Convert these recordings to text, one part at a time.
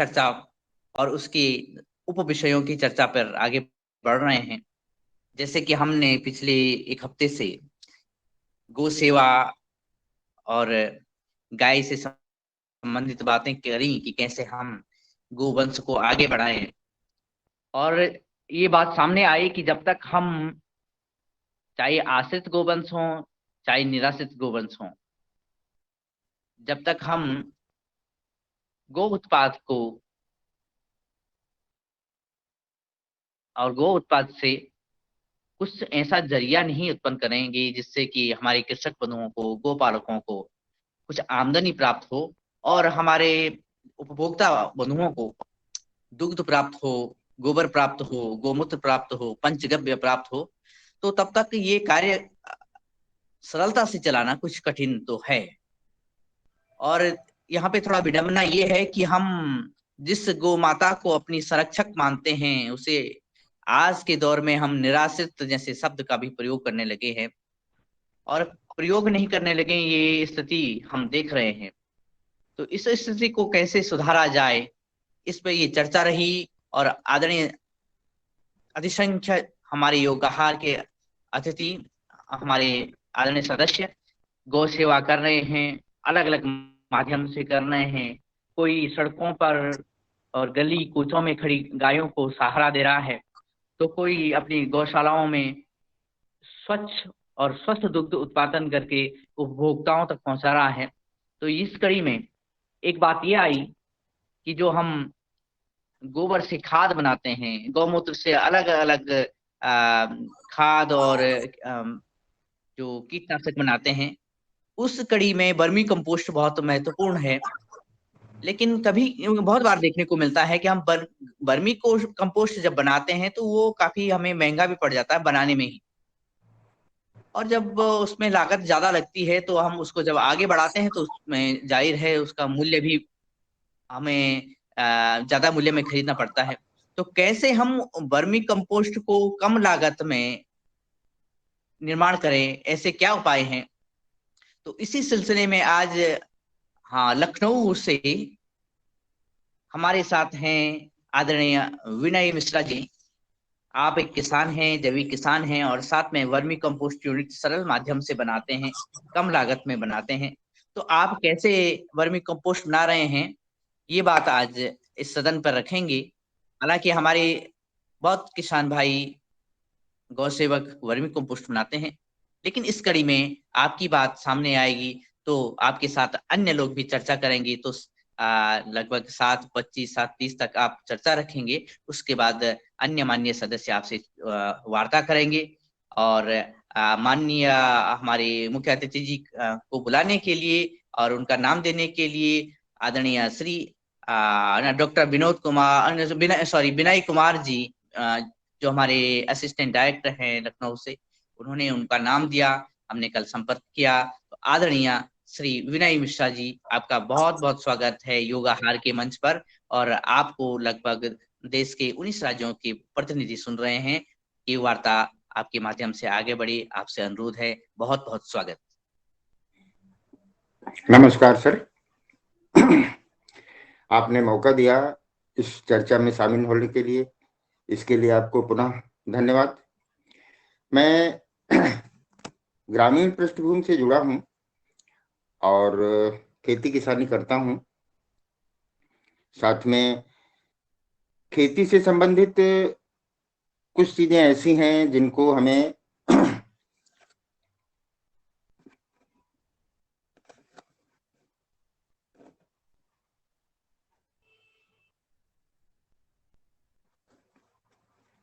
चर्चा और उसकी उप विषयों की चर्चा पर आगे बढ़ रहे हैं। जैसे कि हमने पिछले एक हफ्ते से गो सेवा और गाय से संबंधित बातें करी कि कैसे हम गोवंश को आगे बढ़ाएं, और ये बात सामने आई कि जब तक हम, चाहे आश्रित गोवंश हों चाहे निराश्रित गोवंश हों, जब तक हम गो उत्पाद को और गो उत्पाद से कुछ ऐसा जरिया नहीं उत्पन्न करेंगे जिससे कि हमारे कृषक बंधुओं को, गोपालकों को कुछ आमदनी प्राप्त हो और हमारे उपभोक्ता बंधुओं को दुग्ध प्राप्त हो, गोबर प्राप्त हो, गोमूत्र प्राप्त हो, पंचगव्य प्राप्त हो, तो तब तक ये कार्य सरलता से चलाना कुछ कठिन तो है। और यहाँ पे थोड़ा विडंबना ये है कि हम जिस गौ माता को अपनी संरक्षक मानते हैं उसे आज के दौर में हम निराश्रित जैसे शब्द का भी प्रयोग करने लगे हैं, और प्रयोग नहीं करने लगे, ये स्थिति हम देख रहे हैं। तो इस स्थिति को कैसे सुधारा जाए, इस पर ये चर्चा रही। और आदरणीय अधिसंख्य हमारे योगाहार के अतिथि, हमारे आदरणीय सदस्य गौ सेवा कर रहे हैं, अलग अलग माध्यम से कर रहे हैं। कोई सड़कों पर और गली कूचों में खड़ी गायों को सहारा दे रहा है, तो कोई अपनी गौशालाओं में स्वच्छ और स्वस्थ दुग्ध उत्पादन करके उपभोक्ताओं तक पहुंचा रहा है। तो इस कड़ी में एक बात ये आई कि जो हम गोबर से खाद बनाते हैं, गौमूत्र से अलग अलग खाद और जो कीटनाशक बनाते हैं, उस कड़ी में वर्मी कंपोस्ट बहुत महत्वपूर्ण है। लेकिन कभी बहुत बार देखने को मिलता है कि हम वर्मी को कंपोस्ट जब बनाते हैं तो वो काफी हमें महंगा भी पड़ जाता है बनाने में ही, और जब उसमें लागत ज्यादा लगती है तो हम उसको जब आगे बढ़ाते हैं तो उसमें जाहिर है उसका मूल्य भी हमें ज्यादा मूल्य में खरीदना पड़ता है। तो कैसे हम वर्मी कंपोस्ट को कम लागत में निर्माण करें, ऐसे क्या उपाय हैं? तो इसी सिलसिले में आज हाँ लखनऊ से हमारे साथ हैं आदरणीय विनय मिश्रा जी। आप एक किसान हैं, जैविक किसान हैं, और साथ में वर्मी कंपोस्ट यूनिट सरल माध्यम से बनाते हैं, कम लागत में बनाते हैं। तो आप कैसे वर्मी कंपोस्ट बना रहे हैं, ये बात आज इस सदन पर रखेंगे। हालांकि हमारे बहुत किसान भाई गौ सेवक वर्मी कंपोस्ट बनाते हैं, लेकिन इस कड़ी में आपकी बात सामने आएगी तो आपके साथ अन्य लोग भी चर्चा करेंगे। तो लगभग 7:25 7:30 तक आप चर्चा रखेंगे। उसके बाद अन्य माननीय सदस्य आपसे वार्ता करेंगे, और माननीय हमारे मुख्य अतिथि जी को बुलाने के लिए और उनका नाम देने के लिए आदरणीय श्री डॉक्टर विनोद कुमार, सॉरी विनय कुमार जी, जो हमारे असिस्टेंट डायरेक्टर हैं लखनऊ से, उन्होंने उनका नाम दिया, हमने कल संपर्क किया। तो आदरणीय श्री विनय मिश्रा जी, आपका बहुत बहुत स्वागत है योगाहार के मंच पर। और आपको लगभग देश के 19 राज्यों के प्रतिनिधि सुन रहे हैं। ये वार्ता आपके माध्यम से आगे बढ़ी, आपसे अनुरोध है। बहुत बहुत स्वागत। नमस्कार सर। आपने मौका दिया इस चर्चा में शामिल होने के लिए, इसके लिए आपको पुनः धन्यवाद। मैं ग्रामीण पृष्ठभूमि से जुड़ा हूं और खेती किसानी करता हूं। साथ में खेती से संबंधित कुछ चीजें ऐसी हैं जिनको हमें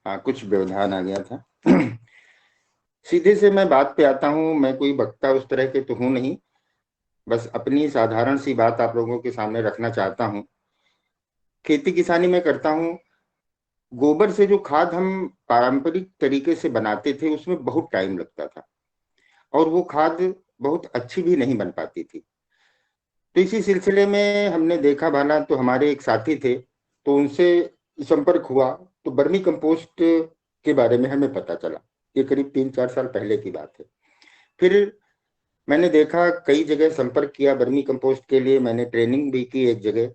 कुछ व्यवधान आ गया था। सीधे से मैं बात पे आता हूं। मैं कोई वक्ता उस तरह के तो हूं नहीं, बस अपनी साधारण सी बात आप लोगों के सामने रखना चाहता हूं। खेती किसानी में करता हूं। गोबर से जो खाद हम पारंपरिक तरीके से बनाते थे उसमें बहुत टाइम लगता था और वो खाद बहुत अच्छी भी नहीं बन पाती थी। तो इसी सिलसिले में हमने देखा भाला, तो हमारे एक साथी थे, तो उनसे संपर्क हुआ, तो वर्मी कंपोस्ट के बारे में हमें पता चला। ये करीब 3-4 साल पहले की बात है। फिर मैंने देखा, कई जगह संपर्क किया वर्मी कंपोस्ट के लिए, मैंने ट्रेनिंग भी की एक जगह,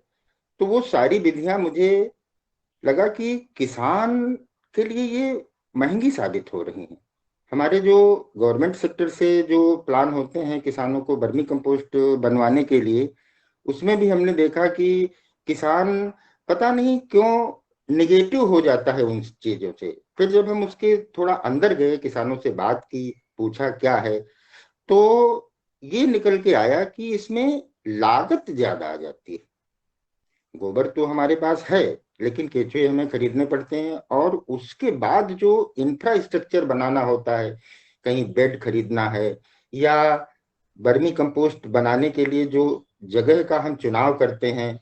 तो वो सारी विधियां मुझे लगा कि किसान के लिए ये महंगी साबित हो रही हैं। हमारे जो गवर्नमेंट सेक्टर से जो प्लान होते हैं किसानों को वर्मी कंपोस्ट बनवाने के लिए, उसमें भी हमने देखा कि किसान पता नहीं क्यों निगेटिव हो जाता है उन चीजों से। फिर जब हम उसके थोड़ा अंदर गए, किसानों से बात की, पूछा क्या है, तो ये निकल के आया कि इसमें लागत ज्यादा आ जाती है। गोबर तो हमारे पास है, लेकिन केंचुए हमें खरीदने पड़ते हैं, और उसके बाद जो इंफ्रास्ट्रक्चर बनाना होता है, कहीं बेड खरीदना है, या वर्मी कंपोस्ट बनाने के लिए जो जगह का हम चुनाव करते हैं,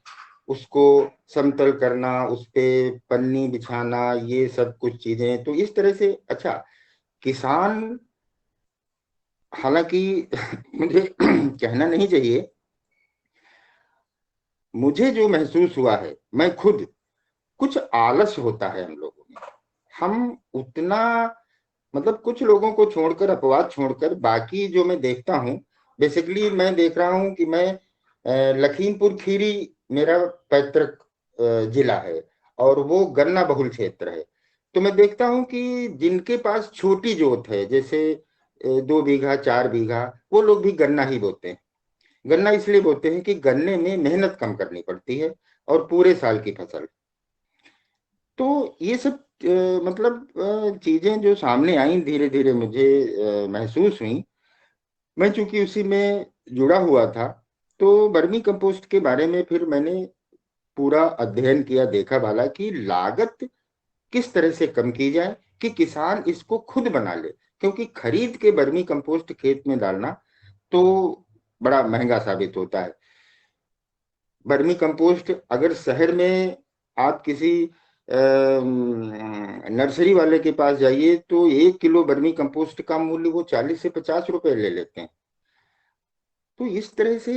उसको समतल करना, उस पे पन्नी बिछाना, ये सब कुछ चीजें, तो इस तरह से अच्छा किसान, हालांकि मुझे कहना नहीं चाहिए, मुझे जो महसूस हुआ है, मैं खुद, कुछ आलस होता है हम लोगों में। हम उतना, मतलब कुछ लोगों को छोड़कर, अपवाद छोड़कर, बाकी जो मैं देखता हूँ, बेसिकली मैं देख रहा हूँ कि मैं लखीमपुर खीरी मेरा पैतृक जिला है, और वो गन्ना बहुल क्षेत्र है। तो मैं देखता हूँ कि जिनके पास छोटी जोत है, जैसे 2 बीघा 4 बीघा, वो लोग भी गन्ना ही बोते हैं। गन्ना इसलिए बोते हैं कि गन्ने में मेहनत कम करनी पड़ती है और पूरे साल की फसल। तो ये सब मतलब चीजें जो सामने आई, धीरे धीरे मुझे महसूस हुई। मैं चूंकि उसी में जुड़ा हुआ था, तो वर्मी कंपोस्ट के बारे में फिर मैंने पूरा अध्ययन किया, देखा वाला कि लागत किस तरह से कम की जाए कि किसान इसको खुद बना ले, क्योंकि खरीद के वर्मी कंपोस्ट खेत में डालना तो बड़ा महंगा साबित होता है। वर्मी कंपोस्ट अगर शहर में आप किसी नर्सरी वाले के पास जाइए, तो 1 किलो वर्मी कंपोस्ट का मूल्य वो 40 से 50 रुपए ले लेते हैं। तो इस तरह से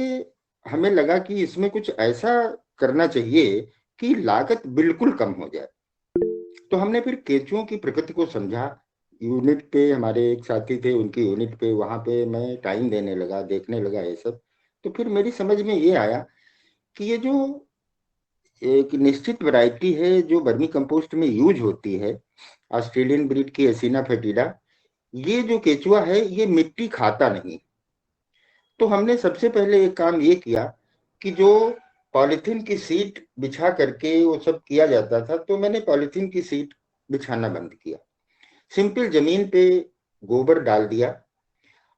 हमें लगा कि इसमें कुछ ऐसा करना चाहिए कि लागत बिल्कुल कम हो जाए। तो हमने फिर केंचुओं की प्रकृति को समझा। यूनिट पे हमारे एक साथी थे, उनकी यूनिट पे, वहां पे मैं टाइम देने लगा, देखने लगा ये सब। तो फिर मेरी समझ में ये आया कि ये जो एक निश्चित वैरायटी है जो वर्मी कंपोस्ट में यूज होती है, ऑस्ट्रेलियन ब्रीड की एसिना फेटिडा, ये जो केचुआ है ये मिट्टी खाता नहीं। तो हमने सबसे पहले एक काम ये किया कि जो पॉलिथीन की सीट बिछा करके वो सब किया जाता था, तो मैंने पॉलिथीन की सीट बिछाना बंद किया। सिंपल जमीन पे गोबर डाल दिया,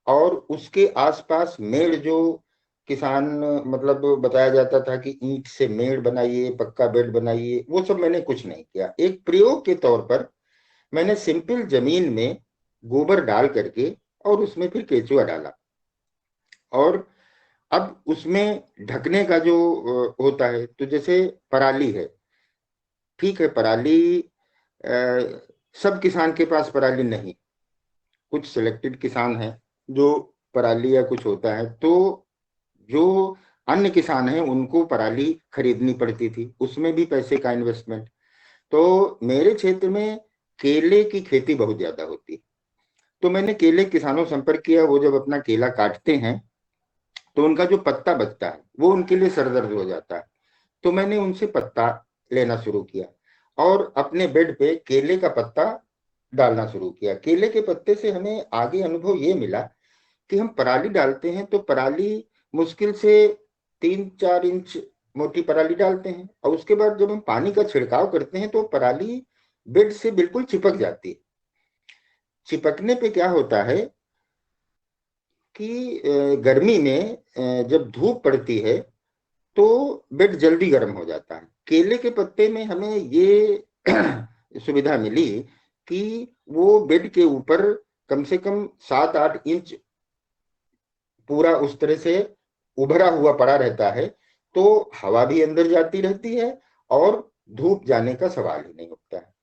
और उसके आसपास मेड़, जो किसान, मतलब बताया जाता था कि ईंट से मेड़ बनाइए, पक्का बेड बनाइए, वो सब मैंने कुछ नहीं किया। एक प्रयोग के तौर पर मैंने सिंपल जमीन में गोबर डाल करके और उसमें फिर केचुआ डाला। और अब उसमें ढकने का जो होता है, तो जैसे पराली है, ठीक है, पराली सब किसान के पास पराली नहीं, कुछ सिलेक्टेड किसान हैं जो पराली या कुछ होता है, तो जो अन्य किसान हैं उनको पराली खरीदनी पड़ती थी, उसमें भी पैसे का इन्वेस्टमेंट। तो मेरे क्षेत्र में केले की खेती बहुत ज्यादा होती है। तो मैंने केले किसानों से संपर्क किया। वो जब अपना केला काटते हैं तो उनका जो पत्ता बचता है वो उनके लिए सरदर्द हो जाता है। तो मैंने उनसे पत्ता लेना शुरू किया और अपने बेड पे केले का पत्ता डालना शुरू किया। केले के पत्ते से हमें आगे अनुभव ये मिला कि हम पराली डालते हैं तो पराली मुश्किल से 3-4 इंच मोटी पराली डालते हैं, और उसके बाद जब हम पानी का छिड़काव करते हैं तो पराली बेड से बिल्कुल चिपक जाती है। चिपकने पे क्या होता है कि गर्मी में जब धूप पड़ती है तो बेड जल्दी गर्म हो जाता है। केले के पत्ते में हमें ये सुविधा मिली कि वो बेड के ऊपर कम से कम 7-8 इंच पूरा उस तरह से उभरा हुआ पड़ा रहता है, तो हवा भी अंदर जाती रहती है और धूप जाने का सवाल ही नहीं उठता है।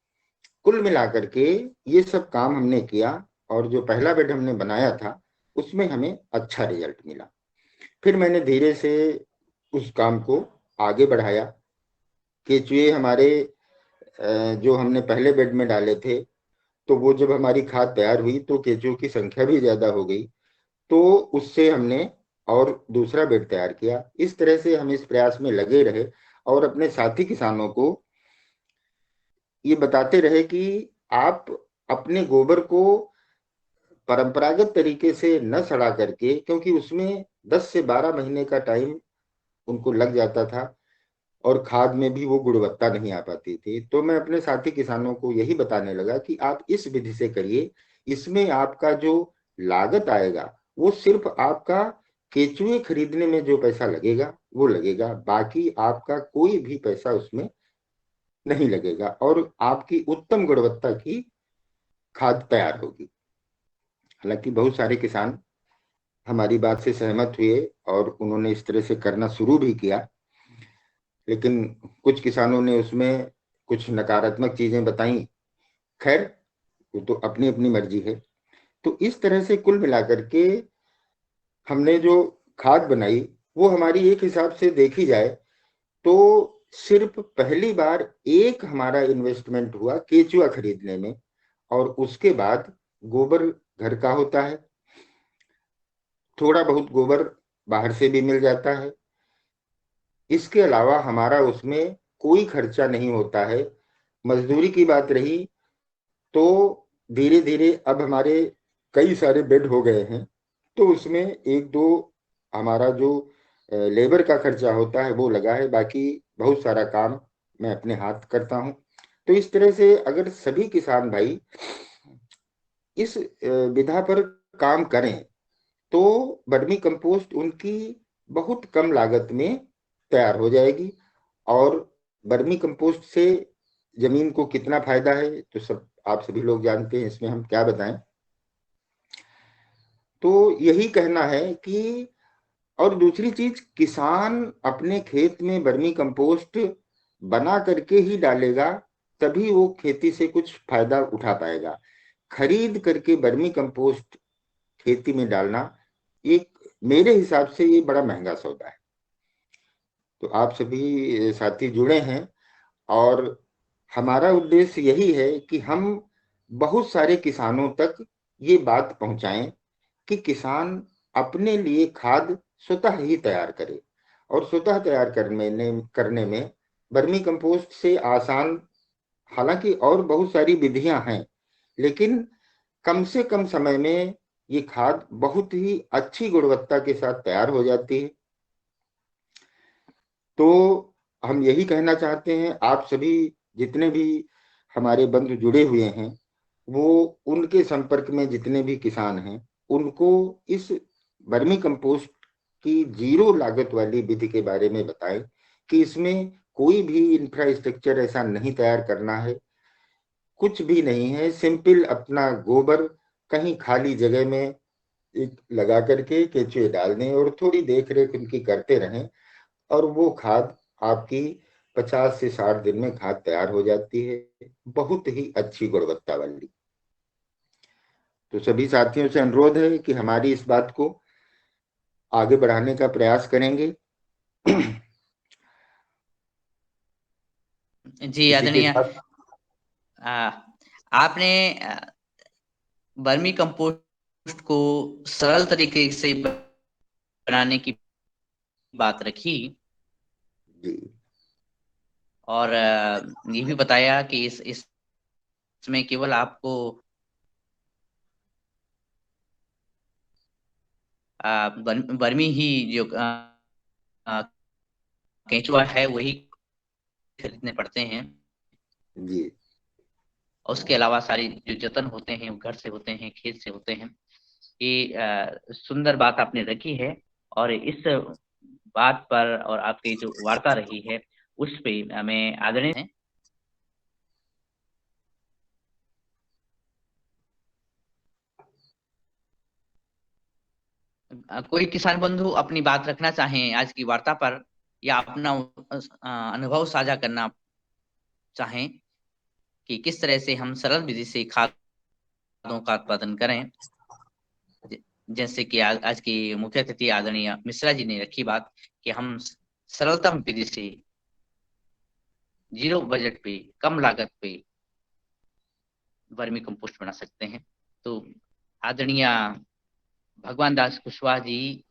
कुल मिलाकर के ये सब काम हमने किया, और जो पहला बेड हमने बनाया था उसमें हमें अच्छा रिजल्ट मिला। फिर मैंने धीरे से उस काम को आगे बढ़ाया। केचुए हमारे जो हमने पहले बेड में डाले थे, तो वो जब हमारी खाद तैयार हुई तो केचुओं की संख्या भी ज्यादा हो गई, तो उससे हमने और दूसरा बेड तैयार किया। इस तरह से हम इस प्रयास में लगे रहे, और अपने साथी किसानों को ये बताते रहे कि आप अपने गोबर को परंपरागत तरीके से न सड़ा करके, क्योंकि उसमें 10 से 12 महीने का टाइम उनको लग जाता था और खाद में भी वो गुणवत्ता नहीं आ पाती थी। तो मैं अपने साथी किसानों को यही बताने लगा कि आप इस विधि से करिए, इसमें आपका जो लागत आएगा वो सिर्फ आपका केचुए खरीदने में जो पैसा लगेगा वो लगेगा, बाकी आपका कोई भी पैसा उसमें नहीं लगेगा और आपकी उत्तम गुणवत्ता की खाद तैयार होगी। हालांकि बहुत सारे किसान हमारी बात से सहमत हुए और उन्होंने इस तरह से करना शुरू भी किया, लेकिन कुछ किसानों ने उसमें कुछ नकारात्मक चीजें बताई। खैर, वो तो अपनी अपनी मर्जी है। तो इस तरह से कुल मिलाकर के हमने जो खाद बनाई वो हमारी एक हिसाब से देखी जाए तो सिर्फ पहली बार एक हमारा इन्वेस्टमेंट हुआ केचुआ खरीदने में, और उसके बाद गोबर घर का होता है, थोड़ा बहुत गोबर बाहर से भी मिल जाता है। इसके अलावा हमारा उसमें कोई खर्चा नहीं होता है। मजदूरी की बात रही तो धीरे धीरे अब हमारे कई सारे बेड हो गए हैं, तो उसमें एक दो हमारा जो लेबर का खर्चा होता है वो लगा है, बाकी बहुत सारा काम मैं अपने हाथ करता हूँ। तो इस तरह से अगर सभी किसान भाई इस विधा पर काम करें तो वर्मी कंपोस्ट उनकी बहुत कम लागत में तैयार हो जाएगी। और वर्मी कंपोस्ट से जमीन को कितना फायदा है तो सब आप सभी लोग जानते हैं, इसमें हम क्या बताएं। तो यही कहना है कि, और दूसरी चीज, किसान अपने खेत में वर्मी कंपोस्ट बना करके ही डालेगा, तभी वो खेती से कुछ फायदा उठा पाएगा। खरीद करके वर्मी कंपोस्ट खेती में डालना एक, मेरे हिसाब से ये बड़ा महंगा सौदा है। तो आप सभी साथी जुड़े हैं और हमारा उद्देश्य यही है कि हम बहुत सारे किसानों तक ये बात पहुंचाएं कि किसान अपने लिए खाद स्वतः ही तैयार करे। और स्वतः तैयार करने में वर्मी कंपोस्ट से आसान, हालांकि और बहुत सारी विधियां हैं, लेकिन कम से कम समय में ये खाद बहुत ही अच्छी गुणवत्ता के साथ तैयार हो जाती है। तो हम यही कहना चाहते हैं, आप सभी जितने भी हमारे बंधु जुड़े हुए हैं वो उनके संपर्क में जितने भी किसान हैं उनको इस वर्मी कंपोस्ट की जीरो लागत वाली विधि के बारे में बताएं कि इसमें कोई भी इंफ्रास्ट्रक्चर ऐसा नहीं तैयार करना है, कुछ भी नहीं है। सिंपल अपना गोबर कहीं खाली जगह में एक लगा करके केंचुए डाल दें और थोड़ी देख रेख उनकी करते रहें, और वो खाद आपकी 50 से 60 दिन में खाद तैयार हो जाती है, बहुत ही अच्छी गुणवत्ता वाली। तो सभी साथियों से अनुरोध है कि हमारी इस बात को आगे बढ़ाने का प्रयास करेंगे। जी इसी के आदरणीय, साथ आ, आपने वर्मी कंपोस्ट को सरल तरीके से बनाने की बात रखी जी और ये भी बताया कि इसमें केवल आपको वर्मी ही जो आ, केंचुआ है वही खरीदने पड़ते हैं, जी और उसके अलावा सारी जो जतन होते हैं वो घर से होते हैं, खेत से होते हैं। ये सुंदर बात आपने रखी है, और इस बात पर और आपकी जो वार्ता रही है उस पे हमें आदरणीय है। कोई किसान बंधु अपनी बात रखना चाहें आज की वार्ता पर, या अपना अनुभव साझा करना चाहें कि किस तरह से हम सरल विधि से खाद्यों का उत्पादन करें, ज- जैसे कि आज की मुख्य अतिथि आदरणीय मिश्रा जी ने रखी बात कि हम सरलतम विधि से जीरो बजट पे, कम लागत पे वर्मी कंपोस्ट बना सकते हैं। तो आदरणीय भगवान दास कुशवाहा जी,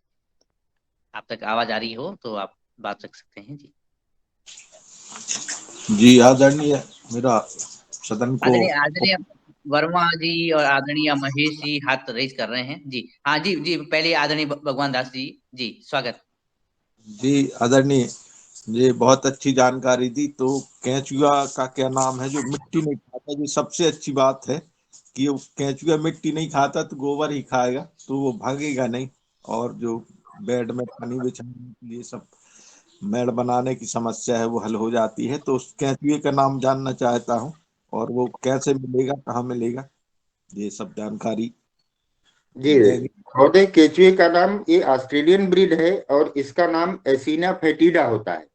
आप तक आवाज आ रही हो तो आप बात रख सकते हैं जी। जी आदरणीय, मेरा सदन को आदरणीय आदरणीय वर्मा जी और आदरणीय महेश जी हाथ रेज कर रहे हैं जी। हाँ जी जी, पहले आदरणीय भगवान दास जी स्वागत। जी आदरणीय, ये बहुत अच्छी जानकारी दी। तो केंचुआ का क्या नाम है, जो मिट्टी नहीं खाता, ये सबसे अच्छी बात है कि वो केंचुआ मिट्टी नहीं खाता तो गोबर ही खाएगा, तो वो भागेगा नहीं। और जो बेड में पानी बिछाने के लिए सब मेड़ बनाने की समस्या है वो हल हो जाती है। तो उस केंचुए का नाम जानना चाहता हूँ, और वो कैसे मिलेगा, कहाँ मिलेगा, ये सब जानकारी जी, देंगे। महोदय, केचुए का नाम, ये ऑस्ट्रेलियन ब्रीड है और इसका नाम एसिना फेटिडा होता है।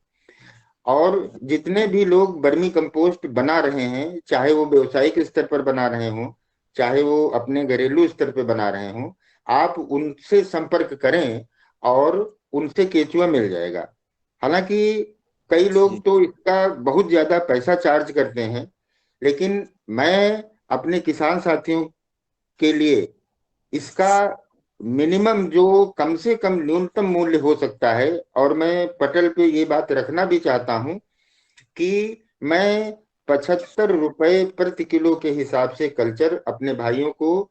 और जितने भी लोग वर्मी कंपोस्ट बना रहे हैं, चाहे वो व्यवसायिक स्तर पर बना रहे हों, चाहे वो अपने घरेलू स्तर पर बना रहे हों, आप उनसे संपर्क करें और उनसे केचुआ मिल जाएगा। हालांकि कई लोग जी तो इसका बहुत ज्यादा पैसा चार्ज करते हैं, लेकिन मैं अपने किसान साथियों के लिए इसका मिनिमम, जो कम से कम न्यूनतम मूल्य हो सकता है, और मैं पटल पे ये बात रखना भी चाहता हूं कि मैं 75 रुपए प्रति किलो के हिसाब से कल्चर अपने भाइयों को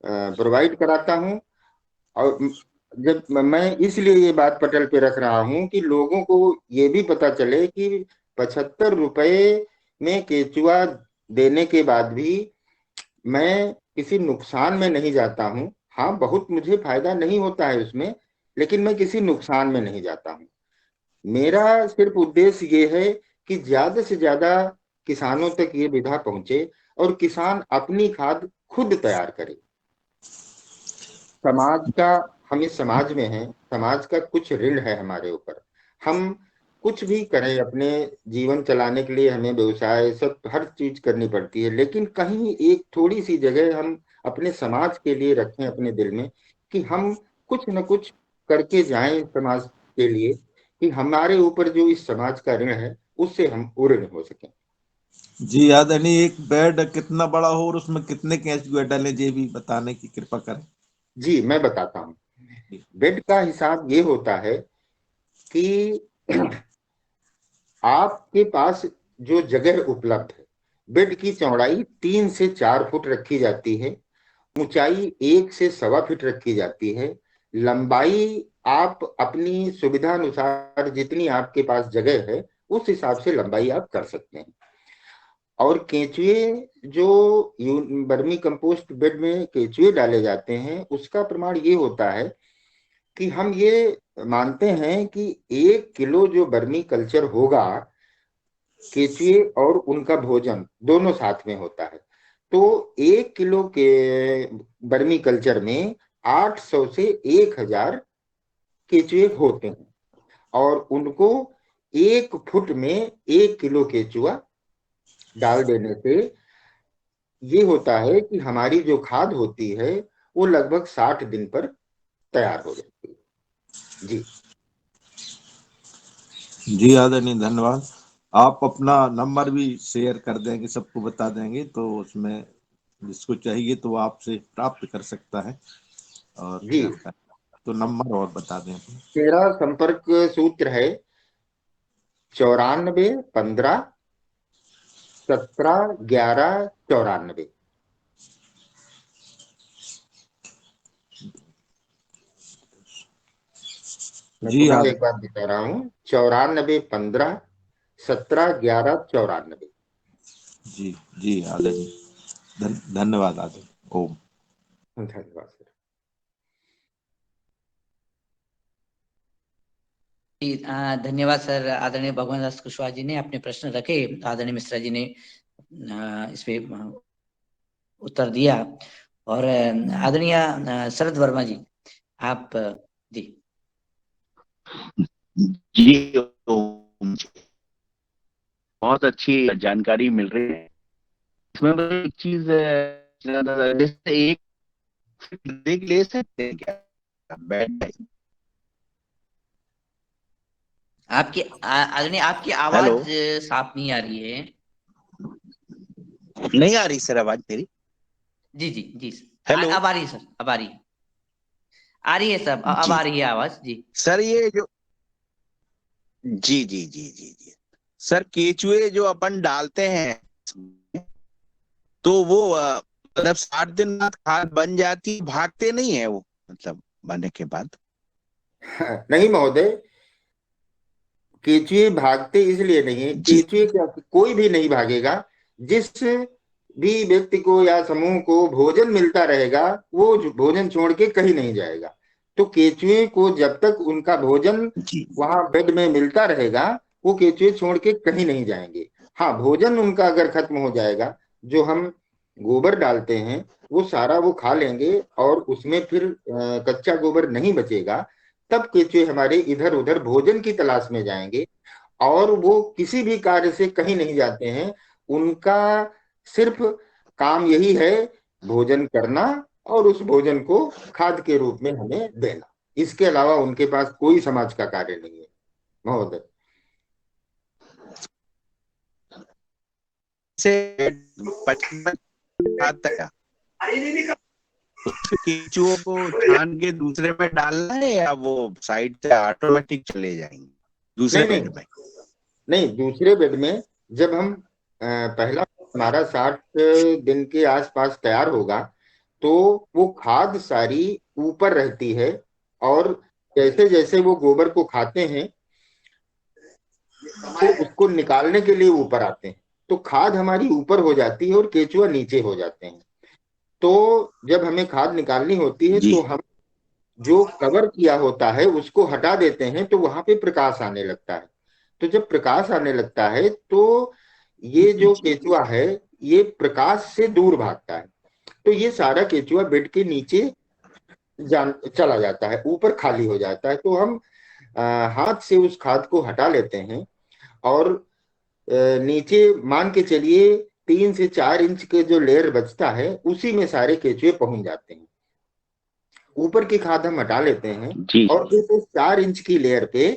प्रोवाइड कराता हूं। और जब मैं इसलिए ये बात पटल पे रख रहा हूं कि लोगों को ये भी पता चले कि 75 रुपए में केचुआ देने के बाद भी मैं किसी नुकसान में नहीं जाता हूं। हाँ, बहुत मुझे फायदा नहीं होता है उसमें, लेकिन मैं किसी नुकसान में नहीं जाता हूं। मेरा सिर्फ उद्देश्य ये है कि ज्यादा से ज्यादा किसानों तक ये विधा पहुंचे और किसान अपनी खाद खुद तैयार करे। समाज का, हम इस समाज में हैं, समाज का कुछ ऋण है हमारे ऊपर। हम कुछ भी करें अपने जीवन चलाने के लिए, हमें व्यवसाय सब हर चीज करनी पड़ती है, लेकिन कहीं एक थोड़ी सी जगह हम अपने समाज के लिए रखें अपने दिल में, कि हम कुछ न कुछ करके जाएं समाज के लिए, कि हमारे ऊपर जो इस समाज का ऋण है उससे हम पूर्ण हो सकें। जी आदरणीय, एक बेड कितना बड़ा हो और उसमें कितने केंचुए डाले, ये भी बताने की कृपा करें। जी, मैं बताता हूँ। जी बेड का हिसाब ये होता है कि आपके पास जो जगह उपलब्ध है, बेड की चौड़ाई 3 से 4 फुट रखी जाती है, ऊंचाई 1 से 1.25 फीट रखी जाती है, लंबाई आप अपनी सुविधा अनुसार जितनी आपके पास जगह है उस हिसाब से लंबाई आप कर सकते हैं। और केंचुए, जो वर्मी कंपोस्ट बेड में केंचुए डाले जाते हैं, उसका प्रमाण ये होता है कि हम ये मानते हैं कि 1 किलो जो वर्मी कल्चर होगा, केचुए और उनका भोजन दोनों साथ में होता है, तो 1 किलो के वर्मी कल्चर में 800 से 1000 केचुए होते हैं। और उनको 1 फुट में 1 किलो केचुआ डाल देने से ये होता है कि हमारी जो खाद होती है वो लगभग 60 दिन पर तैयार हो जाती है। जी जी आदरणीय, धन्यवाद। आप अपना नंबर भी शेयर कर देंगे, सबको बता देंगे, तो उसमें जिसको चाहिए तो वो आपसे प्राप्त कर सकता है। और जी, जानकारी तो नंबर और बता दें। मेरा संपर्क सूत्र है 94 15 17 11 94। मैं जी पुनः एक आदरणीय। बार बता रहा हूँ, 94 15 17 11 94। जी जी आदरणीय, धन्यवाद आदरणीय। ओम। धन्यवाद सर। जी, धन्यवाद सर। आदरणीय भगवान दास कुशवाहा जी ने अपने प्रश्न रखे, आदरणीय मिश्रा जी ने इस पे उत्तर दिया। और आदरणीय शरद वर्मा जी, आप जी जी, बहुत अच्छी जानकारी मिल रही है इसमें। बस एक चीज जैसे एक देख ले सकते हैं क्या बैठ। आपकी आदरणीय आपकी हेलो, आवाज साफ नहीं आ रही है। नहीं आ रही सर आवाज मेरी? जी जी जी हेलो। अब आ रही है सर, अब आ रही है। आ रही है सर, अब जी आ रही है आवाज जी। सर, ये जो जी जी जी जी जी सर केचुए जो अपन डालते हैं तो वो मतलब 60 दिन बाद खाद बन जाती, भागते नहीं है वो, मतलब बनने के बाद? नहीं महोदय, केचुए भागते इसलिए नहीं है। जी केचुए क्या, कोई भी नहीं भागेगा। जिस भी व्यक्ति को या समूह को भोजन मिलता रहेगा, वो भोजन छोड़ के कहीं नहीं जाएगा। तो केचुए को जब तक उनका भोजन जी वहां बेड में मिलता रहेगा, वो केचुए छोड़ के कहीं नहीं जाएंगे। हाँ, भोजन उनका अगर खत्म हो जाएगा, जो हम गोबर डालते हैं वो सारा वो खा लेंगे और उसमें फिर कच्चा गोबर नहीं बचेगा, तब केचुए हमारे इधर उधर भोजन की तलाश में जाएंगे। और वो किसी भी कार्य से कहीं नहीं जाते हैं। उनका सिर्फ काम यही है, भोजन करना और उस भोजन को खाद के रूप में हमें देना। इसके अलावा उनके पास कोई समाज का कार्य नहीं है महोदय। से 55 आता है, तो फिर केचुओं को छान के दूसरे में डालना है या वो साइड से ऑटोमेटिक चले जाएंगे दूसरे नहीं नहीं बेड में? नहीं, दूसरे बेड में जब हम पहला हमारा 60 दिन के आसपास तैयार होगा, तो वो खाद सारी ऊपर रहती है। और जैसे जैसे वो गोबर को खाते हैं तो उसको निकालने के लिए ऊपर आते हैं, तो खाद हमारी ऊपर हो जाती है और केचुआ नीचे हो जाते हैं। तो जब हमें खाद निकालनी होती है जी तो हम जो कवर किया होता है उसको हटा देते हैं, तो वहां पे प्रकाश आने लगता है। तो जब प्रकाश आने लगता है तो ये जो केचुआ है ये प्रकाश से दूर भागता है। तो ये सारा केचुआ बेड के नीचे जान चला जाता है, ऊपर खाली हो जाता है। तो हम हाथ से उस खाद को हटा लेते हैं और नीचे मान के चलिए 3 से 4 इंच के जो लेयर बचता है उसी में सारे केचुए पहुंच जाते हैं। ऊपर की खाद हम हटा लेते हैं जी और इस 4 इंच की लेयर पे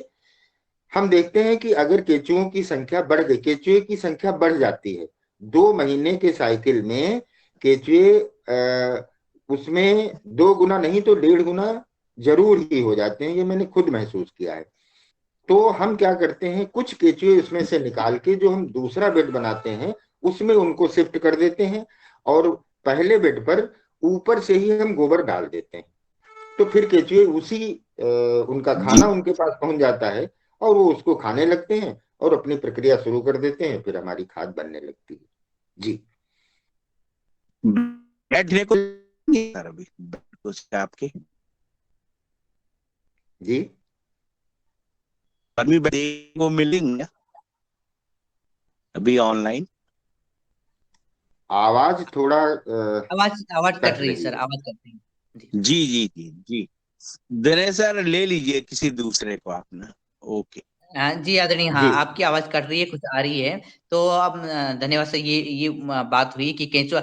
हम देखते हैं कि अगर केचुओं की संख्या बढ़ गई, केचुए की संख्या बढ़ जाती है 2 महीने के साइकिल में। केचुए उसमें 2 गुना नहीं तो 1.5 गुना जरूर ही हो जाते हैं, ये मैंने खुद महसूस किया है। तो हम क्या करते हैं, कुछ केचुए उसमें से निकाल के जो हम दूसरा बेड बनाते हैं उसमें उनको शिफ्ट कर देते हैं और पहले बेड पर ऊपर से ही हम गोबर डाल देते हैं। तो फिर केचुए उसी उनका जी खाना उनके पास पहुंच जाता है और वो उसको खाने लगते हैं और अपनी प्रक्रिया शुरू कर देते हैं, फिर हमारी खाद बनने लगती है। जी बैठने को नहीं सर अभी तो से आपके जी। अभी बैठने को मिलेंगे अभी ऑनलाइन? आवाज थोड़ा आवाज आवाज कट कट रही है रही सर, है। आवाज कट रही है। जी जी जी जी जी दिनेश सर ले लीजिए किसी दूसरे को आपने। ओके हाँ जी आदरणीय, हाँ जी आपकी आवाज कट रही है, कुछ आ रही है। तो अब धन्यवाद सर, ये बात हुई कि केंचुआ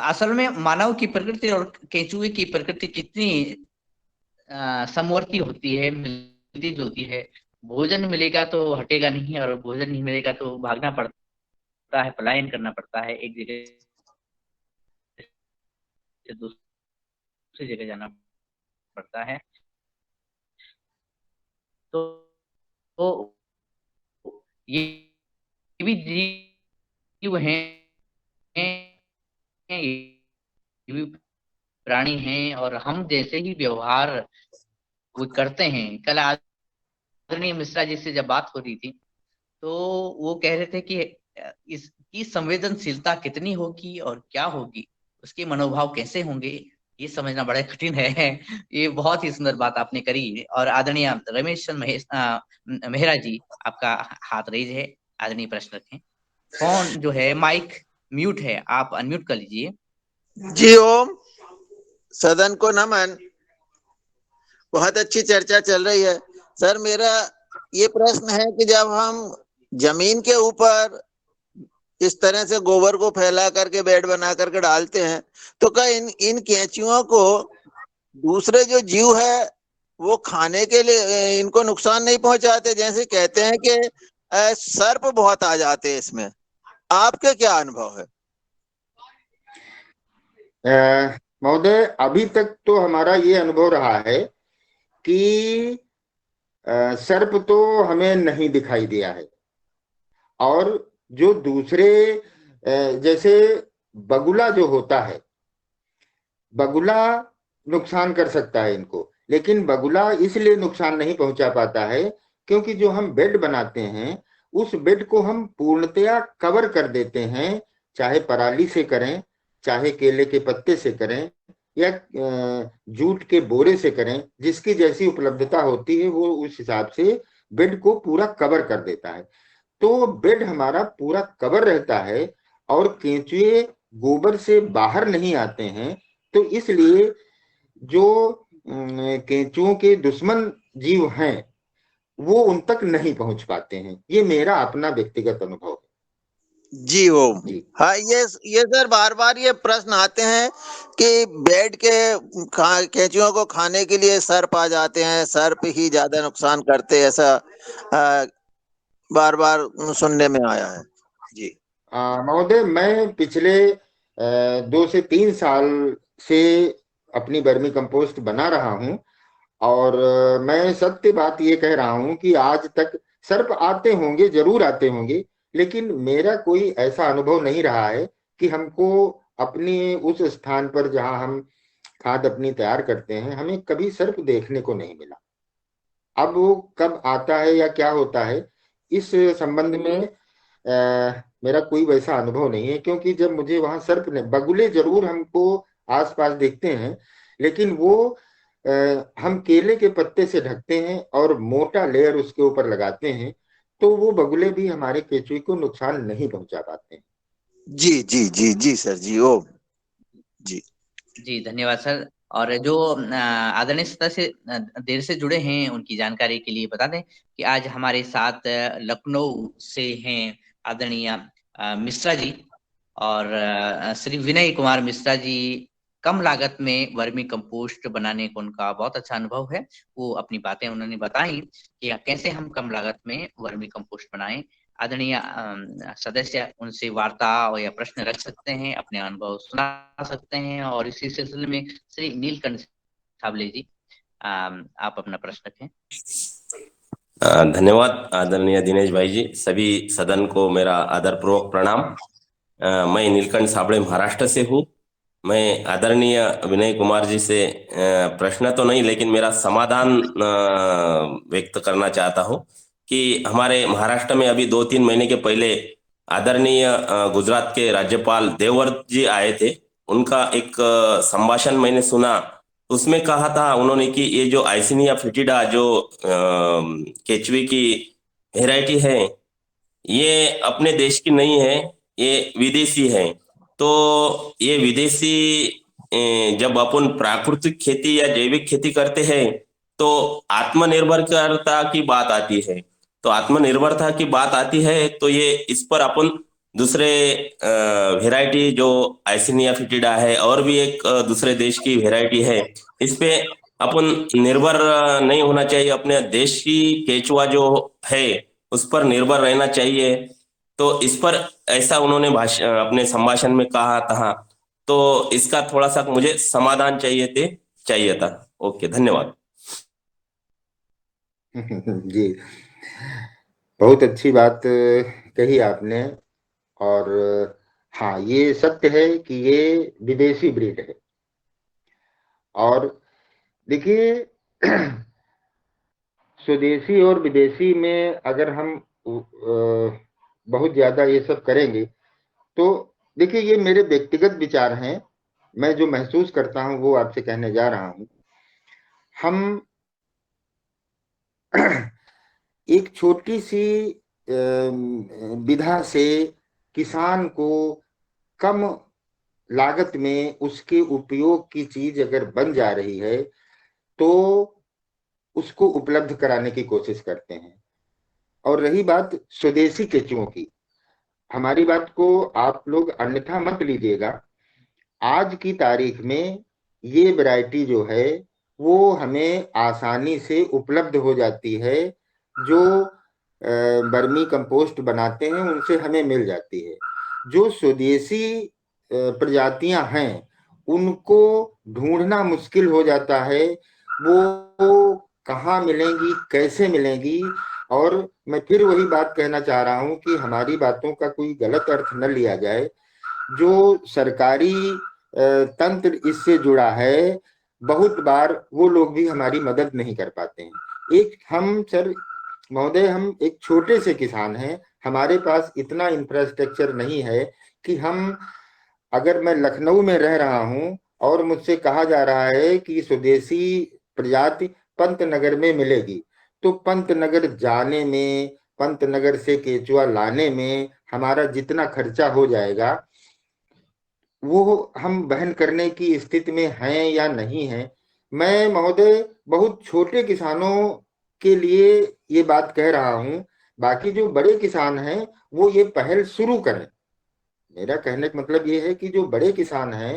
असल में मानव की प्रकृति और केंचुए की प्रकृति कितनी समवर्ती होती है, मिलती जुलती है। भोजन मिलेगा तो हटेगा नहीं, और भोजन नहीं मिलेगा तो भागना पड़ता है, पलायन करना पड़ता है, एक जगह से दूसरी जगह जाना पड़ता है। तो, तो ये भी जीव हैं, ये भी प्राणी हैं, और हम जैसे ही व्यवहार वो करते हैं। कल आदरणीय मिश्रा जी से जब बात हो रही थी तो वो कह रहे थे कि इसकी संवेदनशीलता कितनी होगी और क्या होगी, उसके मनोभाव कैसे होंगे, ये समझना बड़ा कठिन है। ये बहुत ही सुंदर बात आपने करी। और आदरणीय रमेश चंद्र मेहरा जी, आपका हाथ रेज है, आदरणीय प्रश्न रखें। फोन जो है, माइक म्यूट है, आप अनम्यूट कर लीजिए। जी ओम, सदन को नमन। बहुत अच्छी चर्चा चल रही है सर। मेरा ये प्रश्न है कि जब हम जमीन के ऊपर इस तरह से गोबर को फैला करके बेड बना करके डालते हैं, तो क्या इन केंचुओं को दूसरे जो जीव है वो खाने के लिए इनको नुकसान नहीं पहुंचाते? जैसे कहते हैं कि सर्प बहुत आ जाते हैं इसमें, आपके क्या अनुभव है? महोदय, अभी तक तो हमारा ये अनुभव रहा है कि सर्प तो हमें नहीं दिखाई दिया है। और जो दूसरे जैसे बगुला जो होता है, बगुला नुकसान कर सकता है इनको, लेकिन बगुला इसलिए नुकसान नहीं पहुंचा पाता है क्योंकि जो हम बेड बनाते हैं उस बेड को हम पूर्णतया कवर कर देते हैं, चाहे पराली से करें, चाहे केले के पत्ते से करें, या जूट के बोरे से करें, जिसकी जैसी उपलब्धता होती है वो उस हिसाब से बेड को पूरा कवर कर देता है। तो बेड हमारा पूरा कवर रहता है और केंचुए गोबर से बाहर नहीं आते हैं, तो इसलिए जो केंचुओं के दुश्मन जीव हैं वो उन तक नहीं पहुंच पाते हैं। ये मेरा अपना व्यक्तिगत अनुभव है। जी ओम। जी हाँ, ये सर बार बार ये प्रश्न आते हैं कि बेड के केंचुओं को खाने के लिए सर्प आ जाते हैं, सर्प ही ज्यादा नुकसान करते, ऐसा बार बार सुनने में आया है। जी महोदय, मैं पिछले 2 से 3 साल से अपनी वर्मी कंपोस्ट बना रहा हूं और मैं सत्य बात ये कह रहा हूं कि आज तक सर्प आते होंगे, जरूर आते होंगे, लेकिन मेरा कोई ऐसा अनुभव नहीं रहा है कि हमको अपनी उस स्थान पर जहां हम खाद अपनी तैयार करते हैं हमें कभी सर्प देखने को नहीं मिला। अब वो कब आता है या क्या होता है इस संबंध में मेरा कोई वैसा अनुभव नहीं है, क्योंकि जब मुझे वहां सर्प ने, बगुले जरूर हमको आसपास दिखते हैं, लेकिन वो हम केले के पत्ते से ढकते हैं और मोटा लेयर उसके ऊपर लगाते हैं, तो वो बगुले भी हमारे केंचुए को नुकसान नहीं पहुंचा पाते हैं। जी जी जी जी सर जी ओम। जी जी धन्यवाद सर। और जो आदरणीय सदस्य से देर से जुड़े हैं उनकी जानकारी के लिए बता दें कि आज हमारे साथ लखनऊ से हैं आदरणीय मिश्रा जी, और श्री विनय कुमार मिश्रा जी कम लागत में वर्मी कंपोस्ट बनाने का उनका बहुत अच्छा अनुभव है। वो अपनी बातें उन्होंने बताई कि कैसे हम कम लागत में वर्मी कंपोस्ट बनाएं। आदरणीय सदस्य उनसे वार्ता या प्रश्न रख सकते हैं, अपने अनुभव सुना सकते हैं। और इसी सिलसिले में श्री नीलकंठ साबले जी, आप अपना प्रश्न रखें। धन्यवाद आदरणीय दिनेश भाई जी। सभी सदन को मेरा आदरपूर्वक प्रणाम। मैं नीलकंठ साबले महाराष्ट्र से हूँ। मैं आदरणीय विनय कुमार जी से प्रश्न तो नहीं लेकिन मेरा समाधान व्यक्त करना चाहता हूँ कि हमारे महाराष्ट्र में अभी 2-3 महीने के पहले आदरणीय गुजरात के राज्यपाल देवव्रत जी आए थे। उनका एक संभाषण मैंने सुना, उसमें कहा था उन्होंने कि ये जो आइसिनिया फिटिडा जो केचुए की वेराइटी है ये अपने देश की नहीं है, ये विदेशी है। तो ये विदेशी जब अपन प्राकृतिक खेती या जैविक खेती करते हैं तो आत्मनिर्भरता की बात आती है। तो आत्मनिर्भरता की बात आती है तो ये इस पर अपन दूसरे वेराइटी जो आइसिनिया फिटिडा है और भी एक दूसरे देश की वेराइटी है, इस पे अपन निर्भर नहीं होना चाहिए। अपने देश की केचुआ जो है उस पर निर्भर रहना चाहिए। तो इस पर ऐसा उन्होंने अपने संभाषण में कहा था। तो इसका थोड़ा सा मुझे समाधान चाहिए था। ओके, धन्यवाद। जी, बहुत अच्छी बात कही आपने। और हाँ, ये सत्य है कि ये विदेशी ब्रीड है। और देखिए, स्वदेशी और विदेशी में अगर हम बहुत ज्यादा ये सब करेंगे तो देखिए, ये मेरे व्यक्तिगत विचार हैं। मैं जो महसूस करता हूं वो आपसे कहने जा रहा हूं। हम एक छोटी सी विधा से किसान को कम लागत में उसके उपयोग की चीज अगर बन जा रही है तो उसको उपलब्ध कराने की कोशिश करते हैं। और रही बात स्वदेशी केचुओं की, हमारी बात को आप लोग अन्यथा मत लीजिएगा। आज की तारीख में ये वैरायटी जो है वो हमें आसानी से उपलब्ध हो जाती है। जो वर्मी कंपोस्ट बनाते हैं उनसे हमें मिल जाती है। जो स्वदेशी प्रजातियां हैं उनको ढूंढना मुश्किल हो जाता है। वो कहाँ मिलेंगी, कैसे मिलेंगी, और मैं फिर वही बात कहना चाह रहा हूं कि हमारी बातों का कोई गलत अर्थ न लिया जाए। जो सरकारी तंत्र इससे जुड़ा है, बहुत बार वो लोग भी हमारी मदद नहीं कर पाते हैं। एक हम सर महोदय, हम एक छोटे से किसान हैं, हमारे पास इतना इंफ्रास्ट्रक्चर नहीं है कि हम, अगर मैं लखनऊ में रह रहा हूं और मुझसे कहा जा रहा है कि स्वदेशी प्रजाति पंतनगर में मिलेगी, तो पंतनगर जाने में, पंतनगर से केचुआ लाने में हमारा जितना खर्चा हो जाएगा वो हम वहन करने की स्थिति में हैं या नहीं है। मैं महोदय बहुत छोटे किसानों के लिए ये बात कह रहा हूं, बाकी जो बड़े किसान हैं वो ये पहल शुरू करें। मेरा कहने का मतलब ये है कि जो बड़े किसान हैं,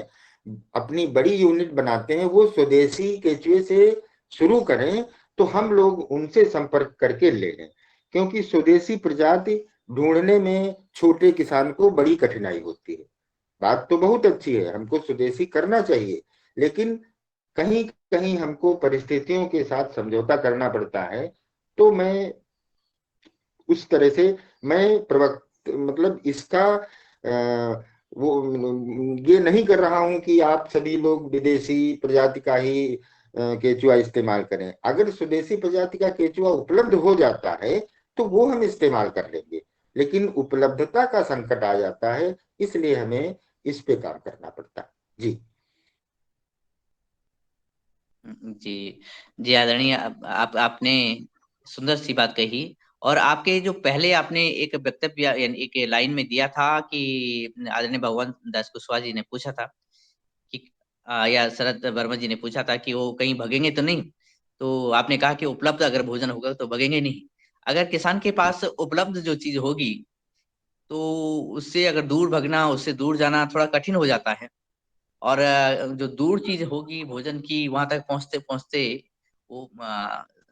अपनी बड़ी यूनिट बनाते हैं, वो स्वदेशी केचुए से शुरू करें, तो हम लोग उनसे संपर्क करके ले लें, क्योंकि स्वदेशी प्रजाति ढूंढने में छोटे किसान को बड़ी कठिनाई होती है। बात तो बहुत अच्छी है, हमको स्वदेशी करना चाहिए, लेकिन कहीं कहीं हमको परिस्थितियों के साथ समझौता करना पड़ता है। तो मैं उस तरह से मैं प्रवक्त मतलब इसका वो ये नहीं कर रहा हूं कि आप सभी लोग विदेशी प्रजाति का ही केचुआ इस्तेमाल करें। अगर स्वदेशी प्रजाति का केचुआ उपलब्ध हो जाता है तो वो हम इस्तेमाल कर लेंगे, लेकिन उपलब्धता का संकट आ जाता है, इसलिए हमें इस पे काम करना पड़ता है। जी जी आदरणीय, आपने सुंदर सी बात कही। और आपके जो पहले आपने एक वक्तव्य यानी एक लाइन में दिया था कि आदरणीय भगवान दास कुशवाहा जी ने पूछा था कि या शरद वर्मा जी ने पूछा था कि वो कहीं भगेंगे तो नहीं। तो आपने कहा कि उपलब्ध अगर भोजन होगा तो भगेंगे नहीं। अगर किसान के पास उपलब्ध जो चीज होगी तो उससे अगर दूर भगना, उससे दूर जाना थोड़ा कठिन हो जाता है। और जो दूर चीज होगी भोजन की, वहां तक पहुंचते पहुंचते वो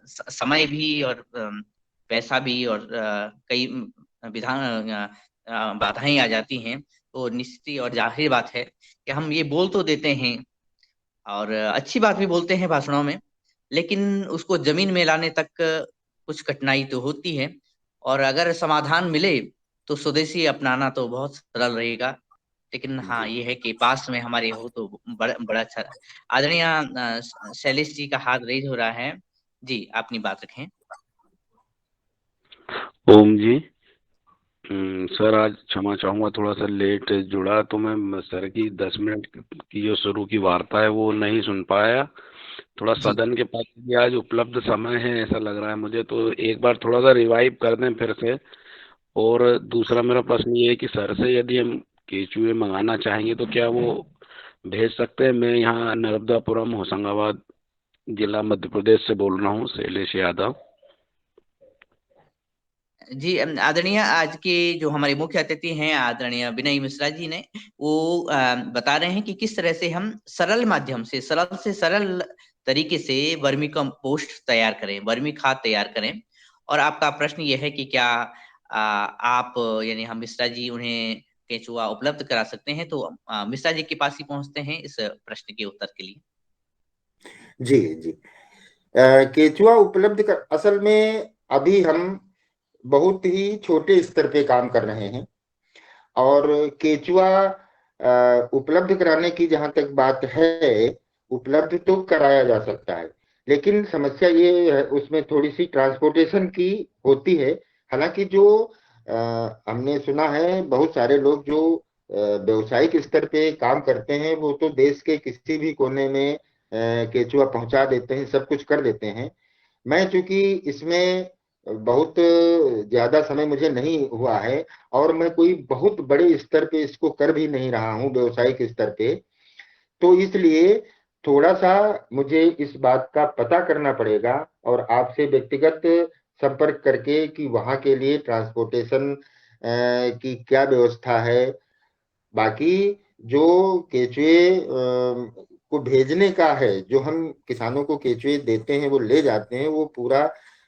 समय भी और पैसा भी और कई विधान बाधाएं आ जाती हैं। तो निश्चित और जाहिर बात है कि हम ये बोल तो देते हैं और अच्छी बात भी बोलते हैं भाषणों में, लेकिन उसको जमीन में लाने तक कुछ कठिनाई तो होती है। और अगर समाधान मिले तो स्वदेशी अपनाना तो बहुत सरल रहेगा। लेकिन हाँ, ये है कि पास में हमारे हो तो बड़ा बड़ा अच्छा। आदरणीय शैलेश जी का हाथ रेज हो रहा है। जी, अपनी बात रखें। ओम जी। सर, आज क्षमा चाहूंगा, थोड़ा सा लेट जुड़ा तो मैं सर की 10 मिनट की जो शुरू की वार्ता है वो नहीं सुन पाया। थोड़ा जी सदन के पास भी आज उपलब्ध समय है ऐसा लग रहा है मुझे, तो एक बार थोड़ा सा रिवाइव कर दें फिर से। और दूसरा मेरा प्रश्न ये है कि सर से यदि हम केचुए मंगाना चाहेंगे तो क्या वो भेज सकते हैं? मैं यहाँ नर्मदापुरम होशंगाबाद जिला मध्य प्रदेश से बोल रहा हूँ, शैलेश यादव। जी आदरणीय, आज के जो हमारे मुख्य अतिथि हैं आदरणीय विनय मिश्रा जी ने, वो बता रहे हैं कि किस तरह से हम सरल माध्यम से सरल तरीके से वर्मी कंपोस्ट तैयार करें, वर्मी खाद तैयार करें। और आपका प्रश्न ये है कि क्या आप यानी हम मिश्रा जी उन्हें केचुआ उपलब्ध करा सकते हैं? तो मिश्रा जी के पास ही पहुंचते हैं इस प्रश्न के उत्तर के लिए। जी जी केचुआ उपलब्ध कर, असल में अभी हम बहुत ही छोटे स्तर पे काम कर रहे हैं, और केचुआ उपलब्ध कराने की जहां तक बात है, उपलब्ध तो कराया जा सकता है, लेकिन समस्या ये है उसमें थोड़ी सी ट्रांसपोर्टेशन की होती है। हालांकि जो हमने सुना है बहुत सारे लोग जो व्यवसायिक स्तर पे काम करते हैं वो तो देश के किसी भी कोने में केचुआ पहुंचा देते हैं, सब कुछ कर देते हैं। मैं चूंकि इसमें बहुत ज्यादा समय मुझे नहीं हुआ है, और मैं कोई बहुत बड़े स्तर पे इसको कर भी नहीं रहा हूं व्यवसायिक स्तर पे, तो इसलिए थोड़ा सा मुझे इस बात का पता करना पड़ेगा और आपसे व्यक्तिगत संपर्क करके कि वहां के लिए ट्रांसपोर्टेशन की क्या व्यवस्था है। बाकी जो केचुए को भेजने का है, जो हम किसानों को केचुए देते हैं वो ले जाते हैं, वो पूरा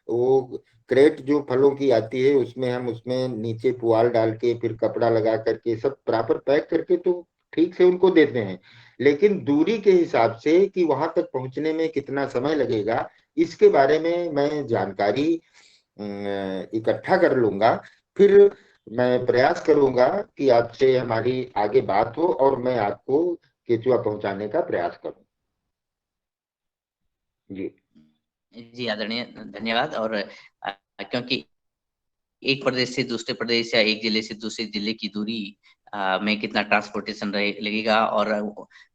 वो क्रेट जो फलों की आती है उसमें हम उसमें नीचे पुआल डाल के फिर कपड़ा लगा करके सब प्रॉपर पैक करके तो ठीक से उनको देते हैं। लेकिन दूरी के हिसाब से कि वहां तक पहुंचने में कितना समय लगेगा, इसके बारे में मैं जानकारी इकट्ठा कर लूंगा, फिर मैं प्रयास करूंगा कि आपसे हमारी आगे बात हो और मैं आपको केचुआ पहुंचाने का प्रयास करूं। जी जी आदरणीय, धन्यवाद। और क्योंकि एक प्रदेश से दूसरे प्रदेश या एक जिले से दूसरे जिले की दूरी में कितना ट्रांसपोर्टेशन लगेगा, और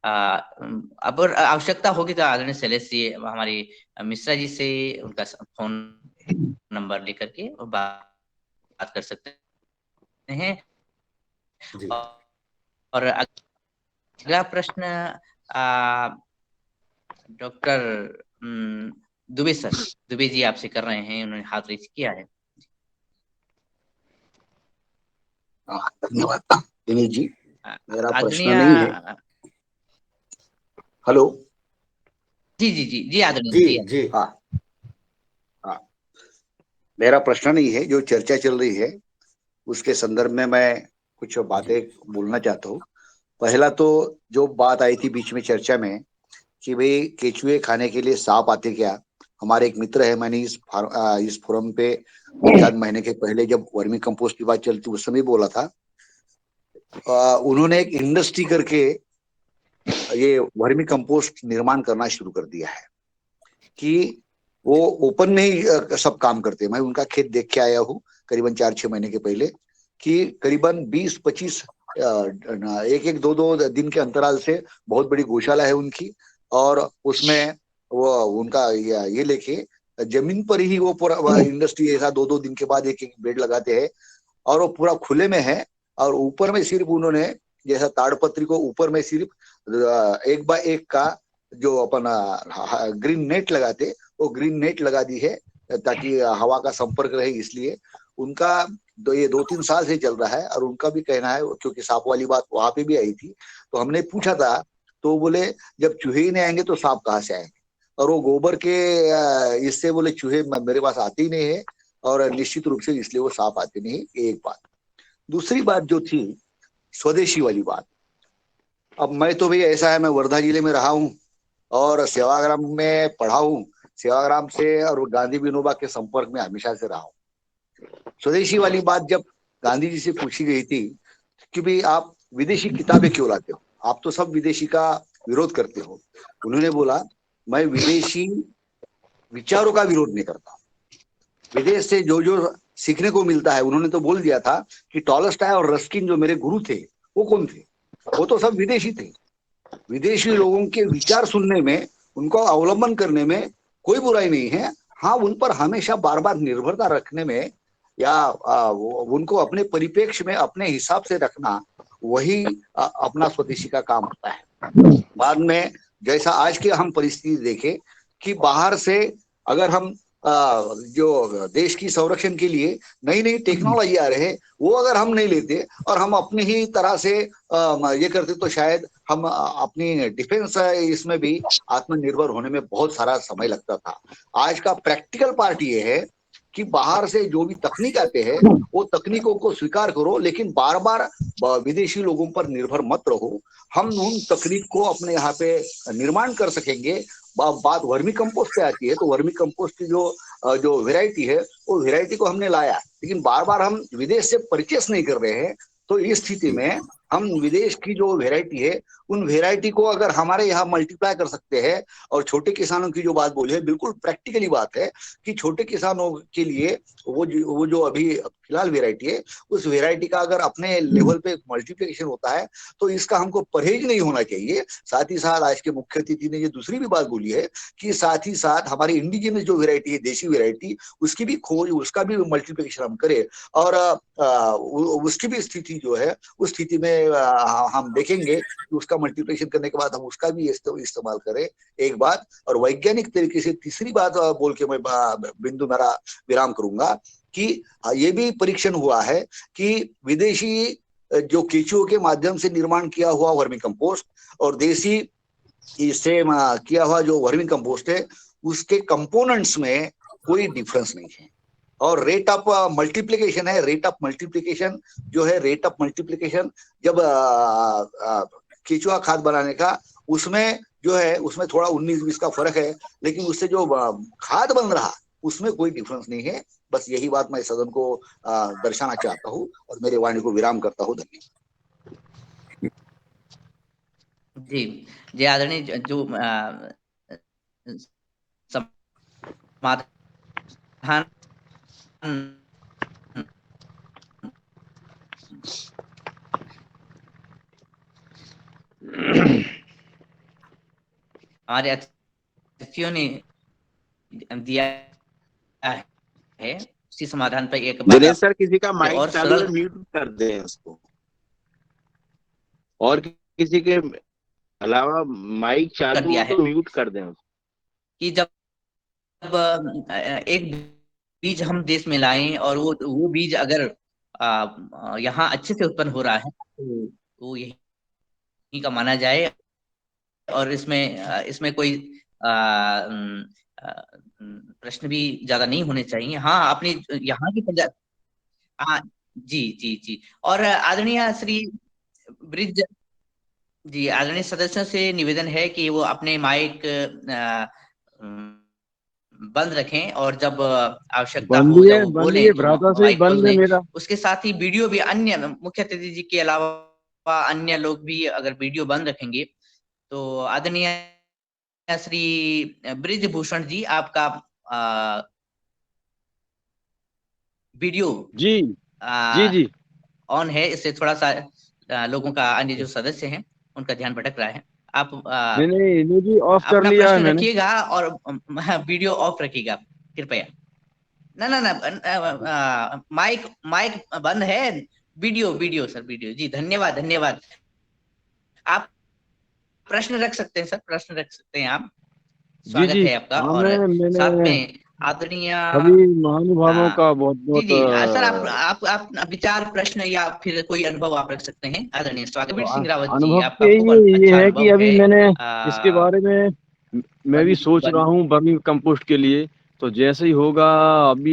अब आवश्यकता होगी तो आदरणीय शैलेश जी हमारे मिश्रा जी से उनका फोन नंबर लेकर के बात कर सकते हैं। जी और अगला प्रश्न डॉक्टर दुबे सर, दुबे जी आपसे कर रहे हैं, उन्होंने हाथ रेज किया है। धन्यवाद दिनेश जी, मेरा आदरणीय, प्रश्न नहीं है। हेलो। जी जी जी जी आदरणीय जी जी। जी हाँ हाँ, मेरा प्रश्न नहीं है, जो चर्चा चल रही है उसके संदर्भ में मैं कुछ बातें बोलना चाहता हूँ। पहला तो जो बात आई थी बीच में चर्चा में कि भाई केचुए खाने के लिए सांप आते क्या, हमारे एक मित्र है, मैंने इस फोरम पे 2-4 महीने के पहले जब वर्मी कंपोस्ट की बात चलती उस समय बोला था। उन्होंने एक इंडस्ट्री करके ये वर्मी कंपोस्ट निर्माण करना शुरू कर दिया है कि वो ओपन में ही सब काम करते हैं। मैं उनका खेत देख के आया हूँ करीबन 4-6 महीने के पहले, कि करीबन 20-25 एक 2-2 दिन के अंतराल से बहुत बड़ी गौशाला है उनकी, और उसमें वो उनका ये लेके जमीन पर ही वो पूरा इंडस्ट्री ऐसा 2-2 दिन के बाद एक बेड लगाते हैं, और वो पूरा खुले में है। और ऊपर में सिर्फ उन्होंने जैसा ताड़पत्री को ऊपर में सिर्फ 1x1 का जो अपन ग्रीन नेट लगाते, वो ग्रीन नेट लगा दी है ताकि हवा का संपर्क रहे। इसलिए उनका ये 2-3 साल से चल रहा है। और उनका भी कहना है, क्योंकि सांप वाली बात वहां पे भी आई थी, तो हमने पूछा था तो बोले जब चूहे ही नहीं आएंगे तो सांप कहाँ से आएंगे, और वो गोबर के इससे बोले चूहे मेरे पास आते ही नहीं है, और निश्चित रूप से इसलिए वो सांप आते नहीं। एक बात। दूसरी बात जो थी स्वदेशी वाली बात, अब मैं तो भाई ऐसा है, मैं वर्धा जिले में रहा हूँ और सेवाग्राम में पढ़ा हूँ, सेवाग्राम से और गांधी विनोबा के संपर्क में हमेशा से रहा हूँ। स्वदेशी वाली बात जब गांधी जी से पूछी गई थी कि भाई आप विदेशी किताबें क्यों लाते हो, आप तो सब विदेशी का विरोध करते हो, उन्होंने बोला मैं विदेशी विचारों का विरोध नहीं करता, विदेश से जो जो सीखने को मिलता है। उन्होंने तो बोल दिया था कि टॉलस्टॉय और रस्किन जो मेरे गुरु थे वो कौन थे, वो तो सब विदेशी थे। विदेशी लोगों के विचार सुनने में, उनको अवलंबन करने में कोई बुराई नहीं है। हाँ, उन पर हमेशा बार बार निर्भरता रखने में या उनको अपने परिप्रेक्ष्य में अपने हिसाब से रखना, वही अपना स्वदेशी का काम होता है। बाद में जैसा आज की हम परिस्थिति देखें कि बाहर से अगर हम जो देश की संरक्षण के लिए नई नई टेक्नोलॉजी आ रहे हैं, वो अगर हम नहीं लेते और हम अपनी ही तरह से ये करते, तो शायद हम अपनी डिफेंस इसमें भी आत्मनिर्भर होने में बहुत सारा समय लगता था। आज का प्रैक्टिकल पार्ट ये है कि बाहर से जो भी तकनीक आते हैं वो तकनीकों को स्वीकार करो, लेकिन बार बार विदेशी लोगों पर निर्भर मत रहो। हम उन तकनीक को अपने यहाँ पे निर्माण कर सकेंगे। बात वर्मी कंपोस्ट पे आती है, तो वर्मी कंपोस्ट की जो वेराइटी है, वो वेराइटी को हमने लाया, लेकिन बार बार हम विदेश से परचेस नहीं कर रहे हैं। तो इस स्थिति में हम विदेश की जो वेराइटी है, उन वेराइटी को अगर हमारे यहाँ मल्टीप्लाई कर सकते हैं, और छोटे किसानों की जो बात बोली है बिल्कुल प्रैक्टिकली बात है कि छोटे किसानों के लिए वो जो अभी फिलहाल वेराइटी है, उस वेराइटी का अगर अपने लेवल पे मल्टीप्लिकेशन होता है तो इसका हमको परहेज नहीं होना चाहिए। साथ ही साथ आज के मुख्य अतिथि ने ये दूसरी भी बात बोली है कि साथ ही साथ हमारी इंडिजिनस जो वेराइटी है, देशी वेराइटी, उसकी भी खोज, उसका भी मल्टीप्लिकेशन हम करें, और उसकी भी स्थिति जो है उस स्थिति में हम देखेंगे कि उसका मल्टीप्लिकेशन करने के बाद हम उसका भी इस्तेमाल करें। एक बात। और वैज्ञानिक तरीके से तीसरी बात बोल के मैं बिंदु मेरा विराम करूंगा कि ये भी परीक्षण हुआ है कि विदेशी जो केचुओं के माध्यम से निर्माण किया हुआ वर्मी कंपोस्ट और देसी इससे किया हुआ जो वर्मी कंपोस्ट है, उसके कंपोनेंट्स में कोई डिफरेंस नहीं है। और रेट ऑफ मल्टीप्लिकेशन है, रेट ऑफ मल्टीप्लिकेशन जो है, रेट ऑफ मल्टीप्लिकेशन जब केचुआ खाद बनाने का, उसमें जो है उसमें थोड़ा 19-20 का फर्क है, लेकिन उससे जो खाद बन रहा उसमें कोई डिफरेंस नहीं है। बस यही बात मैं सदन को दर्शाना चाहता हूँ और मेरे वाणी को विराम करता हूँ। धन्यवाद। जी जी आदरणीय जो समाधान हमारे अतिथियों ने दिया है, उसी समाधान पर एक बार दिनेश सर, किसी का माइक और चालू है, सरल म्यूट कर दें उसको, और किसी के अलावा माइक कर चालू दिया हो है तो म्यूट कर दें उसको। कि जब एक बीज हम देश में लाएं और वो बीज अगर यहाँ अच्छे से उत्पन्न हो रहा है तो वो यही का माना जाए, और इसमें कोई प्रश्न भी ज्यादा नहीं होने चाहिए। हाँ, अपनी यहाँ की प्रजा। हाँ जी जी जी। और आदरणीय श्री ब्रिज जी, आदरणीय सदस्यों से निवेदन है कि वो अपने माइक बंद रखें और जब आवश्यकता हो जब वो बंद ही बोलें है तो भ्राता से ही माइक खोल बंद है दें। मेरा। उसके साथ ही वीडियो भी, अन्य मुख्य अतिथि जी के अलावा अन्य लोग भी अगर वीडियो बंद रखेंगे तो आदरणीय श्री ब्रिजभूषण जी, आपका video ji ji ji. On है, इससे थोड़ा सा लोगों का, अन्य जो सदस्य हैं उनका ध्यान भटक रहा है। आप नहीं जी, ऑफ कर अपना लिया है प्रश्न मैंने। रखिएगा और वीडियो ऑफ रखिएगा कृपया। ना ना ना, माइक माइक बंद है, वीडियो वीडियो सर, वीडियो। जी धन्यवाद धन्यवाद। आप प्रश्न रख सकते हैं सर, प्रश्न रख सकते हैं आप, जी स्वागत जी। है आपका। हाँ, और साथ मैंने में आदरणीय सभी महानुभावों का बहुत जी बहुत जी सर, आप विचार, प्रश्न या फिर कोई अनुभव आप रख सकते हैं। आदरणीय स्वागत। वीर सिंह रावत जी, अनुभव आपका के बहुत ये अच्छा है कि अनुभव अभी है। मैंने इसके आ, बारे में मैं भी सोच रहा हूँ वर्मी कंपोस्ट के लिए। तो जैसे ही होगा, अब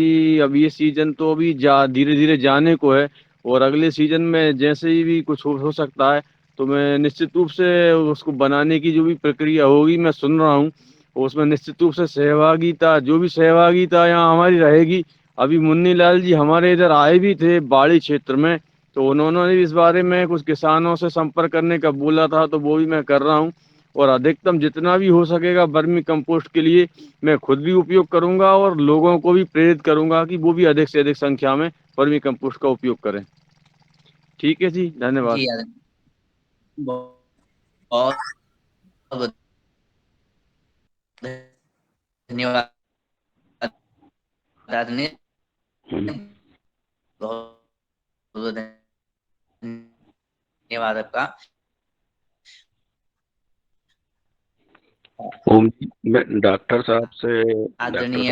ये सीजन तो अभी धीरे धीरे जाने को है, और अगले सीजन में जैसे ही भी कुछ हो सकता है तो मैं निश्चित रूप से उसको बनाने की जो भी प्रक्रिया होगी मैं सुन रहा हूँ, और उसमें निश्चित रूप से सहभागिता, जो भी सहभागिता यहाँ हमारी रहेगी। अभी मुन्नी लाल जी हमारे इधर आए भी थे बाड़ी क्षेत्र में, तो उन्होंने भी इस बारे में कुछ किसानों से संपर्क करने का बोला था, तो वो भी मैं कर रहा हूँ। और अधिकतम जितना भी हो सकेगा वर्मी कंपोस्ट के लिए मैं खुद भी उपयोग करूंगा, और लोगों को भी प्रेरित करूंगा कि वो भी अधिक से अधिक संख्या में वर्मी कंपोस्ट का उपयोग करें। ठीक है जी, धन्यवाद। जी बहुत बहुत धन्यवाद आदरणीय, बहुत बहुत धन्यवाद आपका। ओम जी, मैं डॉक्टर साहब से आदरणीय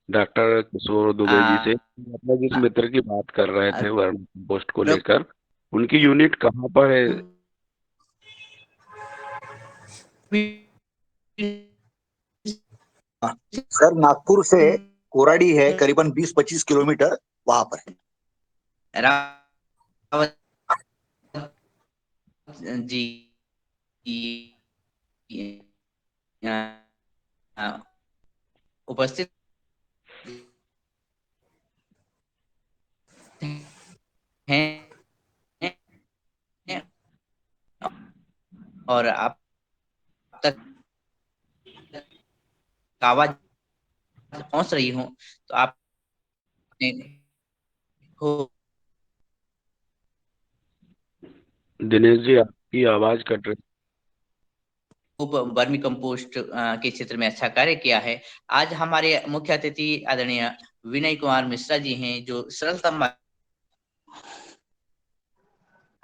डॉक्टर किशोर दुबे जी से, मतलब जिस मित्र की बात कर रहे थे वर्मी कंपोस्ट को लेकर, उनकी यूनिट कहाँ पर है? सर, नागपुर से कोराडी है, करीबन 20-25 किलोमीटर, वहां पर है। रावत जी उपस्थित हैं और आप तक आवाज पहुंच रही हो तो आप हो। दिनेश जी, आपकी आवाज कट रही। वर्मी कंपोस्ट के क्षेत्र में अच्छा कार्य किया है। आज हमारे मुख्य अतिथि आदरणीय विनय कुमार मिश्रा जी हैं, जो सरलतम।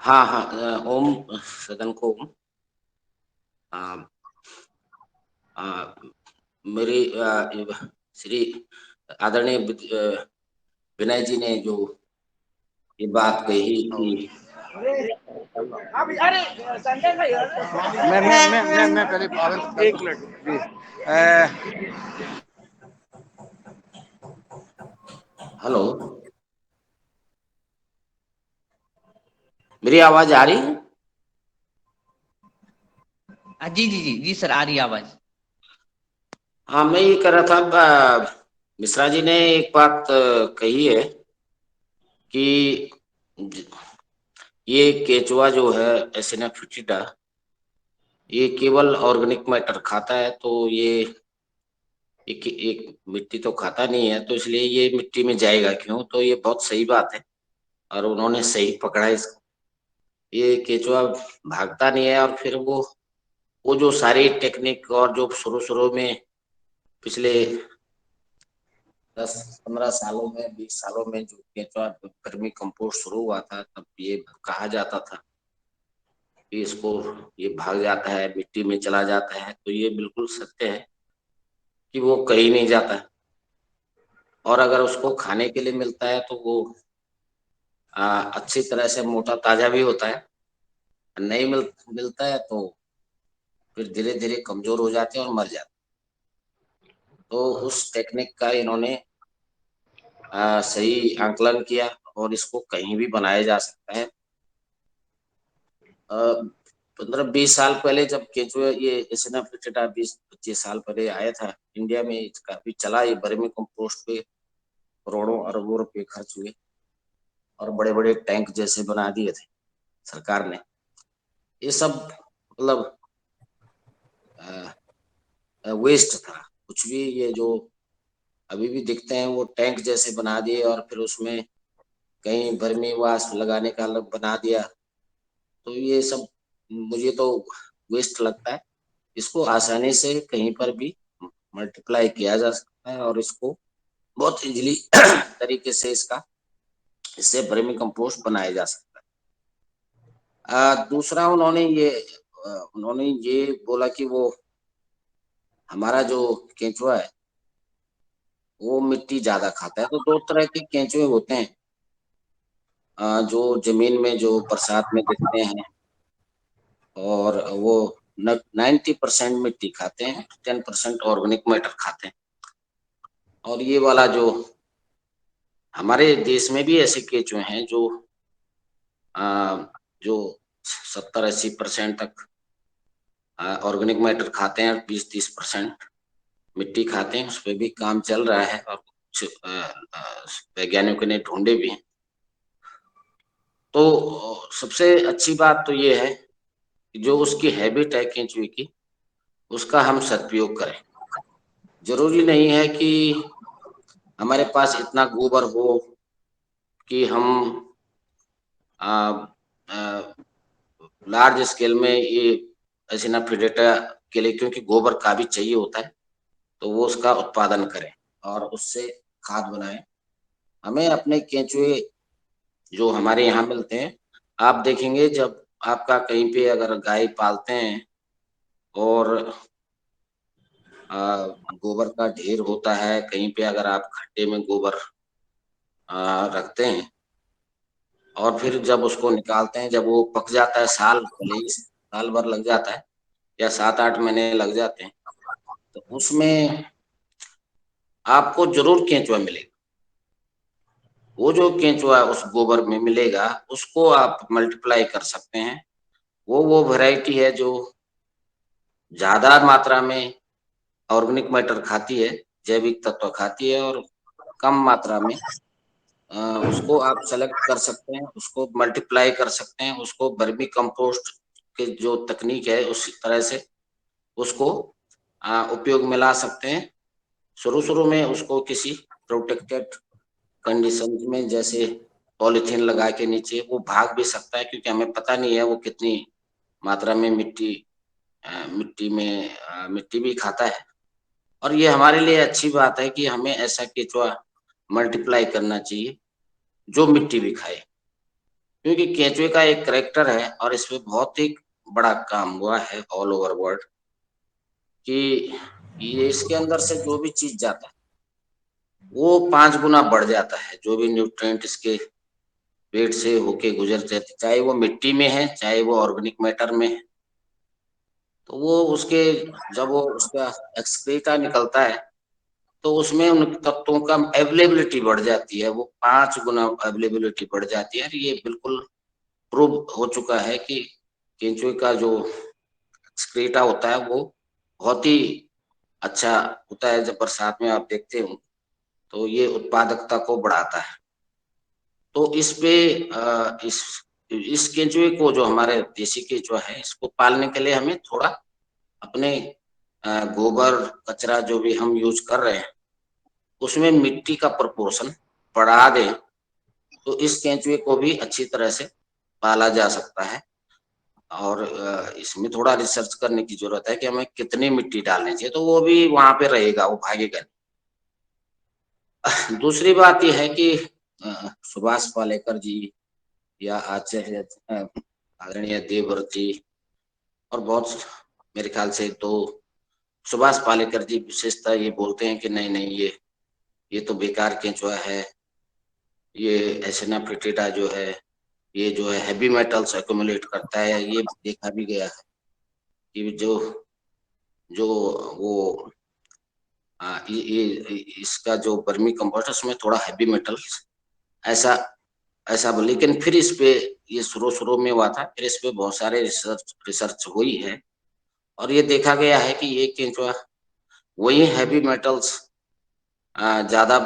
हाँ हाँ, ओम सदन को ओम। मेरी श्री आदरणीय विनय जी ने जो ये बात कही कि मैं पहले एक मिनट जी। हेलो, मेरी आवाज आ रही है? जी जी जी जी सर, आ रही है आवाज। हाँ, मैं ये कह रहा था, मिश्रा जी ने एक बात कही है कि ये केचुआ जो है एसिनाफिटिडा, ये केवल ऑर्गेनिक मैटर खाता है, तो ये एक मिट्टी तो खाता नहीं है, तो इसलिए ये मिट्टी में जाएगा क्यों? तो ये बहुत सही बात है और उन्होंने सही पकड़ा इसको। ये केचुआ भागता नहीं है, और फिर वो जो सारी टेक्निक और जो शुरू शुरू में पिछले 10-15 सालों में 20 सालों में जो केचुआ वर्मी कंपोस्ट शुरू हुआ था, तब ये कहा जाता था कि इसको ये भाग जाता है, मिट्टी में चला जाता है, तो ये बिल्कुल सत्य है कि वो कहीं नहीं जाता है। और अगर उसको खाने के लिए मिलता है तो वो अच्छी तरह से मोटा ताजा भी होता है। नहीं मिलता है तो फिर धीरे धीरे कमजोर हो जाते हैं और मर जाते हैं। तो उस टेक्निक का इन्होंने सही आंकलन किया और इसको कहीं भी बनाया जा सकता है। 15-20 साल पहले जब केचुआ ये एसिनाफिटिडा 20-25 साल पहले आया था इंडिया में, काफी चला ये वर्मी कंपोस्ट पे, करोड़ों अरबों रुपए खर्च हुए और बड़े बड़े टैंक जैसे बना दिए थे सरकार ने। ये सब मतलब वेस्ट था कुछ भी। ये जो अभी भी दिखते हैं वो टैंक जैसे बना दिए और फिर उसमें कहीं वर्मी वाष्प लगाने का अलग बना दिया, तो ये सब मुझे तो वेस्ट लगता है। इसको आसानी से कहीं पर भी मल्टीप्लाई किया जा सकता है और इसको बहुत इजीली तरीके से इससे वर्मी कंपोस्ट बनाया जा सकता है। दूसरा उन्होंने ये बोला कि वो हमारा जो केंचुआ है वो मिट्टी ज्यादा खाता है। तो दो तरह के केंचुए होते हैं, जो जमीन में जो बरसात में दिखते हैं और वो 90% मिट्टी खाते हैं, 10% ऑर्गेनिक मैटर खाते हैं। और ये वाला जो हमारे देश में भी ऐसे केंचुए हैं जो 70-80% तक ऑर्गेनिक मैटर खाते हैं, 20-30% मिट्टी खाते हैं। उस पर भी काम चल रहा है और कुछ वैज्ञानिकों ने ढूंढे भी हैं। तो सबसे अच्छी बात तो ये है कि जो उसकी हैबिट है केंचुए की, उसका हम सदुपयोग करें। जरूरी नहीं है कि हमारे पास इतना गोबर हो कि हम लार्ज स्केल में ये एसिनाफिडेटा के लिए, क्योंकि गोबर का भी चाहिए होता है, तो वो उसका उत्पादन करें और उससे खाद बनाएं। हमें अपने केंचुए जो हमारे यहाँ मिलते हैं, आप देखेंगे जब आपका कहीं पे अगर गाय पालते हैं और गोबर का ढेर होता है कहीं पे, अगर आप खड्डे में गोबर रखते हैं और फिर जब उसको निकालते हैं, जब वो पक जाता है, साल भर लग जाता है या 7-8 महीने लग जाते हैं, तो उसमें आपको जरूर केंचुआ मिलेगा। वो जो केंचुआ उस गोबर में मिलेगा उसको आप मल्टीप्लाई कर सकते हैं। वो वैरायटी है जो ज्यादा मात्रा में ऑर्गेनिक मैटर खाती है, जैविक तत्व खाती है, और कम मात्रा में उसको आप सेलेक्ट कर सकते हैं, उसको मल्टीप्लाई कर सकते हैं, उसको वर्मी कंपोस्ट के जो तकनीक है उसी तरह से उसको उपयोग में ला सकते हैं। शुरू शुरू में उसको किसी प्रोटेक्टेड कंडीशन में, जैसे पॉलीथीन लगा के नीचे, वो भाग भी सकता है क्योंकि हमें पता नहीं है वो कितनी मात्रा में मिट्टी भी खाता है। और ये हमारे लिए अच्छी बात है कि हमें ऐसा केंचुआ मल्टीप्लाई करना चाहिए जो मिट्टी भी खाए, क्योंकि केंचुए का एक करेक्टर है और इसमें बहुत ही बड़ा काम हुआ है ऑल ओवर वर्ल्ड कि ये इसके अंदर से जो भी चीज जाता है वो 5 गुना बढ़ जाता है। जो भी न्यूट्रिएंट इसके पेट से होके गुजर जाते, चाहे वो मिट्टी में है चाहे वो ऑर्गेनिक मैटर में है, तो वो जब वो उसका एक्सक्रीटा निकलता है तो उसमें उन तत्वों का अवेलेबिलिटी बढ़ जाती है, वो 5 गुना अवेलेबिलिटी बढ़ जाती है। ये बिल्कुल प्रूव हो चुका है कि केंचुए का जो एक्सक्रीटा होता है वो बहुत ही अच्छा होता है जब बरसात में आप देखते हो, तो ये उत्पादकता को बढ़ाता है। तो इस पे इस केंचुए को, जो हमारे देसी केंचुआ है, इसको पालने के लिए हमें थोड़ा अपने गोबर कचरा जो भी हम यूज कर रहे हैं उसमें मिट्टी का प्रोपोर्शन बढ़ा दें, तो इस केंचुए को भी अच्छी तरह से पाला जा सकता है। और इसमें थोड़ा रिसर्च करने की जरूरत है कि हमें कितनी मिट्टी डालनी चाहिए, तो वो भी वहां पे रहेगा, वो भागेगा नहीं। दूसरी बात यह है कि सुभाष पालेकर जी या आचार्य आदरणीय देवव्रत जी और बहुत, मेरे ख्याल से तो सुभाष पालेकर जी विशेषता ये बोलते हैं कि नहीं नहीं, ये तो बेकार केंचुआ है, ये एसिनाफिटिडा जो है, ये जो है हैवी मेटल्स एक्यूमुलेट करता है। ये देखा भी गया है कि जो जो वो इसका जो वर्मी कंपोस्ट है उसमें थोड़ा हैवी मेटल्स ऐसा ऐसा। लेकिन फिर इस पे, ये शुरू में हुआ था, फिर इस पे बहुत सारे रिसर्च हुई है और ये देखा गया है कि ये केंचुआ वही हैवी मेटल्स ज्यादा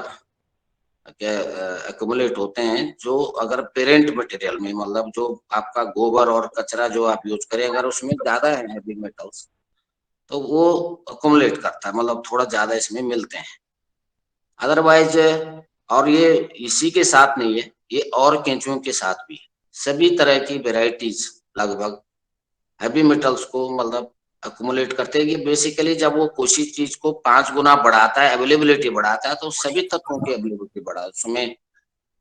एक्यूमुलेट होते हैं जो अगर पेरेंट मटेरियल में, मतलब जो आपका गोबर और कचरा जो आप यूज करें, अगर उसमें ज्यादा है हैवी मेटल्स तो वो एक्यूमुलेट करता है, मतलब थोड़ा ज्यादा इसमें मिलते हैं। अदरवाइज, और ये इसी के साथ नहीं है, ये और केंचुओं के साथ भी है। सभी तरह की वेराइटीज लगभग हैवी मेटल्स को मतलब अकुमुलेट करते हैं। कि बेसिकली जब वो किसी चीज को 5 गुना बढ़ाता है, अवेलेबिलिटी बढ़ाता है, तो सभी तत्वों की अवेलेबिलिटी बढ़ा, उसमें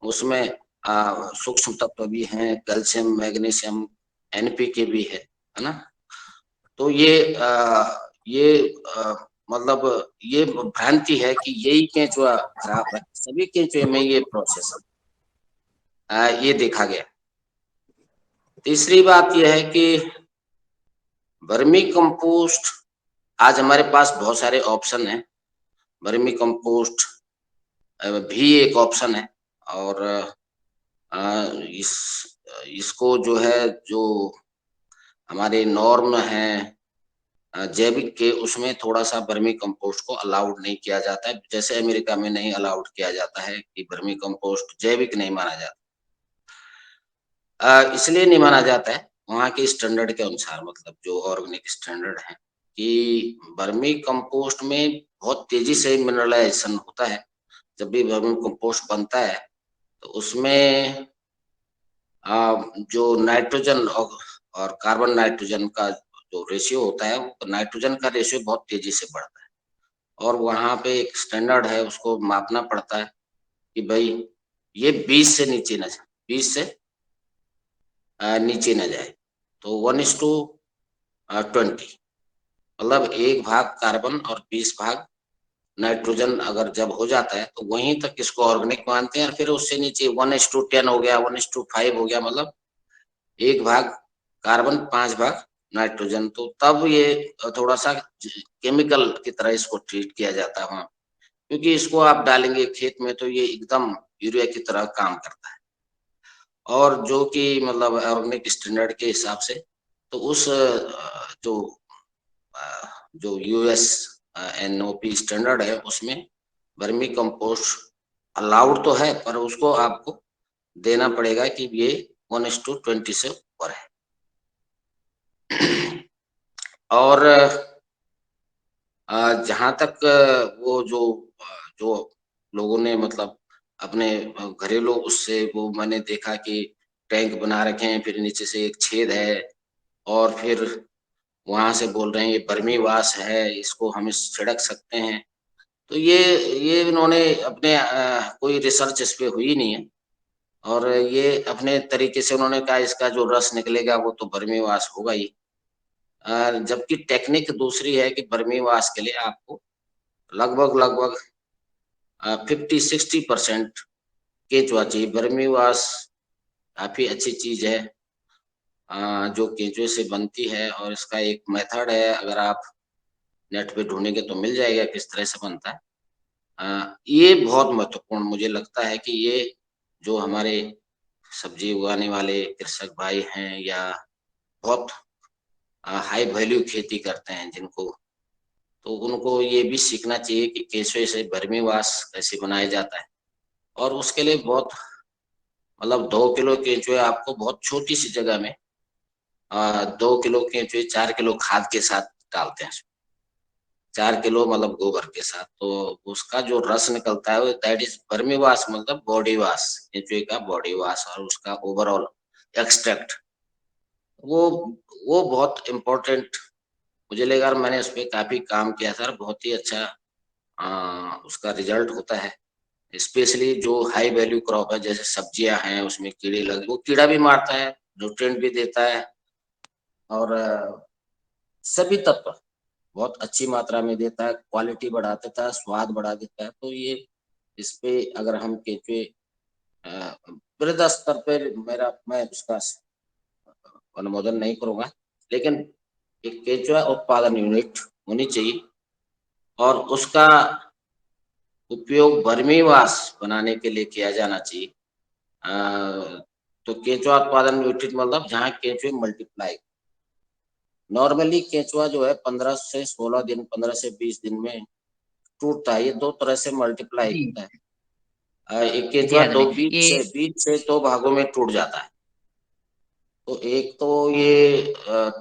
उसमें सूक्ष्म तत्व भी हैं, कैल्शियम, मैग्नीशियम, एनपीके भी है ना। तो मतलब ये भ्रांति है कि यही केंचुआ खराब है, सभी केंचुए में ये प्रोसेस ये देखा गया। तीसरी बात यह है कि वर्मी कंपोस्ट, आज हमारे पास बहुत सारे ऑप्शन हैं। वर्मी कंपोस्ट भी एक ऑप्शन है और इसको जो है, जो हमारे नॉर्म है जैविक के, उसमें थोड़ा सा वर्मी कंपोस्ट को अलाउड नहीं किया जाता है। जैसे अमेरिका में नहीं अलाउड किया जाता है कि वर्मी कंपोस्ट जैविक नहीं माना जाता। इसलिए नहीं माना जाता है वहाँ के स्टैंडर्ड के अनुसार, मतलब जो ऑर्गेनिक स्टैंडर्ड है, कि वर्मी कंपोस्ट में बहुत तेजी से मिनरलाइजेशन होता है। जब भी वर्मी कंपोस्ट बनता है तो उसमें जो नाइट्रोजन और कार्बन नाइट्रोजन का जो रेशियो होता है, वो नाइट्रोजन का रेशियो बहुत तेजी से बढ़ता है और वहाँ पे एक स्टैंडर्ड है, उसको मापना पड़ता है कि भाई ये 20 से नीचे न जाए, 20 से नीचे न जाए। तो 1:20, मतलब 1 भाग कार्बन और 20 भाग नाइट्रोजन अगर जब हो जाता है तो वहीं तक इसको ऑर्गेनिक मानते हैं। और फिर उससे नीचे 1:10 हो गया, 1:5 हो गया, मतलब 1 भाग कार्बन 5 भाग नाइट्रोजन, तो तब ये थोड़ा सा केमिकल की तरह इसको ट्रीट किया जाता है वहाँ, क्योंकि इसको आप डालेंगे खेत में तो ये एकदम यूरिया की तरह काम करता है। और जो कि मतलब ऑर्गेनिक स्टैंडर्ड के हिसाब से, तो उस जो यूएस एनओपी स्टैंडर्ड है उसमें वर्मी कंपोस्ट अलाउड तो है, पर उसको आपको देना पड़ेगा कि ये 1:20 से ऊपर है। और जहां तक वो जो लोगों ने मतलब अपने घरेलू उससे, वो मैंने देखा कि टैंक बना रखे हैं, फिर नीचे से एक छेद है और फिर वहां से बोल रहे हैं ये वर्मी वाश है, इसको हम छिड़क सकते हैं। तो ये इन्होंने अपने कोई रिसर्च इस पे हुई नहीं है और ये अपने तरीके से उन्होंने कहा इसका जो रस निकलेगा वो तो वर्मी वाश होगा ही। जबकि टेक्निक दूसरी है कि वर्मी वाश के लिए आपको लगभग 50-60% केंचुआ चाहिए। वर्मी वाश काफी अच्छी चीज है जो केंचुए से बनती है और इसका एक मेथड है, अगर आप नेट पे ढूंढेंगे तो मिल जाएगा किस तरह से बनता है। ये बहुत महत्वपूर्ण मुझे लगता है कि ये जो हमारे सब्जी उगाने वाले कृषक भाई हैं या बहुत हाई वैल्यू खेती करते हैं, जिनको तो उनको ये भी सीखना चाहिए कि केंचुए से वर्मीवाश कैसे बनाया जाता है। और उसके लिए बहुत मतलब 2 किलो केंचुए आपको बहुत छोटी सी जगह में 2 किलो केंचुए 4 किलो खाद के साथ डालते हैं, 4 किलो मतलब गोबर के साथ, तो उसका जो रस निकलता है दैट इज वर्मी वाश, मतलब बॉडी वाश, केंचुए का बॉडी वाश और उसका ओवरऑल एक्सट्रैक्ट, वो वो बहुत इम्पोर्टेंट मुझे लगा। और मैंने उस पर काफी काम किया था, बहुत ही अच्छा उसका रिजल्ट होता है। स्पेशली जो हाई वैल्यू क्रॉप है जैसे सब्जियां हैं उसमें कीड़े लगे, वो कीड़ा भी मारता है, न्यूट्रिएंट भी देता है और सभी तत्व बहुत अच्छी मात्रा में देता है, क्वालिटी बढ़ा देता है, स्वाद बढ़ा देता है। तो ये इस पे अगर हम केंचुए वृहद स्तर पर मैं उसका अनुमोदन नहीं करूंगा, लेकिन एक केंचुआ उत्पादन यूनिट होनी चाहिए और उसका उपयोग वर्मीवाश बनाने के लिए किया जाना चाहिए। तो केंचुआ उत्पादन यूनिट मतलब जहाँ केंचुए मल्टीप्लाई, नॉर्मली केंचुआ जो है 15 से 16 दिन 15 से 20 दिन में टूटता है। ये 2 तरह से मल्टीप्लाई जी होता है। एक जी केंचुआ दो आदरणीय, ये बीज से 2 भागों में टूट जाता है। तो एक तो ये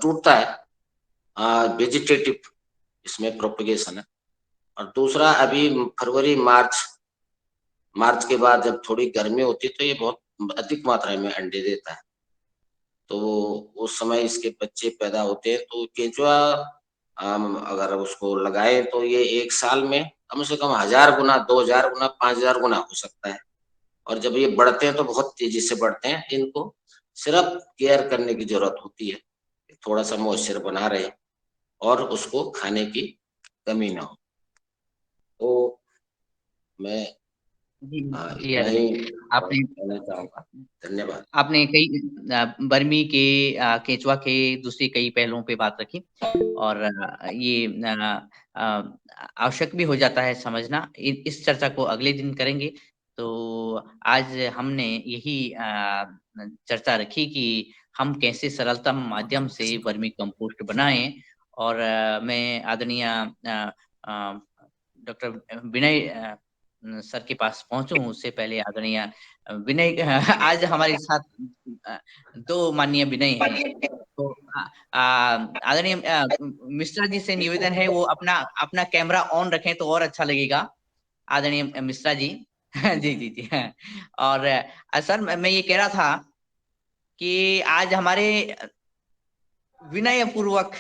टूटता है वेजिटेटिव, इसमें प्रोपगेशन है, और दूसरा अभी फरवरी मार्च के बाद जब थोड़ी गर्मी होती है तो ये बहुत अधिक मात्रा में अंडे देता है। तो उस समय इसके बच्चे पैदा होते हैं। तो केंचुआ अगर उसको लगाए तो ये 1 साल में कम से कम 1000 गुना, 2000 गुना, 5000 गुना हो सकता है। और जब ये बढ़ते हैं तो बहुत तेजी से बढ़ते हैं। इनको सिर्फ केयर करने की जरूरत होती है, थोड़ा सा मॉइस्चर बना रहे और उसको खाने की कमी ना हो। तो मैं जी जी इतना ही आदरणीय, आपने कहना चाहूंगा। धन्यवाद। आपने कई बर्मी के केंचुआ के दूसरे कई पहलुओं पे बात रखी और ये आवश्यक भी हो जाता है समझना। इस चर्चा को अगले दिन करेंगे। तो आज हमने यही चर्चा रखी कि हम कैसे सरलतम माध्यम से वर्मी कंपोस्ट बनाएं। और मैं आदरणीय डॉक्टर विनय सर के पास पहुंचूं उससे पहले आदरणीय विनय आज हमारे साथ दो माननीय विनय हैं। तो आदरणीय मिश्रा जी से निवेदन है वो अपना अपना कैमरा ऑन रखें तो और अच्छा लगेगा। आदरणीय मिश्रा जी जी जी जी। और सर मैं ये कह रहा था कि आज हमारे विनय पूर्वक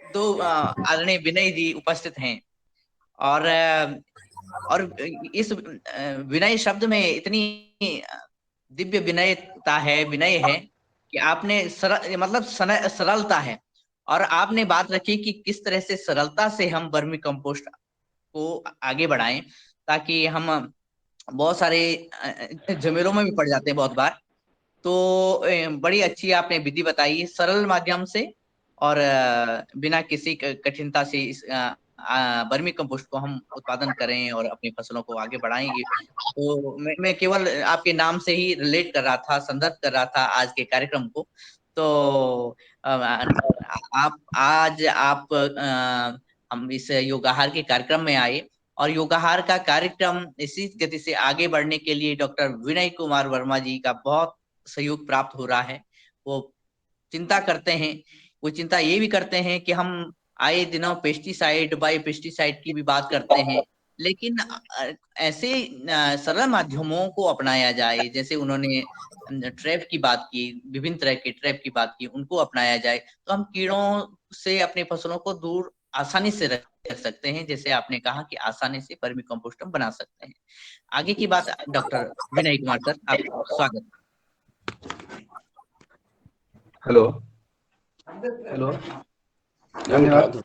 दो आदरणीय विनय जी उपस्थित हैं और इस विनय शब्द में इतनी दिव्य विनयता है, विनय है कि आपने मतलब सरलता है। और आपने बात रखी कि किस तरह से सरलता से हम वर्मी कंपोस्ट को आगे बढ़ाएं, ताकि हम बहुत सारे झमेलों में भी पड़ जाते हैं बहुत बार। तो बड़ी अच्छी आपने विधि बताई सरल माध्यम से और बिना किसी कठिनता से इस वर्मी कंपोस्ट को हम उत्पादन करें और अपनी फसलों को आगे बढ़ाएंगे। तो मैं केवल आपके नाम से ही रिलेट कर रहा था, संदर्भ कर रहा था आज के कार्यक्रम को। तो हम इस योगाहार के कार्यक्रम में आए और योगाहार का कार्यक्रम इसी गति से आगे बढ़ने के लिए डॉक्टर विनय कुमार वर्मा जी का बहुत सहयोग प्राप्त हो रहा है। वो चिंता करते हैं, वो चिंता ये भी करते हैं कि हम आए दिनों पेस्टिसाइड बाय पेस्टिसाइड की भी बात करते हैं, लेकिन ऐसे सरल माध्यमों को अपनाया जाए, जैसे उन्होंने ट्रैप की बात की, विभिन्न तरह के ट्रैप की बात की, उनको अपनाया जाए तो हम कीड़ों से अपनी फसलों को दूर आसानी से रख सकते हैं। जैसे आपने कहा कि आसानी से वर्मी कंपोस्ट हम बना सकते हैं। आगे की बात डॉक्टर विनय कुमार सर, आपका स्वागत। हेलो हेलो, धन्यवाद।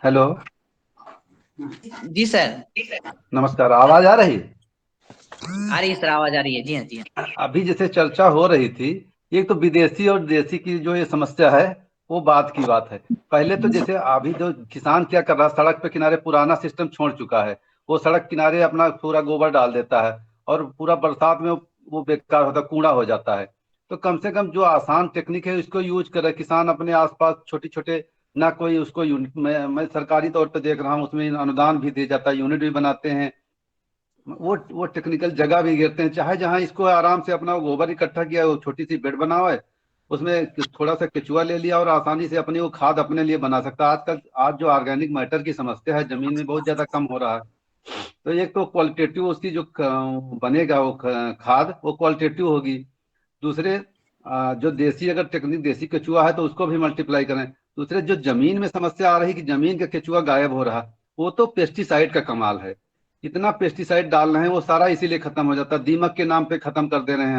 हेलो जी सर, नमस्कार, आवाज आ रही? आ रही सर, आवाज आ रही है। जी हाँ जी हाँ। अभी जैसे चर्चा हो रही थी, एक तो विदेशी और देसी की जो ये समस्या है वो बात की बात है। पहले तो जैसे अभी जो किसान क्या कर रहा है, सड़क पे किनारे पुराना सिस्टम छोड़ चुका है। वो सड़क किनारे अपना पूरा गोबर डाल देता है और पूरा बरसात में वो बेकार होता है, कूड़ा हो जाता है। तो कम से कम जो आसान टेक्निक है उसको यूज करे किसान, अपने आसपास छोटे छोटे ना कोई उसको यूनिट। मैं सरकारी तौर पे देख रहा हूँ, उसमें अनुदान भी दिया जाता है, यूनिट भी बनाते हैं, वो टेक्निकल जगह भी घेरते हैं। चाहे जहाँ इसको आराम से अपना गोबर इकट्ठा किया, वो छोटी सी बेड बनाओ है, उसमें थोड़ा सा केचुआ ले लिया और आसानी से अपनी वो खाद अपने लिए बना सकता है। आजकल आज जो ऑर्गेनिक मैटर की समस्या है जमीन में बहुत ज्यादा कम हो रहा है, तो एक तो क्वालिटेटिव उसकी जो बनेगा वो खाद वो क्वालिटेटिव होगी। दूसरे जो देसी अगर टेक्निक देसी केचुआ है तो उसको भी मल्टीप्लाई करें। दूसरे जो जमीन में समस्या आ रही कि जमीन का केचुआ गायब हो रहा, वो तो पेस्टिसाइड का कमाल है। इतना पेस्टिसाइड डाल रहे हैं वो सारा इसीलिए खत्म हो जाता है, दीमक के नाम पे खत्म कर दे रहे हैं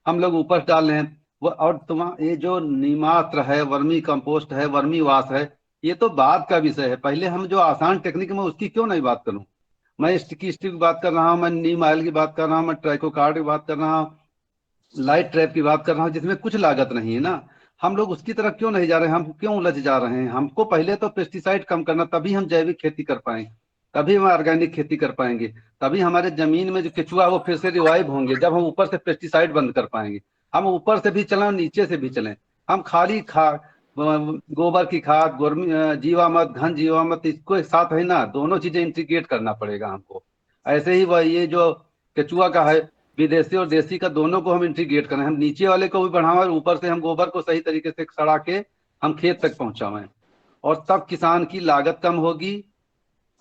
हम लोग ऊपर डाल रहे हैं वो। और ये जो नीमात्र है, वर्मी कंपोस्ट है, वर्मी वाश है, ये तो बाद का विषय है। पहले हम जो आसान टेक्निक में उसकी क्यों नहीं बात करूं। मैं स्टिकी स्टिक की बात कर रहा हूँ, मैं नीम ऑयल की बात कर रहा हूँ, मैं ट्राइकोकार्ड की बात कर रहा हूँ, लाइट ट्रैप की बात कर रहा हूँ, जिसमें कुछ लागत नहीं है ना। हम लोग उसकी तरफ क्यों नहीं जा रहे हैं, हम क्यों उलझ जा रहे हैं। हमको पहले तो पेस्टिसाइड कम करना, तभी हम जैविक खेती कर पाएंगे, तभी हम ऑर्गेनिक खेती कर पाएंगे, तभी हमारे जमीन में जो केचुआ है वो फिर से रिवाइव होंगे, जब हम ऊपर से पेस्टिसाइड बंद कर पाएंगे। हम ऊपर से भी चलें नीचे से भी चलें, हम खाली गोबर की खाद, जीवामृत, घन जीवामृत, इसको एक साथ है ना, दोनों चीजें इंटीग्रेट करना पड़ेगा हमको। ऐसे ही वह ये जो केचुआ का है, विदेशी और देसी का दोनों को हम इंटीग्रेट करें, हम नीचे वाले को भी बढ़ावें और ऊपर से हम गोबर को सही तरीके से सड़ा के हम खेत तक पहुंचावें, और तब किसान की लागत कम होगी,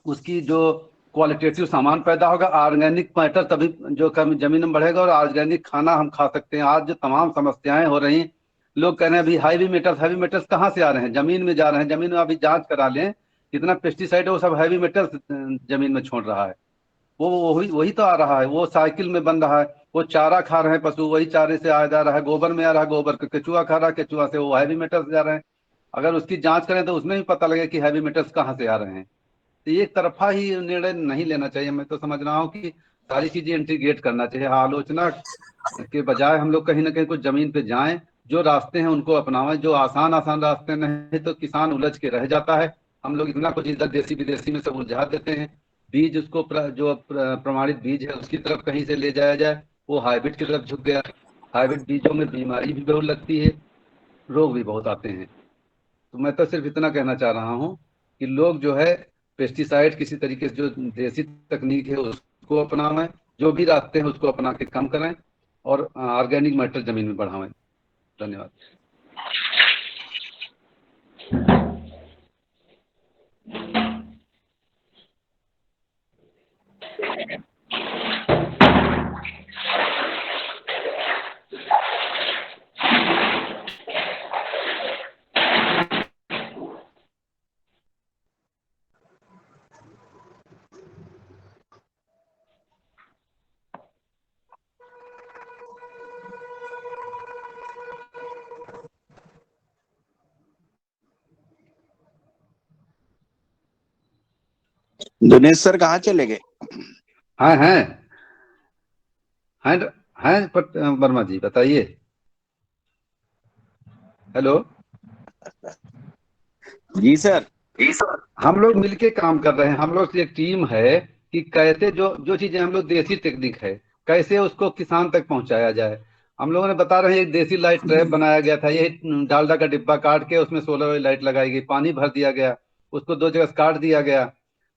उसकी जो क्वालिटेटिव सामान पैदा होगा, ऑर्गेनिक मैटर तभी जो कम जमीन में बढ़ेगा और ऑर्गेनिक खाना हम खा सकते हैं। आज जो तमाम समस्याएं हो रही, लोग कह रहे हैं अभी हैवी मेटल्स कहाँ से आ रहे हैं, जमीन में जा रहे हैं। जमीन में अभी जांच करा लें, जितना पेस्टिसाइड है वो सब हैवी मेटल्स जमीन में छोड़ रहा है। वो वही वही तो आ रहा है, वो साइकिल में बन रहा है। वो चारा खा रहे हैं पशु, वही चारे से आ जा रहा है, गोबर में आ रहा है, गोबर का केचुआ खा रहा है, केचुआ से वो हैवी मेटल्स जा रहे हैं। अगर उसकी जांच करें तो उसमें भी पता लगे कि हैवी मेटल्स कहाँ से आ रहे हैं। तो एक तरफा ही निर्णय नहीं लेना चाहिए। मैं तो समझ रहा हूँ कि सारी चीजें इंटीग्रेट करना चाहिए, आलोचना के बजाय हम लोग कहीं ना कहीं कुछ जमीन पे जाएं, जो रास्ते हैं उनको अपनावें, जो आसान आसान रास्ते नहीं तो किसान उलझ के रह जाता है। हम लोग इतना कुछ इधर देसी विदेशी में सब उलझा देते हैं। बीज उसको जो प्रमाणित बीज है उसकी तरफ कहीं से ले जाया जाए, वो हाइब्रिड की तरफ झुक गया। हाइब्रिड बीजों में बीमारी भी बहुत लगती है, रोग भी बहुत आते हैं। तो मैं तो सिर्फ इतना कहना चाह रहा हूँ कि लोग जो है पेस्टिसाइड किसी तरीके से जो देसी तकनीक है उसको अपनावें, जो भी रास्ते हैं उसको अपना के कम करें और ऑर्गेनिक मैटर जमीन में बढ़ावें। धन्यवाद। दिनेश सर कहाँ चले गए? हाँ हैं वर्मा जी बताइए। हेलो जी सर। हम लोग मिलके काम कर रहे हैं, हम लोग एक टीम है कि कैसे जो जो चीजें हम लोग देसी टेक्निक है कैसे उसको किसान तक पहुंचाया जाए। हम लोगों ने बता रहे हैं एक देसी लाइट ट्रैप बनाया गया था, ये डालडा का डिब्बा काट के उसमें सोलर वाली लाइट लगाई गई, पानी भर दिया गया, उसको 2 जगह काट दिया गया,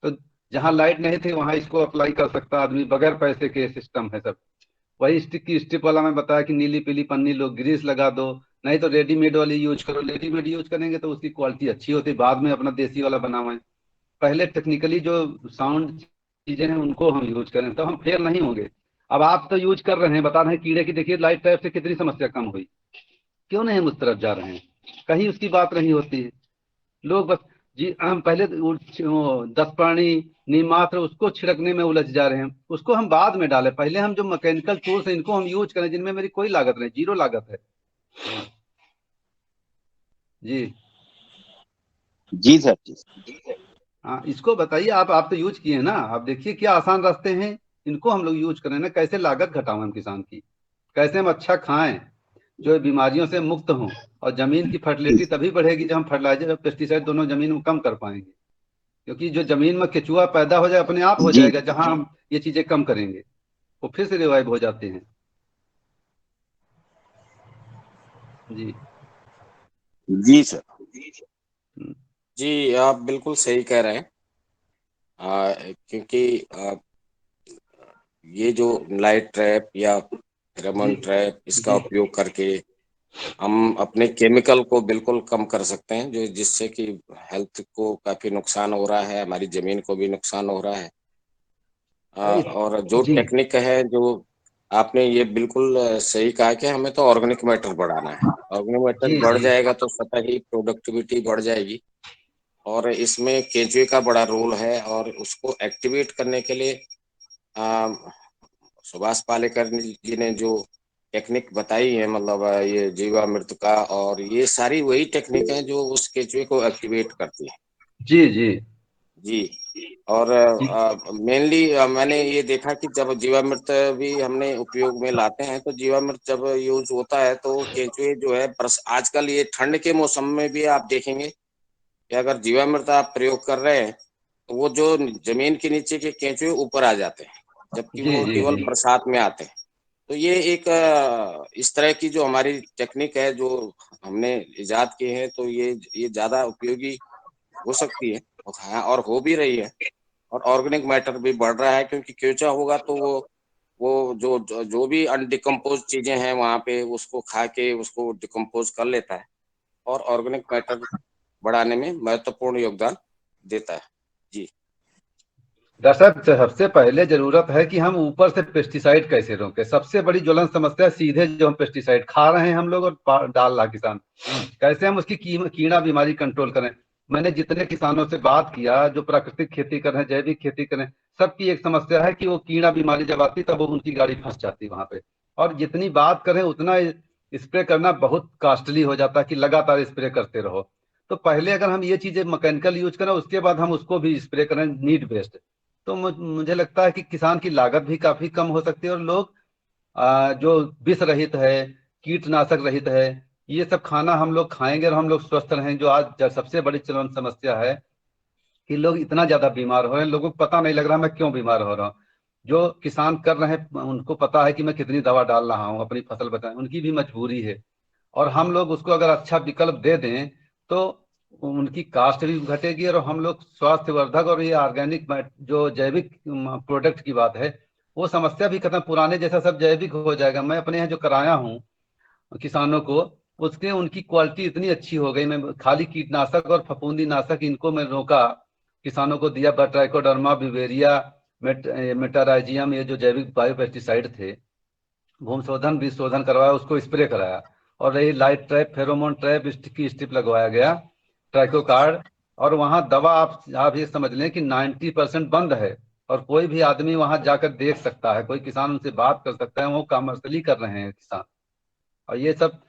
तो जहाँ लाइट नहीं थी वहां इसको अप्लाई कर सकता आदमी, बगैर पैसे के सिस्टम है सब। वही स्टिक की स्ट्रिप वाला मैं बताया कि नीली पीली पन्नी लो, ग्रीस लगा दो, नहीं तो रेडीमेड वाली यूज करो। रेडीमेड यूज करेंगे तो उसकी क्वालिटी अच्छी होती है, बाद में अपना देसी वाला बनावें। पहले टेक्निकली जो साउंड चीजें हैं उनको हम यूज करें तो हम फेल नहीं होंगे। अब आप तो यूज कर रहे हैं, बता रहे हैं कीड़े की, देखिए लाइट ट्रैप से कितनी समस्या कम हुई। क्यों नहीं हम उस तरफ जा रहे हैं, कहीं उसकी बात नहीं होती है। लोग बस जी हम पहले 10 पानी नीमात्र उसको छिड़कने में उलझ जा रहे हैं, उसको हम बाद में डालें। पहले हम जो मैकेनिकल टूल्स हैं इनको हम यूज करें जिनमें मेरी कोई लागत नहीं, जीरो लागत है। जी जी सर। हाँ इसको बताइए, आप तो यूज किए हैं ना, आप देखिए क्या आसान रास्ते हैं, इनको हम लोग यूज करें ना। कैसे लागत घटाएं हम किसान की, कैसे हम अच्छा खाएं जो बीमारियों से मुक्त हों, और जमीन की फर्टिलिटी तभी बढ़ेगी जब हम फर्टिलाइजर और पेस्टिसाइड दोनों जमीन में कम कर पाएंगे। क्योंकि जो जमीन में केचुआ पैदा हो जाए अपने आप हो जी जाएगा, जहां हम ये चीजें कम करेंगे वो फिर से रिवाइव हो जाते हैं। जी जी सर। जी, आप बिल्कुल सही कह रहे हैं। क्योंकि ये जो लाइट ट्रैप या फेरोमोन ट्रैप, इसका जी उपयोग करके हम अपने केमिकल को बिल्कुल कम कर सकते हैं, जो जिससे कि हेल्थ को काफी नुकसान हो रहा है, हमारी जमीन को भी नुकसान हो रहा है। और जो जी टेक्निक है, जो आपने ये बिल्कुल सही कहा कि हमें तो ऑर्गेनिक मैटर बढ़ाना है। ऑर्गेनिक मैटर जी बढ़ जी जाएगा तो स्वतः ही प्रोडक्टिविटी बढ़ जाएगी, और इसमें केंचुए का बड़ा रोल है। और उसको एक्टिवेट करने के लिए अ, सुभाष पालेकर जी ने जो टेक्निक बताई है, मतलब ये जीवामृत का, और ये सारी वही टेक्निक है जो उस केंचुए को एक्टिवेट करती है। जी जी जी। और मेनली मैंने ये देखा कि जब जीवामृत भी हमने उपयोग में लाते हैं, तो जीवामृत जब यूज होता है तो केंचुए जो है, आजकल ये ठंड के मौसम में भी आप देखेंगे कि अगर जीवामृत आप प्रयोग कर रहे हैं, तो वो जो जमीन के नीचे के केंचुए ऊपर आ जाते हैं, जबकि जी वो जी केवल जी बरसात में आते हैं। तो ये एक इस तरह की जो हमारी टेक्निक है, जो हमने इजाद की है, तो ये ज्यादा उपयोगी हो सकती है। और हाँ, और हो भी रही है। और ऑर्गेनिक मैटर भी बढ़ रहा है, क्योंकि केंचुआ होगा तो वो जो भी अनडिकम्पोज चीजें हैं वहां पे, उसको खा के उसको डिकम्पोज कर लेता है, और ऑर्गेनिक मैटर बढ़ाने में महत्वपूर्ण योगदान देता है। जी। दरअसल सबसे पहले जरूरत है कि हम ऊपर से पेस्टिसाइड कैसे रोकें। सबसे बड़ी ज्वलन समस्या सीधे जो हम पेस्टिसाइड खा रहे हैं हम लोग और डाल रहा किसान, कैसे हम उसकी कीड़ा बीमारी कंट्रोल करें। मैंने जितने किसानों से बात किया जो प्राकृतिक खेती कर रहे हैं, जैविक खेती करें, सबकी एक समस्या है कि वो कीड़ा बीमारी जब आती तब वो उनकी गाड़ी फंस जाती वहां पे। और जितनी बात करें उतना स्प्रे करना बहुत कॉस्टली हो जाता है कि लगातार स्प्रे करते रहो। तो पहले अगर हम ये चीजें मैकेनिकल यूज करें, उसके बाद हम उसको भी स्प्रे करें नीड बेस्ड, तो मुझे लगता है कि किसान की लागत भी काफी कम हो सकती है। और लोग जो विष रहित है, कीटनाशक रहित है, ये सब खाना हम लोग खाएंगे और हम लोग स्वस्थ रहेंगे। जो आज सबसे बड़ी चरम समस्या है कि लोग इतना ज्यादा बीमार हो रहे हैं, लोगों को पता नहीं लग रहा मैं क्यों बीमार हो रहा हूँ। जो किसान कर रहे हैं उनको पता है कि मैं कितनी दवा डाल रहा हूँ अपनी फसल बचाने, उनकी भी मजबूरी है। और हम लोग उसको अगर अच्छा विकल्प दे दें तो उनकी कास्ट भी घटेगी और हम लोग स्वास्थ्यवर्धक और ये ऑर्गेनिक जो जैविक प्रोडक्ट की बात है, वो समस्या भी खत्म, पुराने जैसा सब जैविक हो जाएगा। मैं अपने यहाँ जो कराया हूँ किसानों को, उसके उनकी क्वालिटी इतनी अच्छी हो गई। मैं खाली कीटनाशक और फफूंदी नाशक इनको मैं रोका, किसानों को दिया ट्राइकोडर्मा बिवेरिया, मेटाराइजियम, ये जो जैविक बायो पेस्टिसाइड थे, भूमि शोधन बीज शोधन करवाया, उसको स्प्रे कराया। और रही लाइट ट्रैप फेरोमोन ट्रैप की स्ट्रिप लगवाया गया, ट्राइकोकार्ड। और वहां दवा आप ये समझ लें कि 90% बंद है, और कोई भी आदमी वहां जाकर देख सकता है, कोई किसान उनसे बात कर सकता है, वो कमर्शियली कर रहे हैं किसान। और ये सब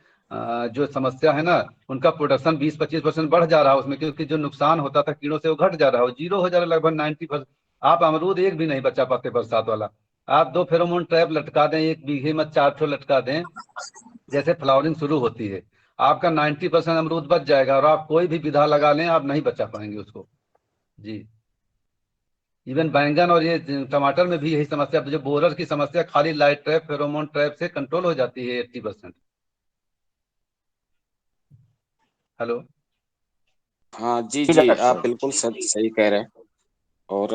जो समस्या है ना, उनका प्रोडक्शन 20-25% बढ़ जा रहा है उसमें, क्योंकि जो नुकसान होता था कीड़ों से वो घट जा रहा है, वो जीरो हो जा रहा है लगभग 90%। आप अमरूद एक भी नहीं बचा पाते बरसात वाला। आप 2 फेरोमोन ट्रैप लटका दें, एक बीघे में 4 ठो लटका दें, जैसे फ्लावरिंग शुरू होती है, आपका 90% अमरूद बच जाएगा। और आप कोई भी विधा लगा लें, आप नहीं बचा पाएंगे उसको। जी। इवन बैंगन और ये टमाटर में भी यही समस्या, जो बोरर की समस्या खाली लाइट ट्रैप फेरोमोन ट्रैप से कंट्रोल हो जाती है 80%। हेलो। हाँ जी, जी जी, डॉक्टर आप साहब। बिल्कुल सही कह रहे हैं। और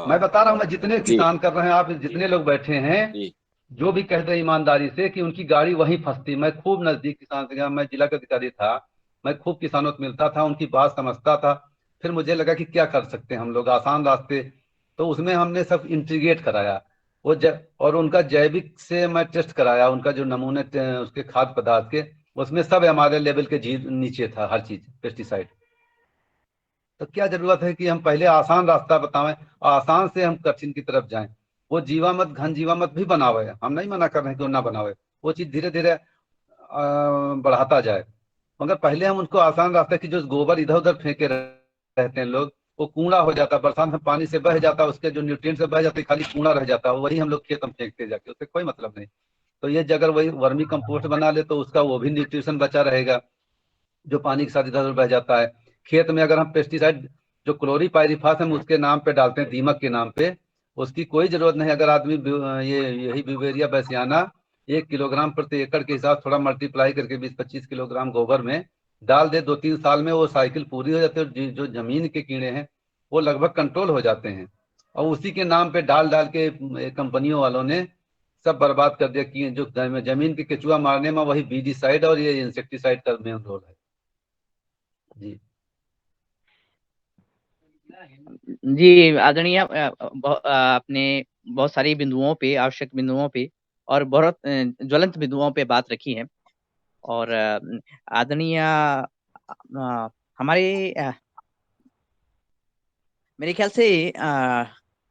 मैं बता रहा हूँ, मैं जितने जी, किसान कर रहे हैं, आप जितने लोग बैठे हैं, जी, जो भी कहते हैं ईमानदारी से कि उनकी गाड़ी वहीं फंसती। मैं खूब नजदीक किसान से गया, मैं जिला का अधिकारी था, मैं खूब किसानों से मिलता था, उनकी बात समझता था। फिर मुझे लगा कि क्या कर सकते हैं हम लोग आसान रास्ते, तो उसमें हमने सब इंटीग्रेट कराया। और उनका जैविक से मैं टेस्ट कराया, उनका जो नमूने उसके खाद्य पदार्थ के, उसमें सब हमारे लेवल के नीचे था हर चीज पेस्टिसाइड। तो क्या जरूरत है कि हम पहले आसान रास्ता बतावें, आसान से हम कठिन की तरफ जाएं। वो जीवामृत घन जीवामृत भी बनावे, हम नहीं मना कर रहे हैं कि वो ना बनावे, वो चीज धीरे धीरे बढ़ाता जाए। मगर पहले हम उनको आसान रास्ता, कि जो गोबर इधर उधर फेंके रहते हैं लोग, वो कूड़ा हो जाता, बरसात में पानी से बह जाता, उसके जो न्यूट्रिएंट से बह जाते, खाली कूड़ा रह जाता, वही हम लोग खेत में फेंकते जाके, उससे कोई मतलब नहीं। तो ये अगर वही वर्मी कंपोस्ट बना ले तो उसका वो भी न्यूट्रिशन बचा रहेगा, जो पानी के साथ इधर उधर बह जाता है। खेत में अगर हम पेस्टिसाइड जो क्लोरीपाइरिफास हम उसके नाम पे डालते हैं, दीमक के नाम पे, उसकी कोई जरूरत नहीं। अगर आदमी ये यही ब्यूवेरिया बैसियाना 1 किलोग्राम प्रति एकड़ के हिसाब थोड़ा मल्टीप्लाई करके 20-25 किलोग्राम गोबर में डाल दे 2-3 साल में वो साइकिल पूरी हो जाती है और जो जमीन के कीड़े हैं वो लगभग कंट्रोल हो जाते हैं। और उसी के नाम पे डाल डाल के कंपनियों वालों ने सब बर्बाद कर दिया कि जो जमीन के केचुआ मारने में वही बीजीसाइड और ये इंसेक्टिसाइड का मेन रोल है। जी जी आदरणीय, आपने बहुत सारी बिंदुओं पे, आवश्यक बिंदुओं पे और बहुत ज्वलंत बिंदुओं पे बात रखी है। और आदरणीय, हमारे मेरे ख्याल से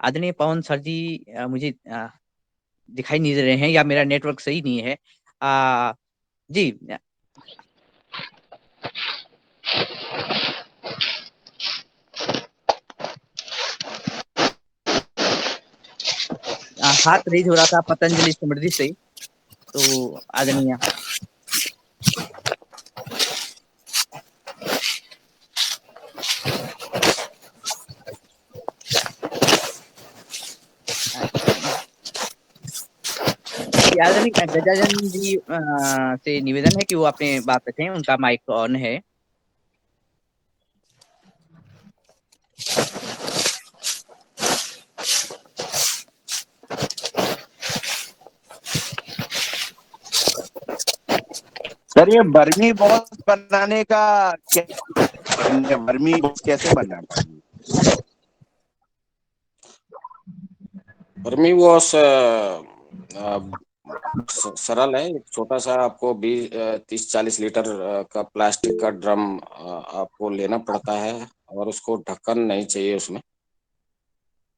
आदरणीय पवन सर जी मुझे दिखाई नहीं दे रहे हैं, या मेरा नेटवर्क सही नहीं है। जी हाथ रेज हो रहा था पतंजलि समृद्धि से, तो आदरणीय आदरणीय गजानन जी से निवेदन है कि वो अपने बात रखें, उनका माइक ऑन है। सर ये बर्मी बॉस बनाने का क्या, बर्मी बॉस कैसे बनाना? बर्मी बॉस सरल है। एक छोटा सा आपको 30-40 लीटर का प्लास्टिक का ड्रम आपको लेना पड़ता है, और उसको ढक्कन नहीं चाहिए उसमें।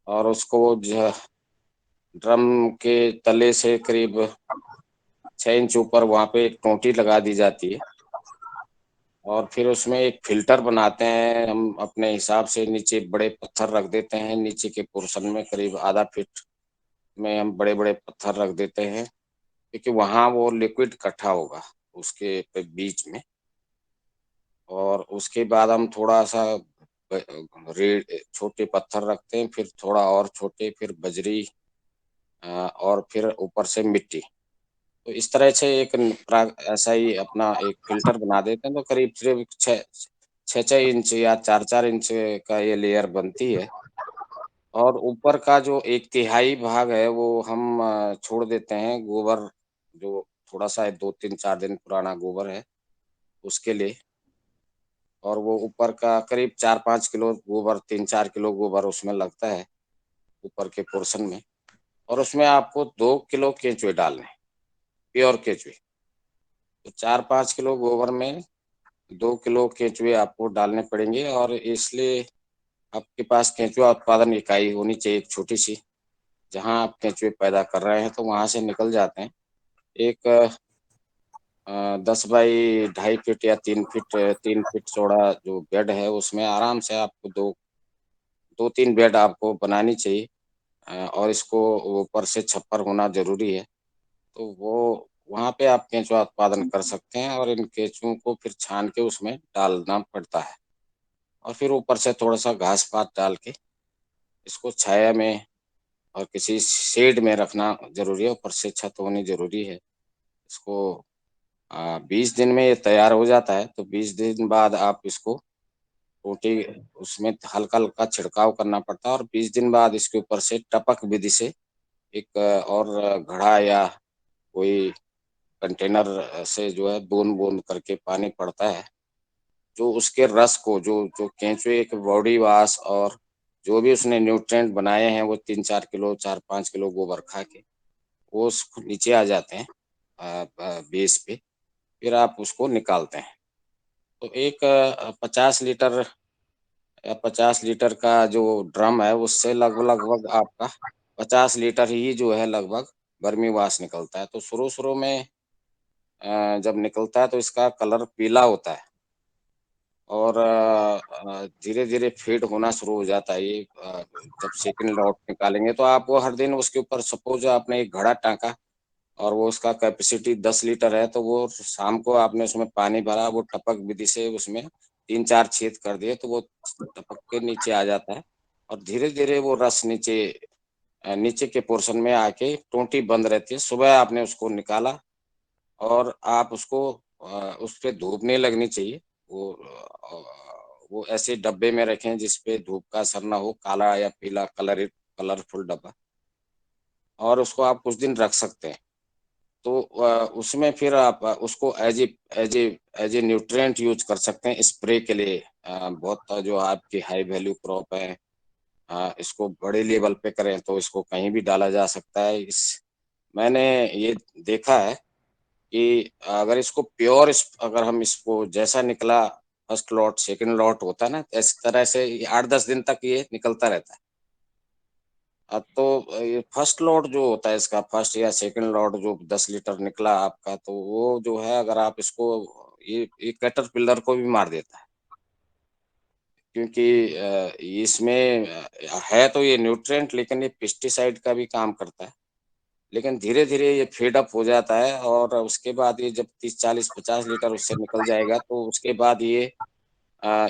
और उसको ड्रम के तले से करीब 6 इंच ऊपर वहां पे एक टोंटी लगा दी जाती है, और फिर उसमें एक फिल्टर बनाते हैं हम अपने हिसाब से। नीचे बड़े पत्थर रख देते हैं, नीचे के पोर्शन में करीब आधा फीट में हम बड़े बड़े पत्थर रख देते हैं, क्योंकि वहां वो लिक्विड इकट्ठा होगा उसके बीच में। और उसके बाद हम थोड़ा सा छोटे पत्थर रखते हैं, फिर थोड़ा और छोटे, फिर बजरी, और फिर ऊपर से मिट्टी। तो इस तरह से एक ऐसा ही अपना एक फिल्टर बना देते हैं, तो करीब करीब 6-6 इंच या 4-4 इंच का ये लेयर बनती है। और ऊपर का जो 1/3 भाग है वो हम छोड़ देते हैं गोबर, जो थोड़ा सा 2-3-4 दिन पुराना गोबर है उसके लिए। और वो ऊपर का करीब 4-5 किलो गोबर, 3-4 किलो गोबर उसमें लगता है ऊपर के पोर्शन में। और उसमें आपको 2 किलो केंचुए डालने, प्योर केंचुए। तो 4-5 किलो गोबर में 2 किलो केंचुए आपको डालने पड़ेंगे। और इसलिए आपके पास केंचुआ उत्पादन इकाई होनी चाहिए, एक छोटी सी, जहां आप केंचुए पैदा कर रहे हैं, तो वहां से निकल जाते हैं। एक 10 बाई 2.5 फीट या 3 फीट चौड़ा जो बेड है, उसमें आराम से आपको 2-3 बेड आपको बनानी चाहिए। और इसको ऊपर से छप्पर होना जरूरी है। तो वो वहां पे आप केंचुआ उत्पादन कर सकते हैं, और इन केंचुओं को फिर छान के उसमें डालना पड़ता है। और फिर ऊपर से थोड़ा सा घास पात डाल के इसको छाया में और किसी शेड में रखना जरूरी है। ऊपर से छत होनी जरूरी है। इसको 20 दिन में ये तैयार हो जाता है। तो 20 दिन बाद आप इसको टोटी, उसमें हल्का हल्का छिड़काव करना पड़ता है। और 20 दिन बाद इसके ऊपर से टपक विधि से एक और घड़ा या कोई कंटेनर से जो है बूंद बूंद करके पानी पड़ता है, जो उसके रस को, जो जो केंचुए के बॉडी वाश और जो भी उसने न्यूट्रिएंट बनाए हैं, वो 3-4 किलो 4-5 किलो गोबर खा के वो नीचे आ जाते हैं बेस पे। फिर आप उसको निकालते हैं। तो एक 50 लीटर का जो ड्रम है, उससे लगभग लगभग आपका 50 लीटर ही जो है लगभग बर्मी वाश निकलता है। तो शुरू शुरू में जब निकलता है तो इसका कलर पीला होता है, और धीरे धीरे फेड होना शुरू हो जाता है। ये जब सेकंड लॉट निकालेंगे तो आप वो हर दिन उसके ऊपर, सपोज आपने एक घड़ा टाँका और वो उसका कैपेसिटी 10 लीटर है, तो वो शाम को आपने उसमें पानी भरा, वो टपक विधि से उसमें 3-4 छेद कर दिए, तो वो टपक के नीचे आ जाता है। और धीरे धीरे वो रस नीचे के पोर्शन में आके टोंटी बंद रहती है। सुबह आपने उसको निकाला, और आप उसको उस पे धूप नहीं लगनी चाहिए, वो ऐसे डब्बे में रखें जिसपे धूप का असर ना हो, काला या पीला कलरफुल डब्बा, और उसको आप कुछ दिन रख सकते हैं। तो उसमें फिर आप उसको एज ए न्यूट्रिएंट यूज कर सकते हैं स्प्रे के लिए। बहुत जो आपकी हाई वैल्यू क्रॉप है, इसको बड़े लेवल पे करें तो इसको कहीं भी डाला जा सकता है। मैंने ये देखा है कि अगर इसको अगर हम इसको जैसा निकला फर्स्ट लॉट सेकंड लॉट होता है ना, इस तरह से 8-10 दिन तक ये निकलता रहता है। तो ये फर्स्ट लॉट जो होता है इसका, फर्स्ट या सेकंड लॉट जो 10 लीटर निकला आपका, तो वो जो है अगर आप इसको, ये कैटरपिलर को भी मार देता है, क्योंकि इसमें है तो ये न्यूट्रिएंट, लेकिन ये पेस्टिसाइड का भी काम करता है। लेकिन धीरे धीरे ये फेड अप हो जाता है, और उसके बाद ये जब 30-40-50 लीटर उससे निकल जाएगा, तो उसके बाद ये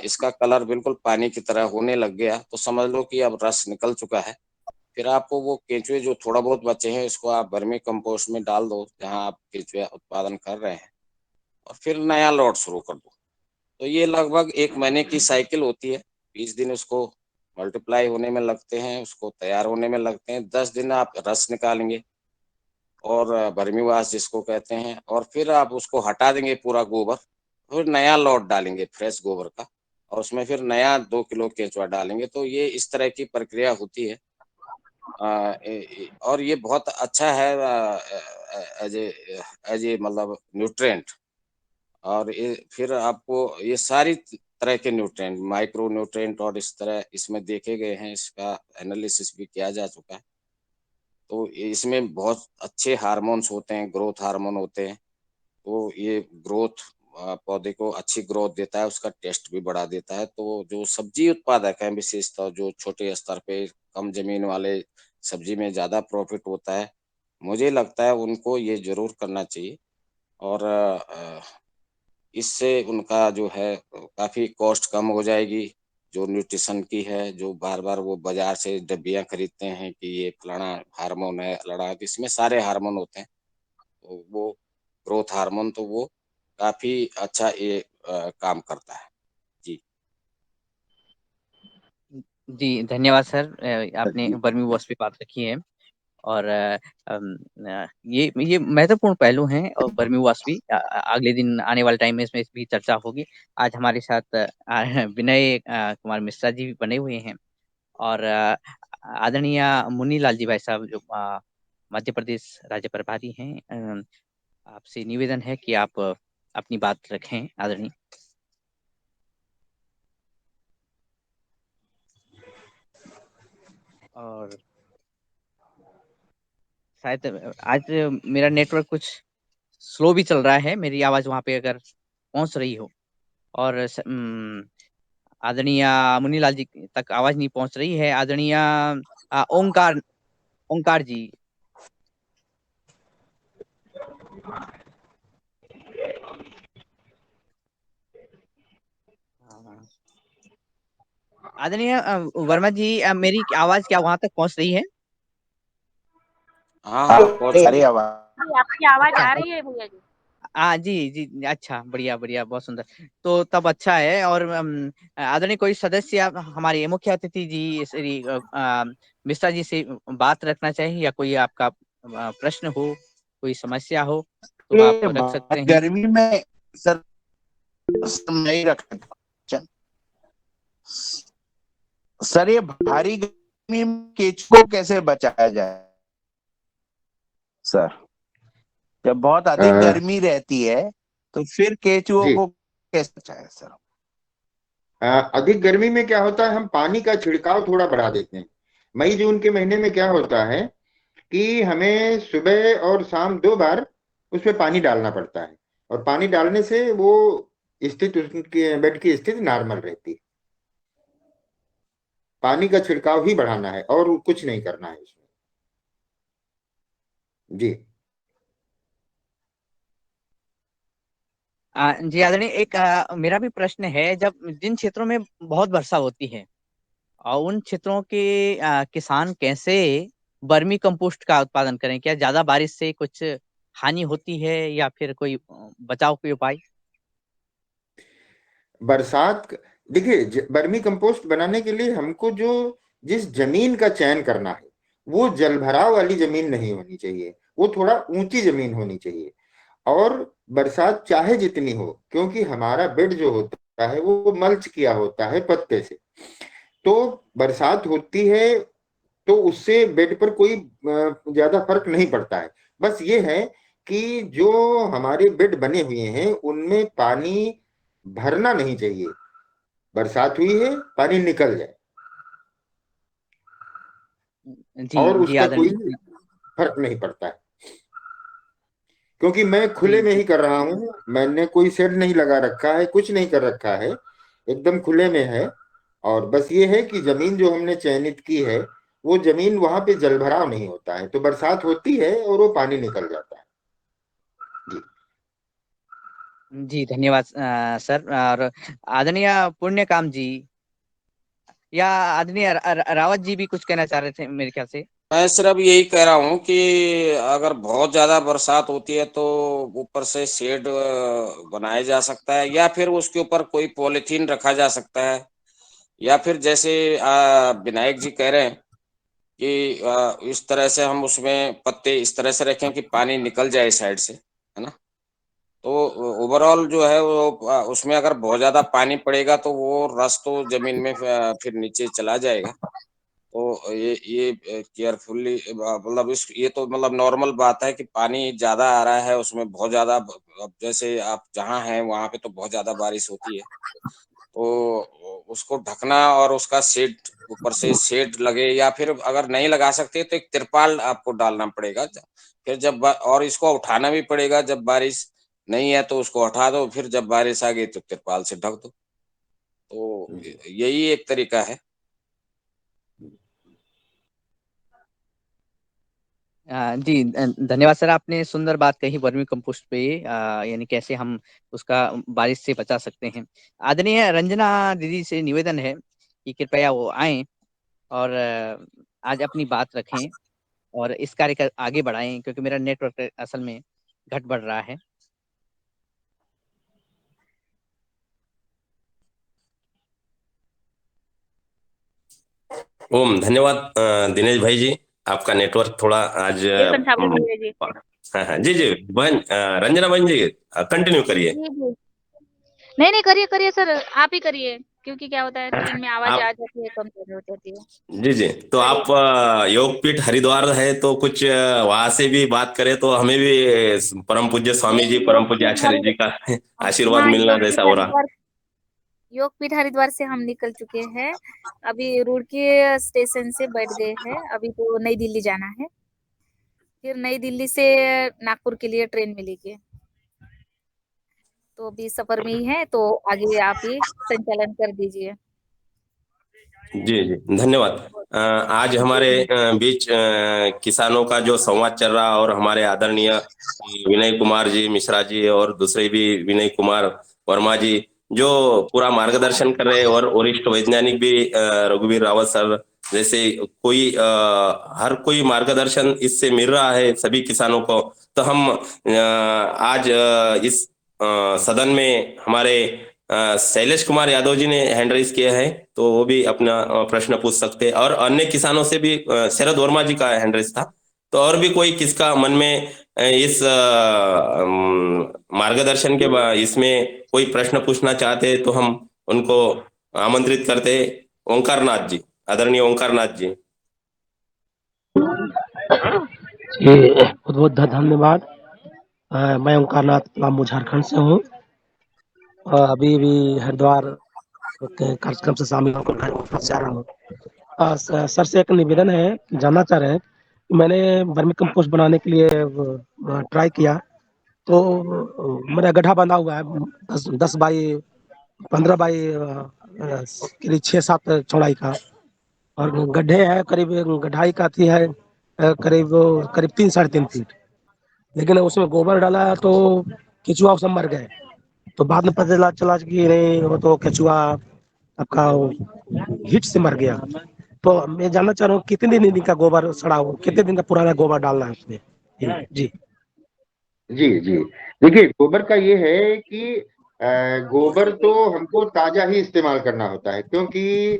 इसका कलर बिल्कुल पानी की तरह होने लग गया, तो समझ लो कि अब रस निकल चुका है। फिर आपको वो केंचुए जो थोड़ा बहुत बचे हैं, इसको आप वर्मी कंपोस्ट में डाल दो जहां आप केंचुए उत्पादन कर रहे हैं, और फिर नया लॉट शुरू कर दो। तो ये लगभग 1 महीने की साइकिल होती है। 20 दिन उसको मल्टीप्लाई होने में लगते हैं, उसको तैयार होने में लगते हैं। 10 दिन आप रस निकालेंगे और वर्मीवाश जिसको कहते हैं, और फिर आप उसको हटा देंगे पूरा गोबर, फिर नया लॉट डालेंगे फ्रेश गोबर का, और उसमें फिर नया 2 किलो केंचुआ डालेंगे। तो ये इस तरह की प्रक्रिया होती है। और ये बहुत अच्छा है एज ए मतलब न्यूट्रिएंट। और ये फिर आपको ये सारी तरह के न्यूट्रिएंट, माइक्रो न्यूट्रिएंट और इस तरह इसमें देखे गए हैं, इसका एनालिसिस भी किया जा चुका है। तो इसमें बहुत अच्छे हार्मोन्स होते हैं, ग्रोथ हार्मोन होते हैं। तो ये ग्रोथ पौधे को अच्छी ग्रोथ देता है, उसका टेस्ट भी बढ़ा देता है। तो जो सब्जी उत्पादक हैं, विशेषतः जो छोटे स्तर पे कम जमीन वाले, सब्जी में ज्यादा प्रॉफिट होता है, मुझे लगता है उनको ये जरूर करना चाहिए। और इससे उनका जो है काफी कॉस्ट कम हो जाएगी, जो न्यूट्रिशन की है, जो बार बार वो बाजार से डब्बियां खरीदते हैं कि ये फलाना हार्मोन है, फलाना, तो इसमें सारे हार्मोन होते हैं। तो वो ग्रोथ हार्मोन, तो वो काफी अच्छा ये काम करता है। जी जी, धन्यवाद सर। आपने वर्मी वॉश पे बात रखी है, और ये महत्वपूर्ण पहलू हैं, और वर्मी वॉश भी अगले दिन आने वाले टाइम में इसमें भी चर्चा होगी। आज हमारे साथ विनय कुमार मिश्रा जी भी बने हुए हैं, और आदरणीय मुन्नी लाल जी भाई साहब जो मध्य प्रदेश राज्य प्रभारी हैं। आपसे निवेदन है कि आप अपनी बात रखें, आदरणीय। और शायद आज मेरा नेटवर्क कुछ स्लो भी चल रहा है, मेरी आवाज वहां पे अगर पहुंच रही हो, और आदरणीय मुनीलाल जी तक आवाज नहीं पहुंच रही है। आदरणीय ओंकार ओंकार जी। आदरणीय वर्मा जी, मेरी आवाज क्या वहां तक पहुंच रही है? हाँ, पहुंच रही सारी है। आवाज आपकी आवाज अच्छा, आ रही है भैया जी। जी जी, अच्छा, बढ़िया बढ़िया, बहुत सुंदर। तो तब अच्छा है। और आदरणीय कोई सदस्य हमारे मुख्य अतिथि जी श्री मिश्रा जी से बात रखना चाहिए, या कोई आपका प्रश्न हो, कोई समस्या हो, तो आप रख सकते हैं। गर्मी में सर नहीं रख सकता सर, ये भारी गर्मी में केंचुए को कैसे बचाया जाए सर? जब बहुत अधिक अ, गर्मी रहती है तो फिर केंचुओं जी, को कैसे बचाए सर? अधिक गर्मी में क्या होता है, हम पानी का छिड़काव थोड़ा बढ़ा देते हैं। मई जून के महीने में क्या होता है कि हमें सुबह और शाम 2 बार उसमें पानी डालना पड़ता है, और पानी डालने से वो स्थिति, उसके बेड की स्थिति नॉर्मल रहती है। पानी का छिड़काव ही बढ़ाना है, और कुछ नहीं करना है इसमें। जी। जी आदरणीय, एक मेरा भी प्रश्न है। जब जिन क्षेत्रों में बहुत वर्षा होती है, और उन क्षेत्रों के किसान कैसे वर्मी कंपोस्ट का उत्पादन करें? क्या ज्यादा बारिश से कुछ हानि होती है, या फिर कोई बचाव के उपाय? बरसात, देखिए वर्मी कंपोस्ट बनाने के लिए हमको जो जिस जमीन का चयन करना है वो जलभराव वाली जमीन नहीं होनी चाहिए, वो थोड़ा ऊंची जमीन होनी चाहिए। और बरसात चाहे जितनी हो, क्योंकि हमारा बेड जो होता है वो मल्च किया होता है पत्ते से, तो बरसात होती है तो उससे बेड पर कोई ज्यादा फर्क नहीं पड़ता है। बस ये है कि जो हमारे बेड बने हुए हैं उनमें पानी भरना नहीं चाहिए, बरसात हुई है पानी निकल जाए जी और जी उसका कोई आदरणीय। फर्क नहीं पड़ता है। क्योंकि मैं खुले जी में जी ही कर रहा हूँ, मैंने कोई शेड नहीं लगा रखा है, कुछ नहीं कर रखा है, एकदम खुले में है। और बस ये है कि जमीन जो हमने चयनित की है वो जमीन, वहां पे जलभराव नहीं होता है, तो बरसात होती है और वो पानी निकल जाता है। जी जी धन्यवाद सर। और आदरणीय पुण्यकाम जी या आदरणीय रावत जी भी कुछ कहना चाह रहे थे मेरे ख्याल से। मैं सिर्फ यही कह रहा हूँ कि अगर बहुत ज्यादा बरसात होती है तो ऊपर से शेड बनाया जा सकता है, या फिर उसके ऊपर कोई पॉलीथीन रखा जा सकता है, या फिर जैसे विनायक जी कह रहे हैं कि इस तरह से हम उसमें पत्ते इस तरह से रखें कि पानी निकल जाए साइड से, है ना। तो ओवरऑल जो है वो उसमें अगर बहुत ज्यादा पानी पड़ेगा तो वो रस तो जमीन में फिर नीचे चला जाएगा। तो ये केयरफुली मतलब इस ये तो मतलब नॉर्मल बात है कि पानी ज्यादा आ रहा है उसमें बहुत ज्यादा, अब जैसे आप जहाँ हैं वहां पे तो बहुत ज्यादा बारिश होती है, तो उसको ढकना और उसका शेड, ऊपर से शेड लगे, या फिर अगर नहीं लगा सकते तो एक तिरपाल आपको डालना पड़ेगा। फिर जब और इसको उठाना भी पड़ेगा, जब बारिश नहीं है तो उसको हटा दो, फिर जब बारिश आ गई तो तिरपाल से ढक दो। तो यही एक तरीका है। जी धन्यवाद सर, आपने सुंदर बात कही वर्मी कंपोस्ट पे, यानी कैसे हम उसका बारिश से बचा सकते हैं। आदरणीय रंजना दीदी से निवेदन है कि कृपया वो आए और आज अपनी बात रखें और इस कार्य का आगे बढ़ाएं, क्योंकि मेरा नेटवर्क असल में घट बढ़ रहा है। ओम धन्यवाद दिनेश भाई जी, आपका नेटवर्क थोड़ा आज नीलकंठ साबले भैया जी। हाँ हाँ जी जी बहन, रंजना बहन जी कंटिन्यू करिए। जी जी, नहीं नहीं, करिए करिए सर, आप ही करिए, क्योंकि क्या होता है कि इनमें आवाज आ आप जाती है, कम हो जाती है। जी जी, तो करिए। आप योगपीठ हरिद्वार है तो कुछ वहां से भी बात करें तो हमें भी परम पूज्य स्वामी जी, नहीं, परम पूज्य आचार्य जी का आशीर्वाद हाँ, मिलना जैसा हो रहा। योगपीठ हरिद्वार से हम निकल चुके हैं। अभी रुड़की स्टेशन से बैठ गए हैं, अभी तो नई दिल्ली जाना है, फिर नई दिल्ली से नागपुर के लिए ट्रेन मिलेगी। तो अभी सफर में ही है, तो आगे आप ही संचालन कर दीजिए। जी जी धन्यवाद। आज हमारे बीच किसानों का जो संवाद चल रहा और हमारे आदरणीय विनय कुमार जी मिश्रा जी और दूसरे भी विनय कुमार वर्मा जी जो पूरा मार्गदर्शन कर रहे हैं, और वरिष्ठ वैज्ञानिक भी रघुवीर रावत सर जैसे कोई हर कोई मार्गदर्शन इससे मिल रहा है सभी किसानों को। तो हम आज इस सदन में हमारे शैलेश कुमार यादव जी ने हैंड रेज किया है, तो वो भी अपना प्रश्न पूछ सकते हैं, और अन्य किसानों से भी शरद वर्मा जी का हैंड रेज था। तो और भी कोई किसका मन में इस मार्गदर्शन के इसमें कोई प्रश्न पूछना चाहते हैं तो हम उनको आमंत्रित करते हैं। ओंकारनाथ जी, आदरणीय ओंकारनाथ जी। बहुत बहुत धन्यवाद। मैं ओंकारनाथ पलामू झारखंड से हूँ। अभी भी हरिद्वार के कार्यक्रम से शामिल होकर घर वापस जा रहा हूँ। सर से एक निवेदन है, जानना चाह रहे हैं कि मैंने वर्मी कंपोस्ट बनाने के लिए ट्राई किया, तो मेरा गड्ढा बंधा हुआ है 10 बाई 15 बाई करीब 6-7 चौड़ाई का, और गड्ढे है करीब गड्ढाई का थी है करीब 3-3.5 फीट। लेकिन उसमें गोबर डाला तो केचुआ सब मर गए। तो बाद में पता चला कि नहीं, वो तो केचुआ आपका हीट से मर गया। तो मैं जानना चाह रहा हूँ कितने दिन का गोबर सड़ा हो, कितने दिन का पुराना गोबर डालना है उसमें। जी जी जी, देखिए गोबर का ये है कि गोबर तो हमको ताजा ही इस्तेमाल करना होता है, क्योंकि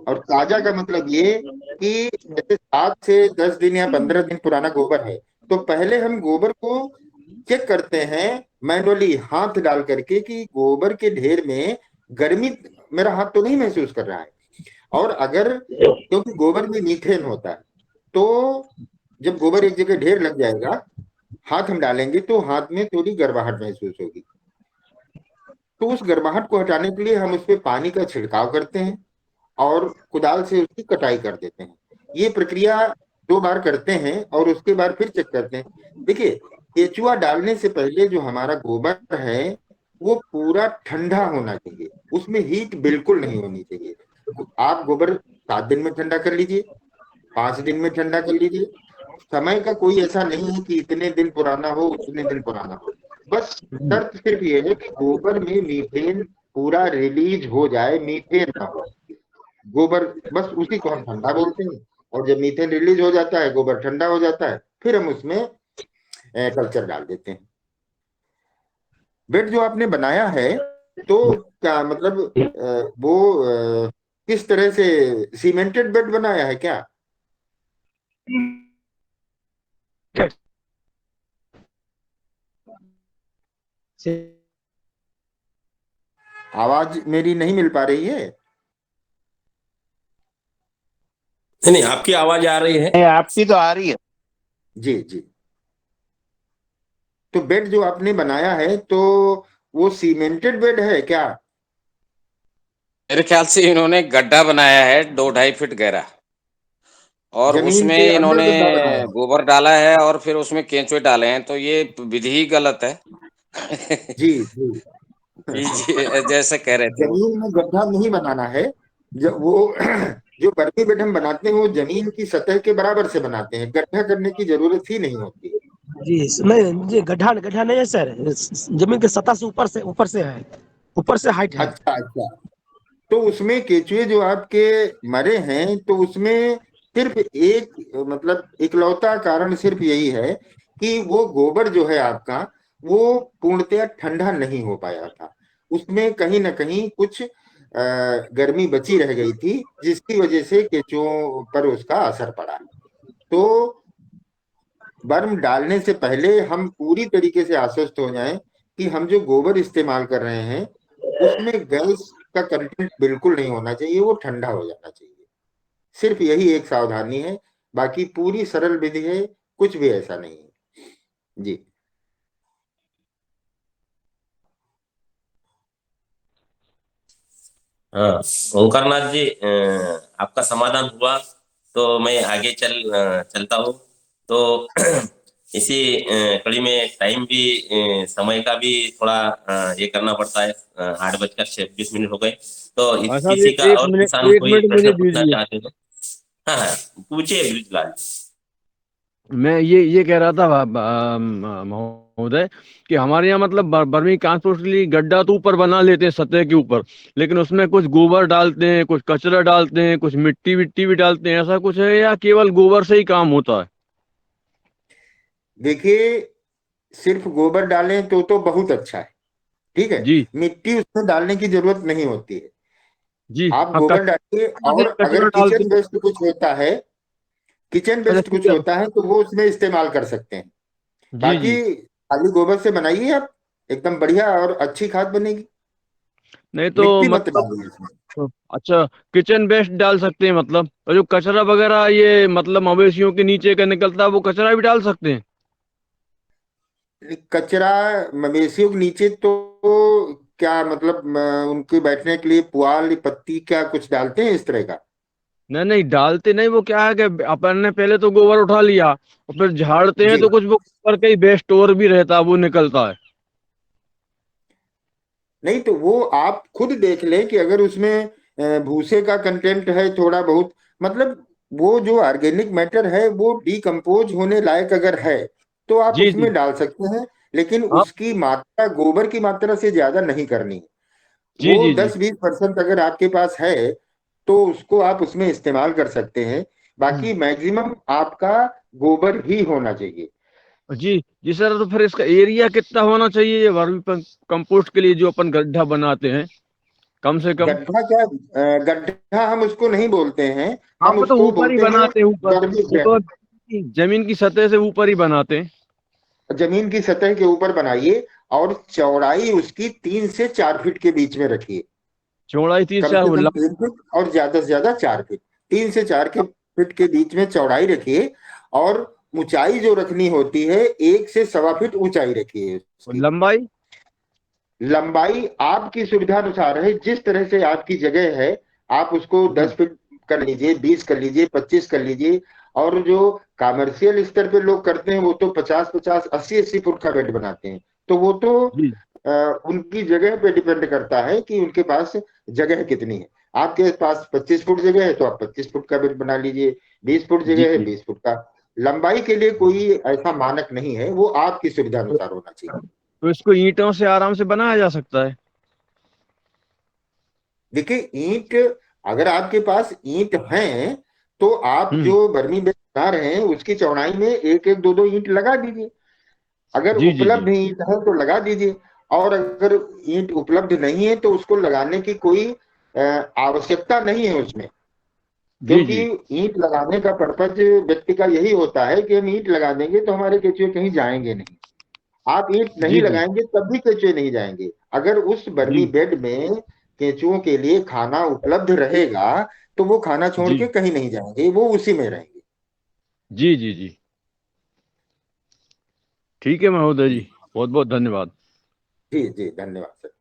और ताजा का मतलब ये कि जैसे 7 से 10 दिन या 15 दिन पुराना गोबर है, तो पहले हम गोबर को चेक करते हैं मैनुअली हाथ डाल करके कि गोबर के ढेर में गर्मी मेरा हाथ तो नहीं महसूस कर रहा है। और अगर, क्योंकि गोबर में मीथेन होता है, तो जब गोबर एक जगह ढेर लग जाएगा, हाथ हम डालेंगे तो हाथ में थोड़ी गर्माहट महसूस होगी। तो उस गर्माहट को हटाने के लिए हम उस पर पानी का छिड़काव करते हैं और कुदाल से उसकी कटाई कर देते हैं। ये प्रक्रिया 2 बार करते हैं और उसके बाद फिर चेक करते हैं। देखिए, केचुआ डालने से पहले जो हमारा गोबर है वो पूरा ठंडा होना चाहिए, उसमें हीट बिल्कुल नहीं होनी चाहिए। आप गोबर 7 दिन में ठंडा कर लीजिए, 5 दिन में ठंडा कर लीजिए, समय का कोई ऐसा नहीं है कि इतने दिन पुराना हो उतने दिन पुराना हो। बस शर्त सिर्फ ये है कि गोबर में मीथेन पूरा रिलीज हो जाए, मीथेन ना हो गोबर, बस उसी को हम ठंडा बोलते हैं। और जब मीथेन रिलीज हो जाता है, गोबर ठंडा हो जाता है, फिर हम उसमें कल्चर डाल देते हैं। बेड जो आपने बनाया है, तो क्या मतलब वो किस तरह से सीमेंटेड बेड बनाया है क्या? आवाज मेरी नहीं मिल पा रही है? नहीं, आपकी आवाज आ रही है। आपकी तो आ रही है। जी जी। तो बेड जो आपने बनाया है, तो वो सीमेंटेड बेड है क्या? मेरे ख्याल से इन्होंने गड्ढा बनाया है 2-2.5 फीट गहरा, और जमीन उसमें के अंदर इन्होंने गड्ढा बनाया है? गोबर डाला है और फिर उसमें केंचुए डाले हैं, तो ये विधि ही गलत है। जी जी। जी, जैसे कह रहे थे वो। जमीन में गड्ढा नहीं बनाना है। जब वो जो बर्मी बेड हम बनाते हैं वो जमीन की सतह के बराबर से बनाते हैं, गड्ढा करने की जरूरत ही नहीं होती। जी नहीं जी, गड्ढा गड्ढा नहीं है सर, जमीन के सतह से ऊपर से है, ऊपर से हाइट है। अच्छा अच्छा। तो उसमें केचुए जो आपके मरे हैं, तो उसमें सिर्फ एक, मतलब इकलौता कारण सिर्फ यही है कि वो गोबर जो है आपका, वो पूर्णतया ठंडा नहीं हो पाया था। उसमें कहीं ना कहीं कुछ गर्मी बची रह गई थी, जिसकी वजह से केचुओं पर उसका असर पड़ा। तो बर्म डालने से पहले हम पूरी तरीके से आश्वस्त हो जाएं कि हम जो गोबर इस्तेमाल कर रहे हैं उसमें गैस का कंटेंट बिल्कुल नहीं होना चाहिए, वो ठंडा हो जाना चाहिए। सिर्फ यही एक सावधानी है, बाकी पूरी सरल विधि है, कुछ भी ऐसा नहीं है जी। हाँ, ओंकारनाथ जी, आपका समाधान हुआ तो मैं आगे चलता हूँ। तो इसी कड़ी में टाइम भी, समय का भी थोड़ा ये करना पड़ता है। 8:26 हो गए। तो भाई साहब किसी का एक और मिनट, किसान एक कोई मिनट मुझे प्रश्न पूछना दीजिए। चाहते हो? हाँ हाँ, पूछिए ब्रिजलाल। मैं ये कह रहा था महोदय कि हमारे यहाँ मतलब बर्मी कंपोस्ट के लिए गड्ढा तो ऊपर बना लेते हैं सतह के ऊपर, लेकिन उसमें कुछ गोबर डालते हैं, कुछ कचरा डालते हैं, कुछ मिट्टी विट्टी भी डालते हैं, ऐसा कुछ है या केवल गोबर से ही काम होता है? देखिए, सिर्फ गोबर डालें तो बहुत अच्छा है, ठीक है। जी मिट्टी उसमें डालने की जरूरत नहीं होती है। जी। आप हाँ, गोबर डालिए, और अगर कचरा डालते किचन हैं। वेस्ट कुछ होता है, किचन अच्छा वेस्ट ठीक कुछ है। होता है, तो वो उसमें इस्तेमाल कर सकते हैं। जी बाकी जी। खाली गोबर से बनाइए आप, एकदम बढ़िया और अच्छी खाद बनेगी। नहीं तो मिट्टी मत मतलब, डालिए इसमें। अच्छा किचन वेस्ट डाल सकते हैं मतलब, और जो कचरा वगैरह ये मतलब मवेशियों के नीचे का निकलता है वो कचरा भी डाल सकते हैं? कचरा मवेशियों के नीचे तो क्या मतलब, उनके बैठने के लिए पुआल पत्ती क्या कुछ डालते हैं इस तरह का? नहीं नहीं डालते नहीं, वो क्या है कि अपन ने पहले तो गोबर उठा लिया और फिर झाड़ते हैं जी। तो कुछ वो गोबर का ही वेस्ट और भी रहता है, वो निकलता है। नहीं तो वो आप खुद देख लें कि अगर उसमें भूसे का कंटेंट है थोड़ा बहुत, मतलब वो जो ऑर्गेनिक मैटर है वो डिकम्पोज होने लायक अगर है, तो आप जी जी। उसमें डाल सकते हैं। लेकिन हाँ। उसकी मात्रा गोबर की मात्रा से ज्यादा नहीं करनी है। जी वो जी जी। 10-20% अगर आपके पास है तो उसको आप उसमें इस्तेमाल कर सकते हैं। बाकी मैक्सिमम आपका गोबर ही होना चाहिए। जी जी सर, तो फिर इसका एरिया कितना होना चाहिए ये वर्मी कंपोस्ट के लिए जो अपन गड्ढा बनाते हैं, कम से कम? गड्ढा क्या, गड्ढा हम उसको नहीं बोलते हैं, हम आप तो उसको ऊपर ही बोलते हैं बनाते हैं, ऊपर वर्मी ऊपर कंपोस्ट। जमीन की सतह से ऊपर ही बनाते हैं। जमीन की सतह के ऊपर बनाइए और चौड़ाई उसकी 3 से 4 फीट के बीच में रखिए। चौड़ाई 30 कम से से कम 3 फीट और ज्यादा से ज्यादा 4 फीट, 3 से 4 फीट के बीच में चौड़ाई रखिए। और ऊंचाई जो रखनी होती है 1 से 1.25 फीट ऊंचाई रखिए उसकी। लंबाई? लंबाई आपकी सुविधा अनुसार है, जिस तरह से आपकी जगह है आप उसको जी 10 फीट कर लीजिए, 20 कर लीजिए, 25 कर लीजिए। और जो कमर्शियल स्तर पे लोग करते हैं वो तो 50-50, 80-80 फुट का बेड बनाते हैं। तो वो तो जी उनकी जगह पे डिपेंड करता है कि उनके पास जगह कितनी है। आपके पास 25 फुट जगह है तो आप 25 फुट का बेड बना लीजिए, 20 फुट जी जगह है जी। 20 फुट का। लंबाई के लिए कोई ऐसा मानक नहीं है, वो आपकी सुविधा तो, अनुसार होना चाहिए। तो इसको ईंटों से आराम से बनाया जा सकता है? देखिए ईंट, अगर आपके पास ईंट हैं तो आप हम्म। जो बर्मी बेड बना रहे हैं उसकी चौड़ाई में एक एक दो दो ईंट लगा दीजिए। अगर जी जी जी उपलब्ध ईंट है तो लगा दीजिए। और अगर ईंट उपलब्ध नहीं है तो उसको लगाने की कोई आवश्यकता नहीं है उसमें। जी क्योंकि जी ईंट लगाने का पर्पज व्यक्ति का यही होता है कि हम ईंट लगा देंगे तो हमारे केंचुए कहीं जाएंगे नहीं। आप ईंट नहीं जी जी लगाएंगे तब भी केंचुए नहीं जाएंगे। अगर उस बर्मी जी बेड में केंचुओं के लिए खाना उपलब्ध रहेगा तो वो खाना छोड़ जी के कहीं नहीं जाएंगे, वो उसी में रहेंगे। जी जी जी। ठीक है महोदय जी, बहुत बहुत धन्यवाद। जी जी, धन्यवाद सर।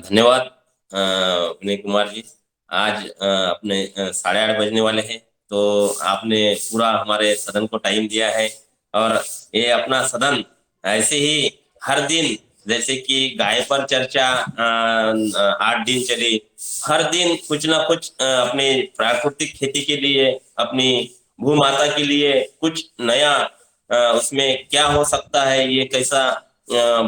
धन्यवाद विनय कुमार जी। आज अपने 8:30 बजने वाले हैं, तो आपने पूरा हमारे सदन को टाइम दिया है। और ये अपना सदन ऐसे ही हर दिन, जैसे कि गाय पर चर्चा 8 दिन चली, हर दिन कुछ ना कुछ अपनी प्राकृतिक खेती के लिए, अपनी भूमाता के लिए कुछ नया, उसमें क्या हो सकता है, ये कैसा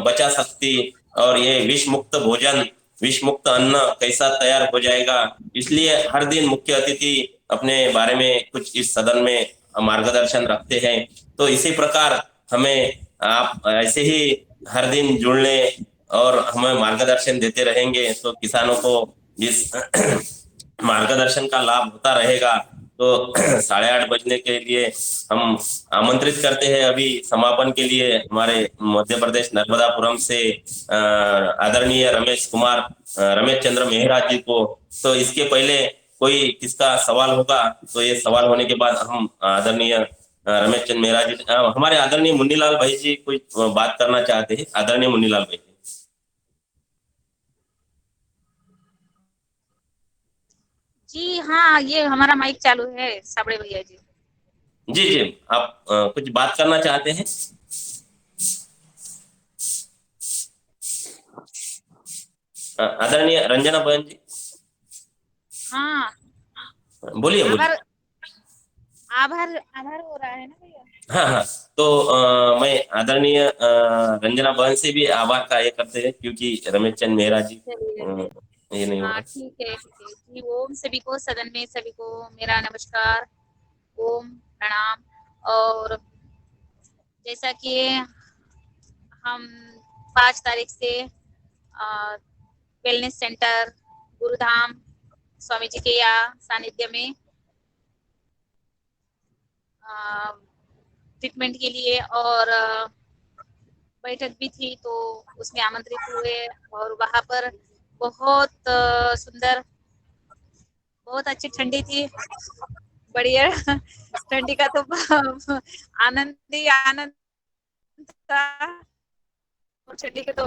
बचा सकती, और ये विष मुक्त भोजन, विष मुक्त अन्न कैसा तैयार हो जाएगा। इसलिए हर दिन मुख्य अतिथि अपने बारे में कुछ इस सदन में मार्गदर्शन रखते हैं। तो इसी प्रकार हमें आप ऐसे ही हर दिन जुड़ने और हमें मार्गदर्शन देते रहेंगे, तो किसानों को इस मार्गदर्शन का लाभ होता रहेगा। तो 8:30 बजने के लिए हम आमंत्रित करते हैं अभी समापन के लिए हमारे मध्य प्रदेश नर्मदापुरम से आदरणीय रमेश चंद्र मेहरा जी को। तो इसके पहले कोई किसका सवाल होगा, तो ये सवाल होने के बाद हम आदरणीय रमेश चंद्र मेहरा जी, हमारे आदरणीय मुन्नीलाल भाई जी कोई बात करना चाहते हैं। आदरणीय मुन्नीलाल भाई जी हाँ, ये हमारा माइक चालू है साबड़े भैया जी। जी जी, आप कुछ बात करना चाहते हैं? आदरणीय रंजना बहन जी, हाँ, बोलिए बोलिए। आभार आभार आभार हो रहा है ना भैया। हाँ हाँ, तो मैं आदरणीय रंजना बहन से भी आभार का ये करते हैं, क्योंकि रमेश चंद मेहरा जी चलिए, ये नहीं हाँ होगा। ठीक है ठीक है जी। ओम सभी को, सदन में सभी को मेरा नमस्कार, ओम प्रणाम। और जैसा कि हम 5 तारीख से वेलनेस सेंटर गुरुधाम स्वामी जी के यहाँ सानिध्य में ट्रीटमेंट के लिए और बैठक भी थी, तो उसमें आमंत्रित हुए। और वहां पर बहुत सुंदर, बहुत अच्छी ठंडी थी, बढ़िया ठंडी का तो आनंद ही आनंद था। और ठंडी के तो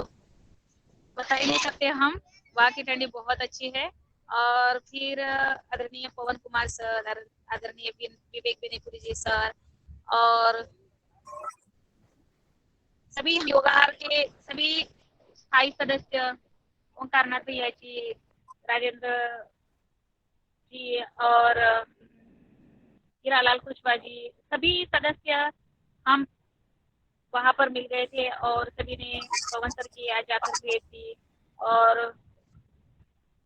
बता ही नहीं सकते हम, वहाँ की ठंडी बहुत अच्छी है। और फिर आदरणीय पवन कुमार सर, आदरणीय विवेक बेनीपुरी जी सर, और सभी योगाहार के सभी स्थायी सदस्य, ओंकारनाथ भैया जी, राजेंद्र जी, और हीरालाल कुशवाहा जी, सभी सदस्य हम वहां पर मिल गए थे। और सभी ने पवन सर की आज जाकर भेंट दी। और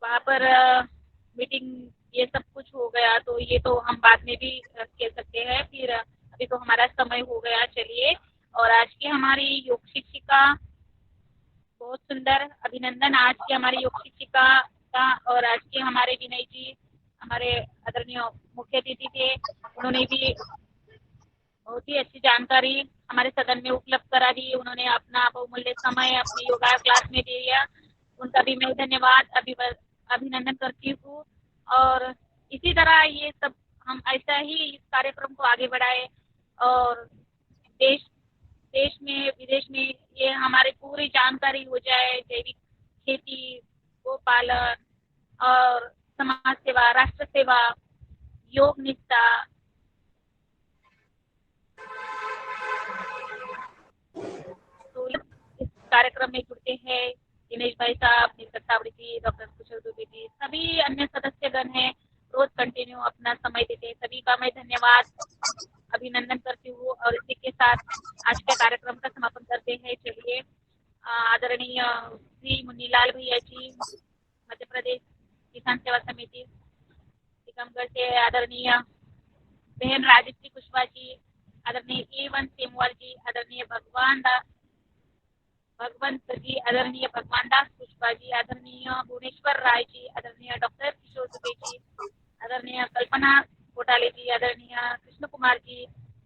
वहां पर मीटिंग ये सब कुछ हो गया, तो ये तो हम बाद में भी कह सकते हैं। फिर अभी तो हमारा समय हो गया, चलिए। और आज की हमारी योग शिक्षिका बहुत सुंदर, अभिनंदन आज की हमारी योग शिक्षिका का। और आज के हमारे विनय जी हमारे आदरणीय मुख्य अतिथि थे, उन्होंने भी बहुत ही अच्छी जानकारी हमारे सदन में उपलब्ध करा दी। उन्होंने अपना बहुमूल्य समय अपने योगा क्लास में दिया, उनका भी मैं धन्यवाद अभिनंदन करती हूँ। और इसी तरह ये सब हम ऐसा ही इस कार्यक्रम को आगे बढ़ाए और देश में विदेश में ये हमारी पूरी जानकारी हो जाए, जैविक खेती, गोपालन और समाज सेवा, राष्ट्र सेवा, योग निष्ठा। तो इस कार्यक्रम में जुड़ते हैं दिनेश भाई साहब, नीलकंठ सावड़ी जी, डॉक्टर कुशल दुबे जी, सभी अन्य सदस्यगण हैं, रोज कंटिन्यू अपना समय देते हैं। सभी का मैं धन्यवाद अभिनंदन करती हूँ। और इसी के साथ आज के कार्यक्रम का समापन करते हैं। चलिए, आदरणीय श्री मुन्नीलाल भैया जी, मध्य प्रदेश किसान सेवा समिति टीकमगढ़ से, आदरणीय बहन राजश्री कुशवाहा जी, आदरणीय A1 सेमवाल जी, आदरणीय भगवंत जी, आदरणीय भगवान दास कुशवाहा जी, आदरणीय भुवनेश्वर राय जी, आदरणीय डॉक्टर किशोर दुबे जी, आदरणीय कल्पना घोटाले जी, आदरणीय कृष्ण कुमार जी,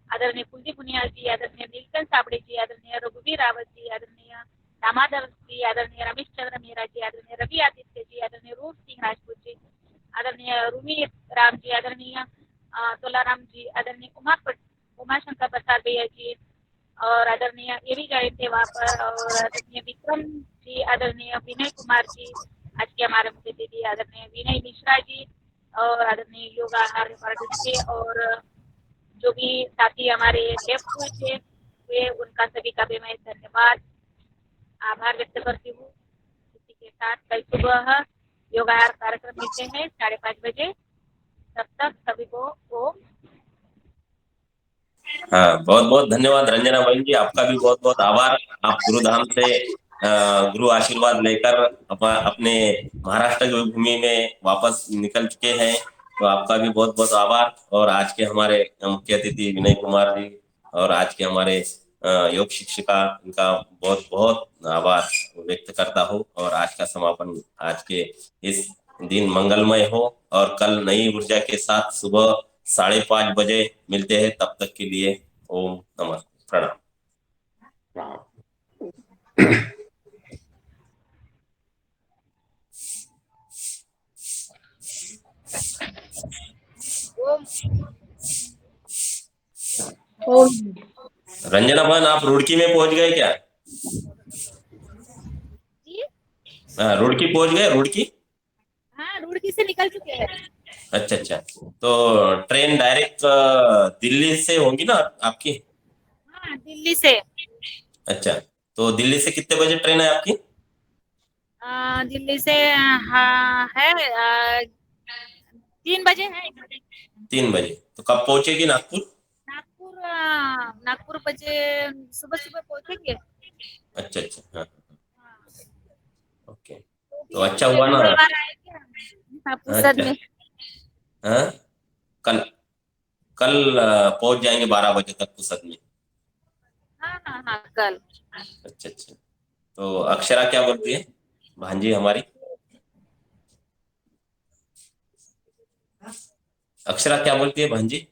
आदरणीय कुलदीप पुनियाल जी, आदरणीय नीलकंठ साबड़े जी, आदरणीय रघुवीर रावत जी, आदरणीय दामोदर जी, आदरणीय रमेश चंद्र मेहरा जी, आदरणीय रवि आदित्य जी, आदरणीय रूप सिंह राजपूत जी, आदरणीय रूमी राम जी, आदरणीय तोलाराम जी, आदरणीय उमाशंकर प्रसाद भैया जी, और आदरणीय एवी जयंत वापर, और आदरणीय विक्रम जी, आदरणीय विनय कुमार जी, आज के हमारे मुख्य अतिथि आदरणीय विनय मिश्रा जी, और आदरणीय योगा के, और जो भी साथी हमारे लेफ्ट हुए थे वे, उनका सभी का भी मैं धन्यवाद आभार व्यक्त करती हूँ। इसी के साथ कल सुबह योगाहार कार्यक्रम मिलते हैं 5:30 बजे। तब तक सभी को हाँ, बहुत बहुत धन्यवाद रंजना बहन जी, आपका भी बहुत बहुत आभार। आप गुरुधाम से गुरु आशीर्वाद लेकर अपने महाराष्ट्र की भूमि में वापस निकल चुके हैं, तो आपका भी बहुत बहुत आभार। और आज के हमारे मुख्य अतिथि विनय कुमार जी और आज के हमारे योग शिक्षिका, इनका बहुत बहुत आभार व्यक्त करता हूँ। और आज का समापन आज के इस दिन मंगलमय हो, और कल नई ऊर्जा के साथ सुबह 5:30 बजे मिलते हैं। तब तक के लिए ओम नमः, प्रणाम। रंजना बहन, आप रुड़की में पहुंच गए क्या? रुड़की पहुंच गए? रुड़की? हाँ, रुड़की से निकल चुके हैं। अच्छा अच्छा, तो ट्रेन डायरेक्ट दिल्ली से होगी ना आपकी? हाँ, दिल्ली से। अच्छा, तो दिल्ली से कितने बजे ट्रेन है आपकी? दिल्ली से हाँ है 3 बजे है। 3 बजे। तो कब पहुंचेगी नागपुर? नागपुर बजे सुबह सुबह पहुंचेंगे। अच्छा अच्छा, हाँ ओके, तो अच्छा हुआ ना। पुसद में। हाँ, कल पहुंच जाएंगे 12 बजे तक पुसद में। हाँ कल। अच्छा अच्छा, तो अक्षरा क्या बोलती है भांजी हमारी? अक्षरा क्या बोलती है भांजी?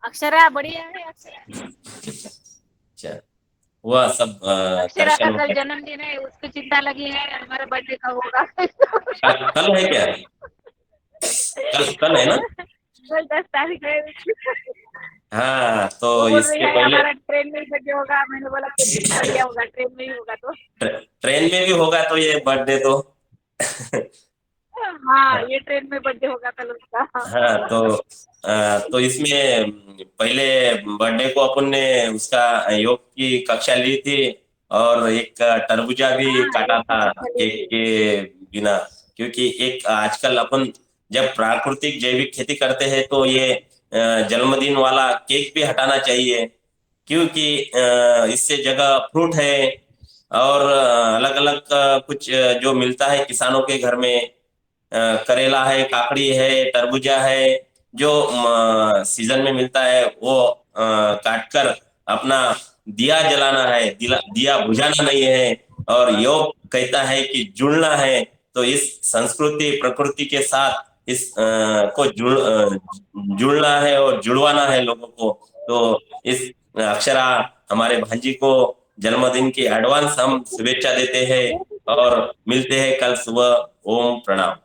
अक्षरा बढ़िया है। अच्छा, हुआ सब अक्षरा का कल जन्मदिन है, उसको चिंता लगी है हमारे बर्थडे का होगा। कल है क्या? कल है ना? कल 10 तारीख है। हाँ, तो इसके पहले हमारा ट्रेन में बर्थडे होगा। मैंने बोला बढ़िया होगा, ट्रेन में ही होगा। तो ट्रेन में भी होगा तो ये बर्थडे तो हाँ, ये ट्रेन में बर्थडे होगा कल उसका। हाँ, तो इसमें पहले बर्थडे को अपन ने उसका योग की कक्षा ली थी, और एक तरबूजा भी काटा था केक के बिना, क्योंकि एक आजकल अपन जब प्राकृतिक जैविक खेती करते हैं तो ये जन्मदिन वाला केक भी हटाना चाहिए, क्योंकि इससे जगह फ्रूट है और अलग अलग कुछ जो मिलता है किसानों के घर में, करेला है, काकड़ी है, तरबूजा है, जो सीजन में मिलता है वो काटकर अपना दिया जलाना है, दिया बुझाना नहीं है। और योग कहता है कि जुड़ना है, तो इस संस्कृति प्रकृति के साथ इस को जुड़ना है और जुड़वाना है लोगों को। तो इस अक्षरा हमारे भांजी को जन्मदिन की एडवांस हम शुभेच्छा देते हैं और मिलते हैं कल सुबह। ओम प्रणाम।